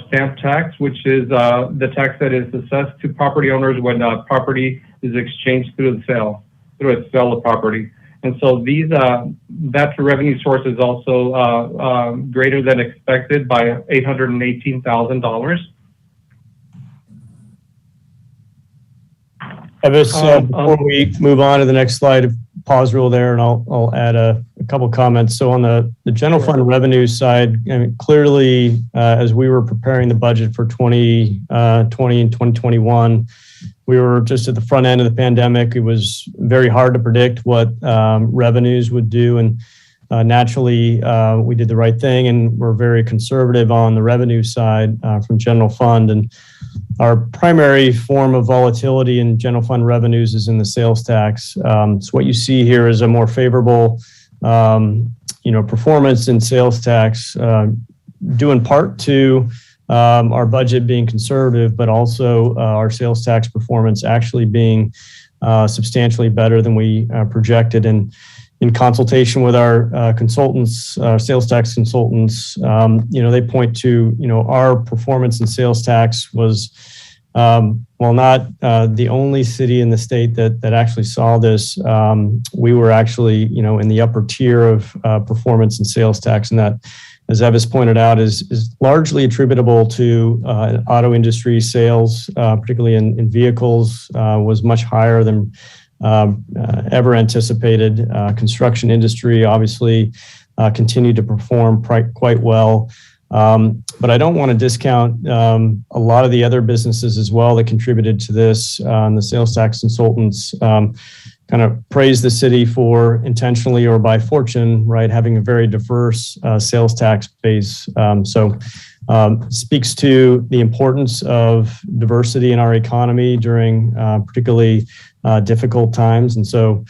stamp tax, which is the tax that is assessed to property owners when property is exchanged through a sale of property. And so that revenue source is also greater than expected by $818,000. Evis, before we move on to the next slide, pause rule there, and I'll add a couple comments. So on the general fund revenue side, I mean, clearly, as we were preparing the budget for 2020 and 2021, we were just at the front end of the pandemic. It was very hard to predict what revenues would do. And naturally, we did the right thing, and we're very conservative on the revenue side from general fund. And our primary form of volatility in general fund revenues is in the sales tax. So what you see here is a more favorable, performance in sales tax, due in part to our budget being conservative, but also our sales tax performance actually being substantially better than we projected. And in consultation with our consultants, sales tax consultants, they point to, our performance in sales tax was, while not the only city in the state that actually saw this, we were actually, in the upper tier of performance in sales tax. And that, as Evis pointed out, is largely attributable to auto industry sales, particularly in vehicles, was much higher than ever anticipated. Construction industry obviously continued to perform quite well. But I don't want to discount a lot of the other businesses as well that contributed to this. The sales tax consultants kind of praised the city for intentionally or by fortune, right, having a very diverse sales tax base. So speaks to the importance of diversity in our economy during particularly difficult times. And so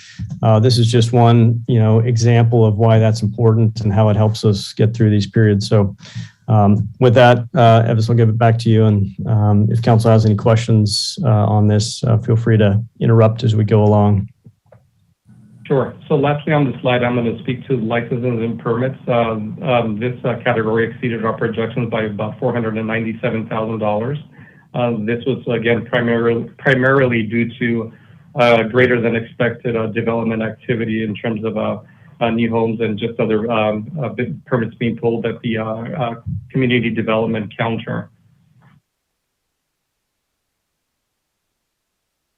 this is just one, example of why that's important and how it helps us get through these periods. So with that, Evis, I'll give it back to you. And if council has any questions on this, feel free to interrupt as we go along. Sure. So lastly on the slide, I'm going to speak to licenses and permits. This category exceeded our projections by about $497,000. This was, again, primarily due to greater than expected development activity in terms of new homes and just other permits being pulled at the community development counter.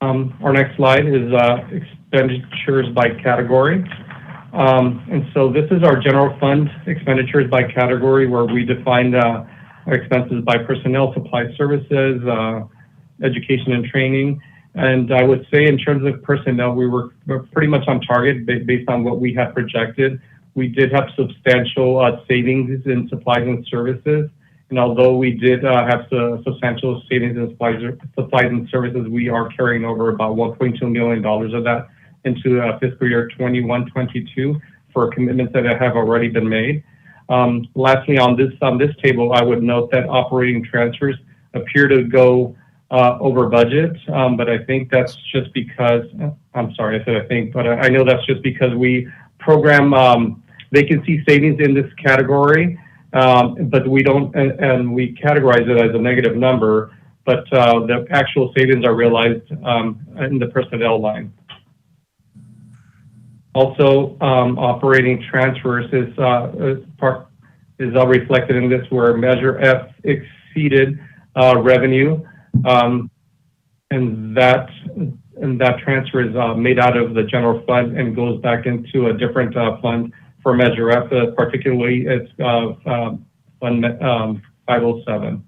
Our next slide is expenditures by category. And so this is our general fund expenditures by category, where we defined our expenses by personnel, supply services, education and training. And I would say in terms of personnel, we're pretty much on target based on what we had projected. We did have substantial savings in supplies and services. And although we did have substantial savings in supplies and services, we are carrying over about $1.2 million of that into fiscal year 21-22 for commitments that have already been made. Lastly, on this table, I would note that operating transfers appear to go over budget, but I think that's just because, I'm sorry, I said I think, but I know that's just because we program vacancy savings in this category, but we don't, and we categorize it as a negative number, but the actual savings are realized in the personnel line. Also, operating transfers is reflected in this, where Measure F exceeded revenue, and that transfer is made out of the general fund and goes back into a different fund for Measure F. Particularly, it's Fund 507.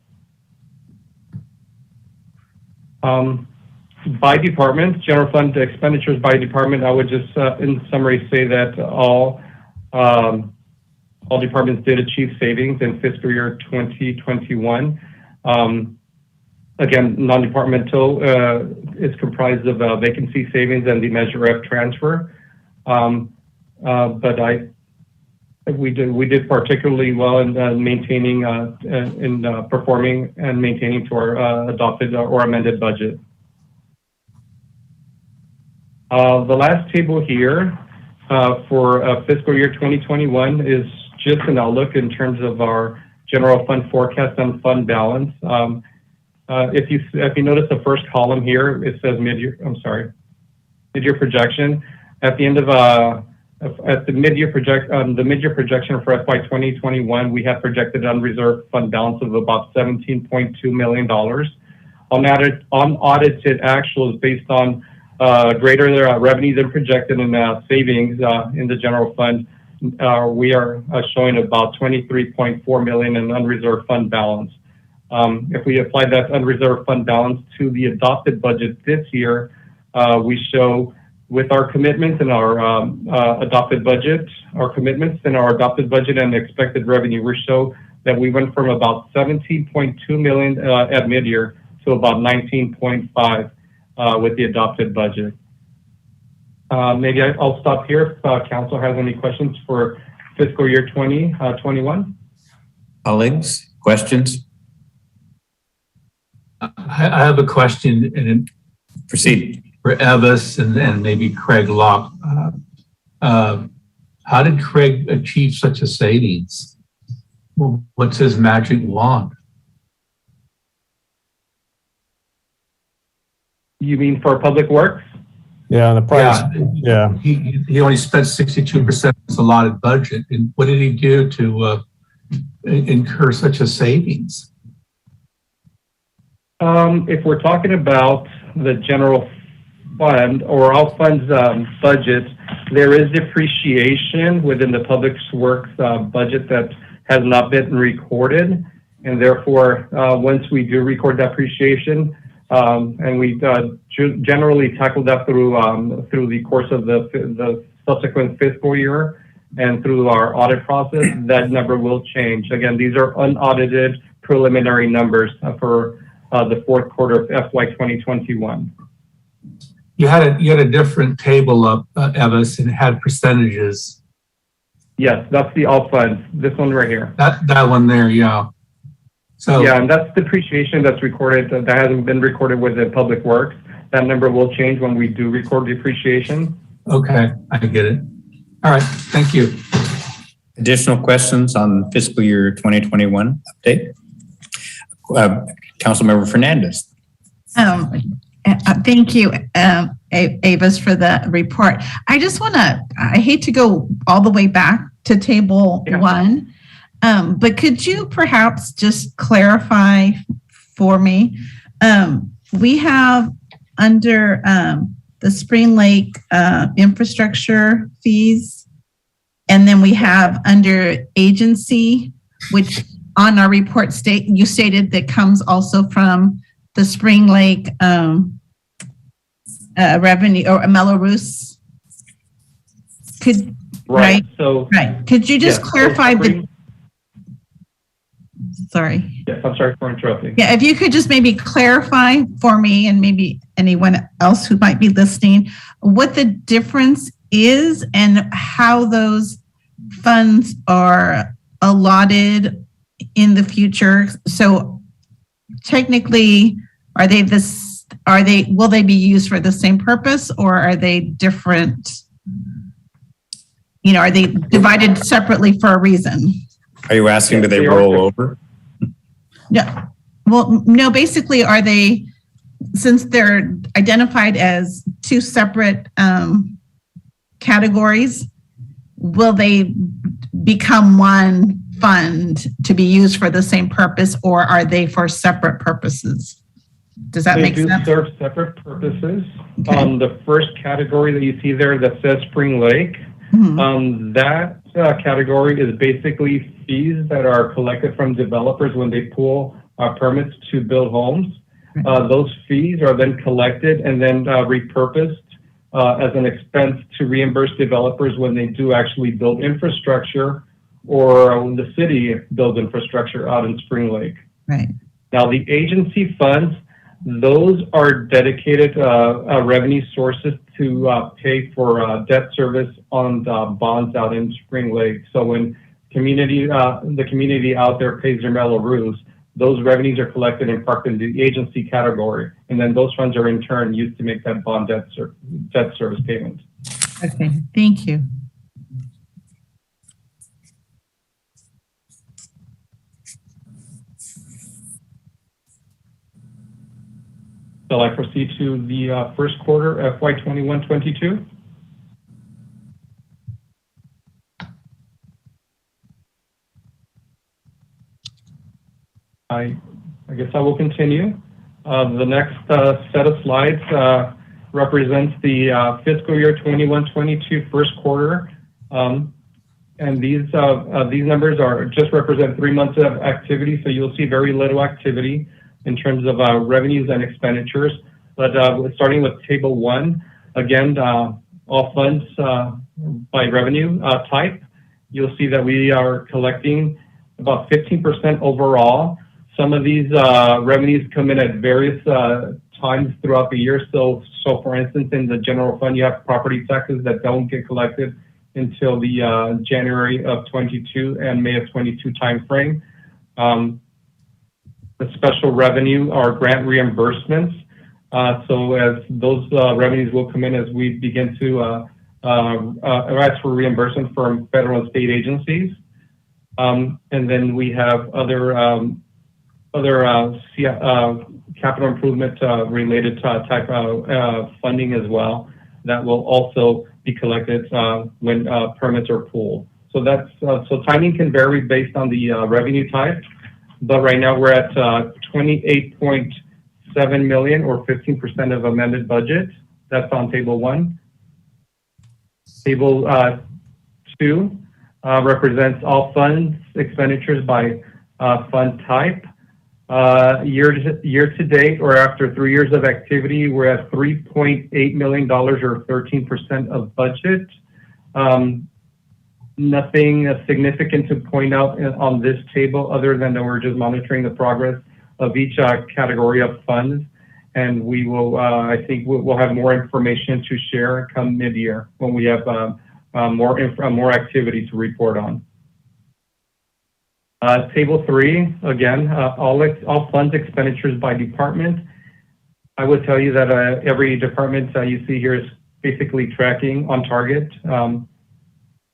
By department, general fund expenditures by department, I would just, in summary, say that all departments did achieve savings in fiscal year 2021. Again, non-departmental is comprised of vacancy savings and the Measure F transfer. But we did particularly well in maintaining, performing and maintaining to our adopted or amended budget. The last table here for fiscal year 2021 is just an outlook in terms of our general fund forecast and fund balance. If you notice the first column here, it says mid-year projection. At the end of the mid-year projection for FY 2021, we have projected unreserved fund balance of about $17.2 million. Unaudited actuals based on greater revenue than projected and savings in the general fund. We are showing about $23.4 million in unreserved fund balance. If we apply that unreserved fund balance to the adopted budget this year, we show with our commitments in our adopted budget, and expected revenue, we show that we went from about $17.2 million at mid-year to about $19.5 with the adopted budget. Maybe I'll stop here if council has any questions for fiscal year 2021. Colleagues, questions? I have a question, and proceed for Evis and maybe Craig Locke. How did Craig achieve such a savings? Well, what's his magic wand? You mean for public works? Yeah, the price. Yeah. He only spent 62% of his allotted budget. And what did he do to incur such a savings? If we're talking about the general fund or all funds budget, there is depreciation within the public works budget that has not been recorded. And therefore, once we do record depreciation, and we generally tackle that through the course of the subsequent fiscal year and through our audit process, that number will change. Again, these are unaudited preliminary numbers for the fourth quarter of FY 2021. You had a different table up, Evis, and it had percentages. Yes, that's the all funds. This one right here. That one there, yeah. So yeah, and that's depreciation that's recorded that hasn't been recorded within public works. That number will change when we do record depreciation. Okay, I get it. All right, thank you. Additional questions on fiscal year 2021 update? Councilmember Fernandez. Thank you, Avis, for the report. I hate to go all the way back to table 1, but could you perhaps just clarify for me? We have under the Spring Lake infrastructure fees, and then we have under agency, which on our report you stated that comes also from the Spring Lake revenue or Mello-Roos. Right. Could you just clarify sorry. Yes, I'm sorry for interrupting. Yeah, if you could just maybe clarify for me and maybe anyone else who might be listening, what the difference is and how those funds are allotted in the future. So technically, will they be used for the same purpose, or are they different? Are they divided separately for a reason? Are you asking, do they roll over? No. Well, no, basically, are they, since they're identified as two separate categories, will they become one fund to be used for the same purpose, or are they for separate purposes? Does that make sense? They do serve separate purposes. Okay. The first category that you see there that says Spring Lake, that category is basically fees that are collected from developers when they pull permits to build homes. Those fees are then collected and then repurposed as an expense to reimburse developers when they do actually build infrastructure, or when the city builds infrastructure out in Spring Lake. Right. Now, the agency funds, those are dedicated revenue sources to pay for debt service on the bonds out in Spring Lake. So when the community out there pays their Mello-Roos, those revenues are collected and parked in the agency category, and then those funds are in turn used to make that bond debt service payment. Okay, thank you. Shall I proceed to the first quarter FY 21-22? I guess I will continue. The next set of slides represents the fiscal year 21-22 first quarter. And these numbers just represent 3 months of activity, so you'll see very little activity in terms of revenues and expenditures. But starting with table 1, again, all funds by revenue type, you'll see that we are collecting about 15% overall. Some of these revenues come in at various times throughout the year. So for instance, in the general fund, you have property taxes that don't get collected until the January of 22 and May of 22 timeframe. The special revenue are grant reimbursements. So as those revenues will come in as we begin to ask for reimbursement from federal and state agencies. And then we have other capital improvement related type of funding as well that will also be collected when permits are pulled. So that's so timing can vary based on the revenue type, but right now we're at 28.7 million, or 15% of amended budget. That's on table 1. Table 2 represents all funds expenditures by fund type. Year to date, or after 3 years of activity, we're at $3.8 million, or 13% of budget. Nothing significant to point out on this table other than that we're just monitoring the progress of each category of funds. And we will, I think we'll have more information to share come mid-year when we have more activity to report on. Table 3, again, all funds expenditures by department. I would tell you that every department you see here is basically tracking on target.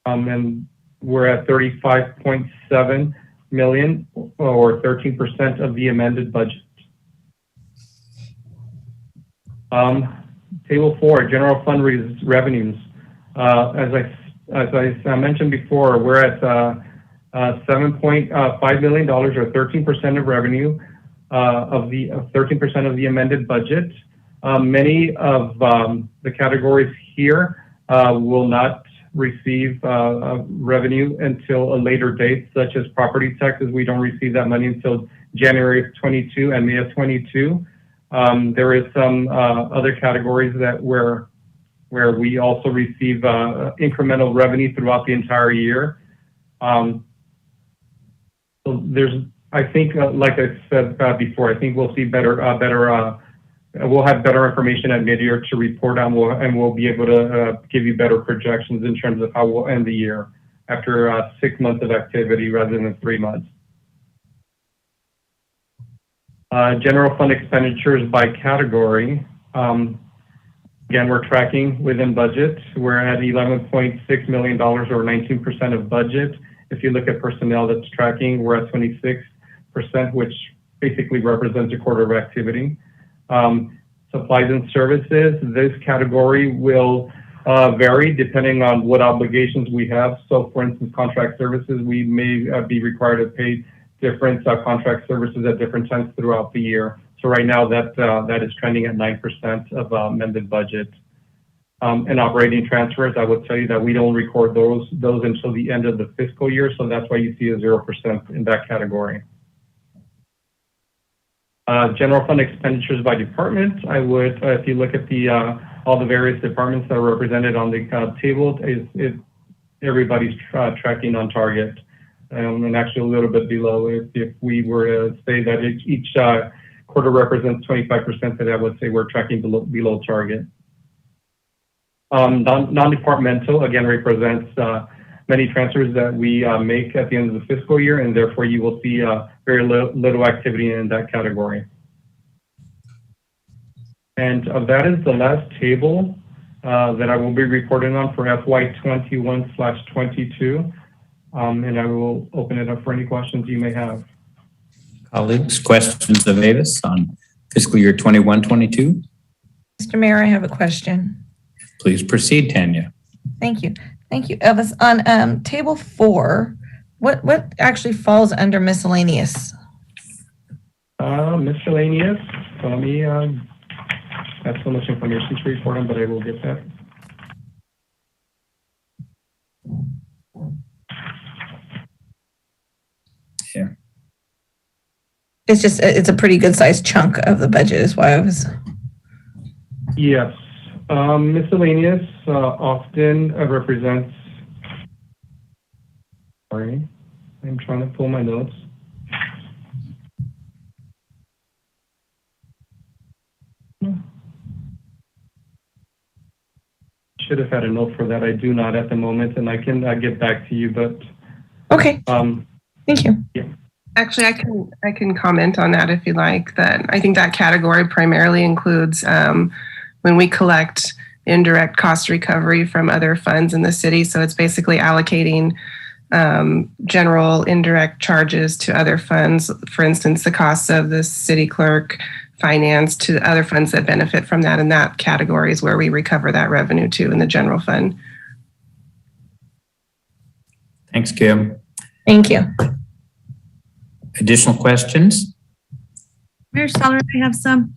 And we're at 35.7 million, or 13% of the amended budget. Table 4, general fund revenues. As I mentioned before, we're at $7.5 million, or 13% of revenue, of the 13% of the amended budget. Many of the categories here will not receive revenue until a later date, such as property taxes. We don't receive that money until January of 22 and May of 22. There is some other categories that where we also receive incremental revenue throughout the entire year. So there's, I think, like I said before, I think we'll see we'll have better information at mid-year to report on, and we'll be able to give you better projections in terms of how we'll end the year after 6 months of activity rather than 3 months. General fund expenditures by category. Again, we're tracking within budget. We're at $11.6 million, or 19% of budget. If you look at personnel that's tracking, we're at 26%, which basically represents a quarter of activity. Supplies and services, this category will vary depending on what obligations we have. So for instance, contract services, we may be required to pay different contract services at different times throughout the year. So right now that is trending at 9% of amended budget. And operating transfers, I would tell you that we don't record those until the end of the fiscal year. So that's why you see a 0% in that category. General fund expenditures by department, I would, if you look at the all the various departments that are represented on the table, everybody's tracking on target, and actually a little bit below. If we were to say that each quarter represents 25%, then I would say we're tracking below target. Non-departmental, again, represents many transfers that we make at the end of the fiscal year, and therefore you will see very little activity in that category. And that is the last table that I will be reporting on for FY21/22. And I will open it up for any questions you may have. Colleagues, questions of Avis on fiscal year 21-22? Mr. Mayor, I have a question. Please proceed, Tanya. Thank you. Thank you, Elvis. On table 4, what actually falls under miscellaneous? Miscellaneous. So let me have so much information to report on, but I will get that. Here. It's a pretty good sized chunk of the budget is why I was. Yes. Miscellaneous often represents, sorry, I'm trying to pull my notes. Should have had a note for that. I do not at the moment, and I can get back to you, but. Okay. Thank you. Yeah. Actually, I can comment on that if you like. That I think that category primarily includes when we collect indirect cost recovery from other funds in the city. So it's basically allocating general indirect charges to other funds. For instance, the costs of the city clerk, finance, to other funds that benefit from that. And that category is where we recover that revenue to in the general fund. Thanks, Kim. Thank you. Additional questions? Mayor Stoller, I have some.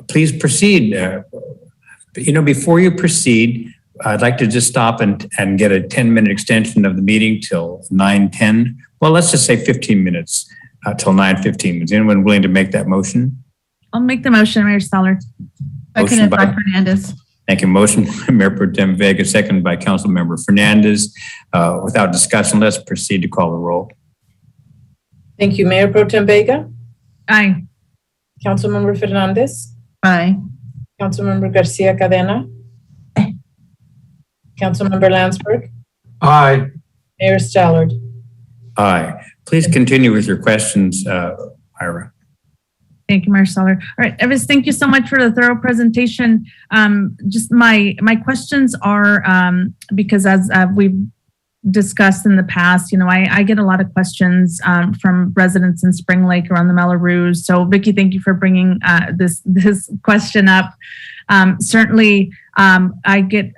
Please proceed. Before you proceed, I'd like to just stop and get a 10-minute extension of the meeting till 9:10. Well, let's just say 15 minutes till 9:15. Is anyone willing to make that motion? I'll make the motion, Mayor Stoller. Motion by Fernandez. Thank you. Motion by Mayor Pro Tem Vega, seconded by Councilmember Fernandez. Without discussion, let's proceed to call the roll. Thank you. Mayor Pro Tem Vega? Aye. Councilmember Fernandez? Aye. Councilmember Garcia Cadena? Aye. Councilmember Landsberg? Aye. Mayor Stallard? Aye. Please continue with your questions, Ira. Thank you, Mayor Stoller. All right, Evis, thank you so much for the thorough presentation. Just my questions are, because as we've discussed in the past, I get a lot of questions from residents in Spring Lake around the Mello-Roos. So Vicki, thank you for bringing this question up. Certainly, I get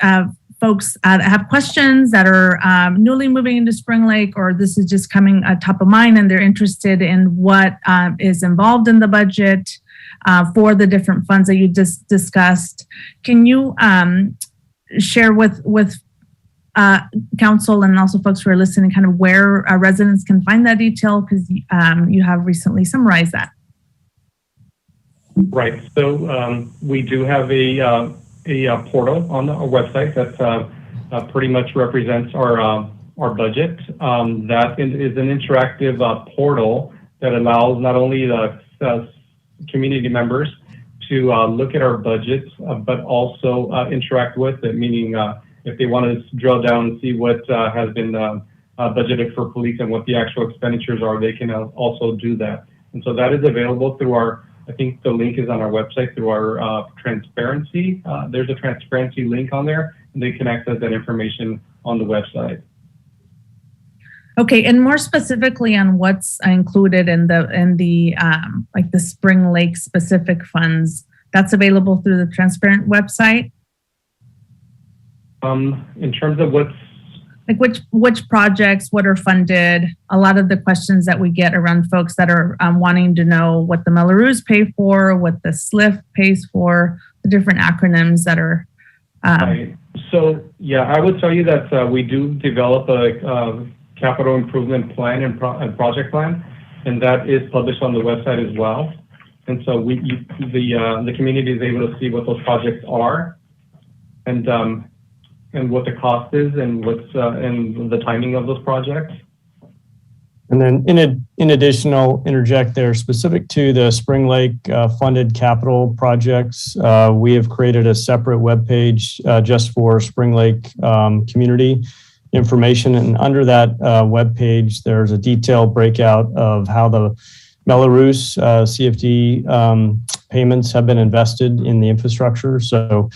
folks that have questions that are newly moving into Spring Lake, or this is just coming top of mind and they're interested in what is involved in the budget for the different funds that you just discussed. Can you share with council and also folks who are listening kind of where residents can find that detail, because you have recently summarized that? Right. So we do have a portal on our website that pretty much represents our budget. That is an interactive portal that allows not only the community members to look at our budget, but also interact with it, meaning if they want to drill down and see what has been budgeted for police and what the actual expenditures are, they can also do that. And so that is available through I think the link is on our website through our transparency. There's a transparency link on there, and they can access that information on the website. Okay, and more specifically on what's included in the like the Spring Lake specific funds, that's available through the transparent website. In terms of what's like which projects, what are funded, a lot of the questions that we get around folks that are wanting to know what the Mello-Roos pay for, what the SLIF pays for, the different acronyms that are. Right. So yeah, I would tell you that we do develop a capital improvement plan and project plan, and that is published on the website as well. And so the community is able to see what those projects are, and what the cost is, and and the timing of those projects. And then in addition, I'll interject there, specific to the Spring Lake funded capital projects, we have created a separate webpage just for Spring Lake community information. And under that webpage, there's a detailed breakout of how the Belarus CFD payments have been invested in the infrastructure. So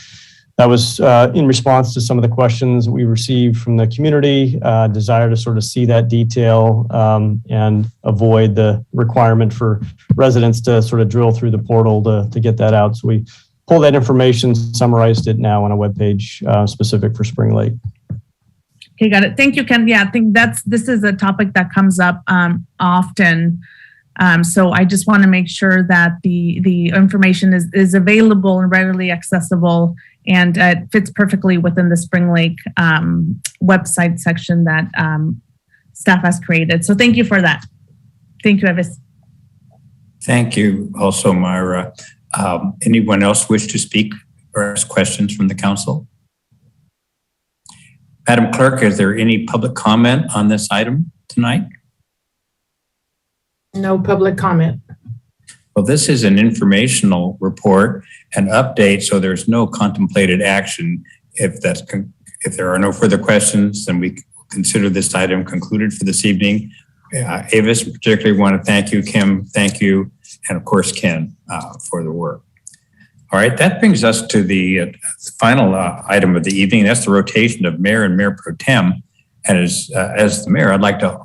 that was in response to some of the questions we received from the community, desire to sort of see that detail and avoid the requirement for residents to sort of drill through the portal to get that out. So we pulled that information, summarized it now on a webpage specific for Spring Lake. Okay, got it. Thank you, Ken. Yeah, I think this is a topic that comes up often. So I just want to make sure that the information is available and readily accessible, and it fits perfectly within the Spring Lake website section that staff has created. So thank you for that. Thank you, Evis. Thank you also, Myra. Anyone else wish to speak or ask questions from the council? Madam Clerk, is there any public comment on this item tonight? No public comment. Well, this is an informational report and update, so there's no contemplated action. If there are no further questions, then we consider this item concluded for this evening. Avis, particularly want to thank you, Kim, thank you, and of course, Ken, for the work. All right, that brings us to the final item of the evening. That's the rotation of mayor and mayor pro tem. And as the mayor, I'd like to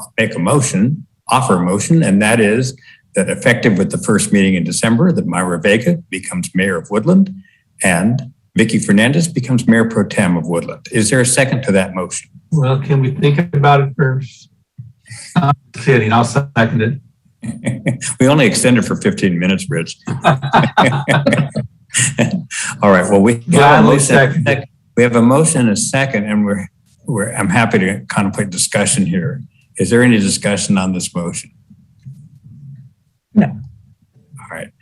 offer a motion, and that is that effective with the first meeting in December, that Myra Vega becomes mayor of Woodland and Vicky Fernandez becomes mayor pro tem of Woodland. Is there a second to that motion? Well, can we think about it first? I'm kidding, I'll second it. We only extended for 15 minutes, Rich. All right, well, we have a motion and a second, and I'm happy to contemplate discussion here. Is there any discussion on this motion? No. All right.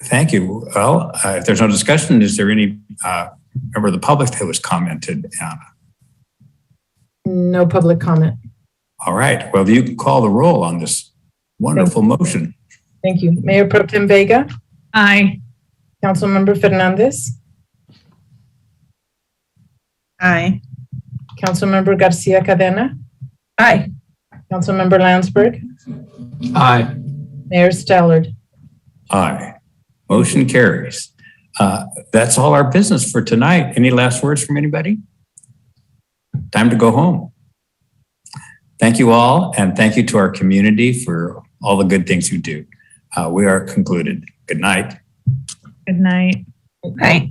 Thank you. Well, if there's no discussion, is there any member of the public that was commented on? No public comment. All right. Well, you can call the roll on this wonderful motion. Thank you. Mayor Pro Tem Vega? Aye. Councilmember Fernandez? Aye. Councilmember Garcia Cadena? Aye. Councilmember Landsberg? Aye. Mayor Stallard? Aye. Motion carries. That's all our business for tonight. Any last words from anybody? Time to go home. Thank you all, and thank you to our community for all the good things you do. We are concluded. Good night. Good night. Aye.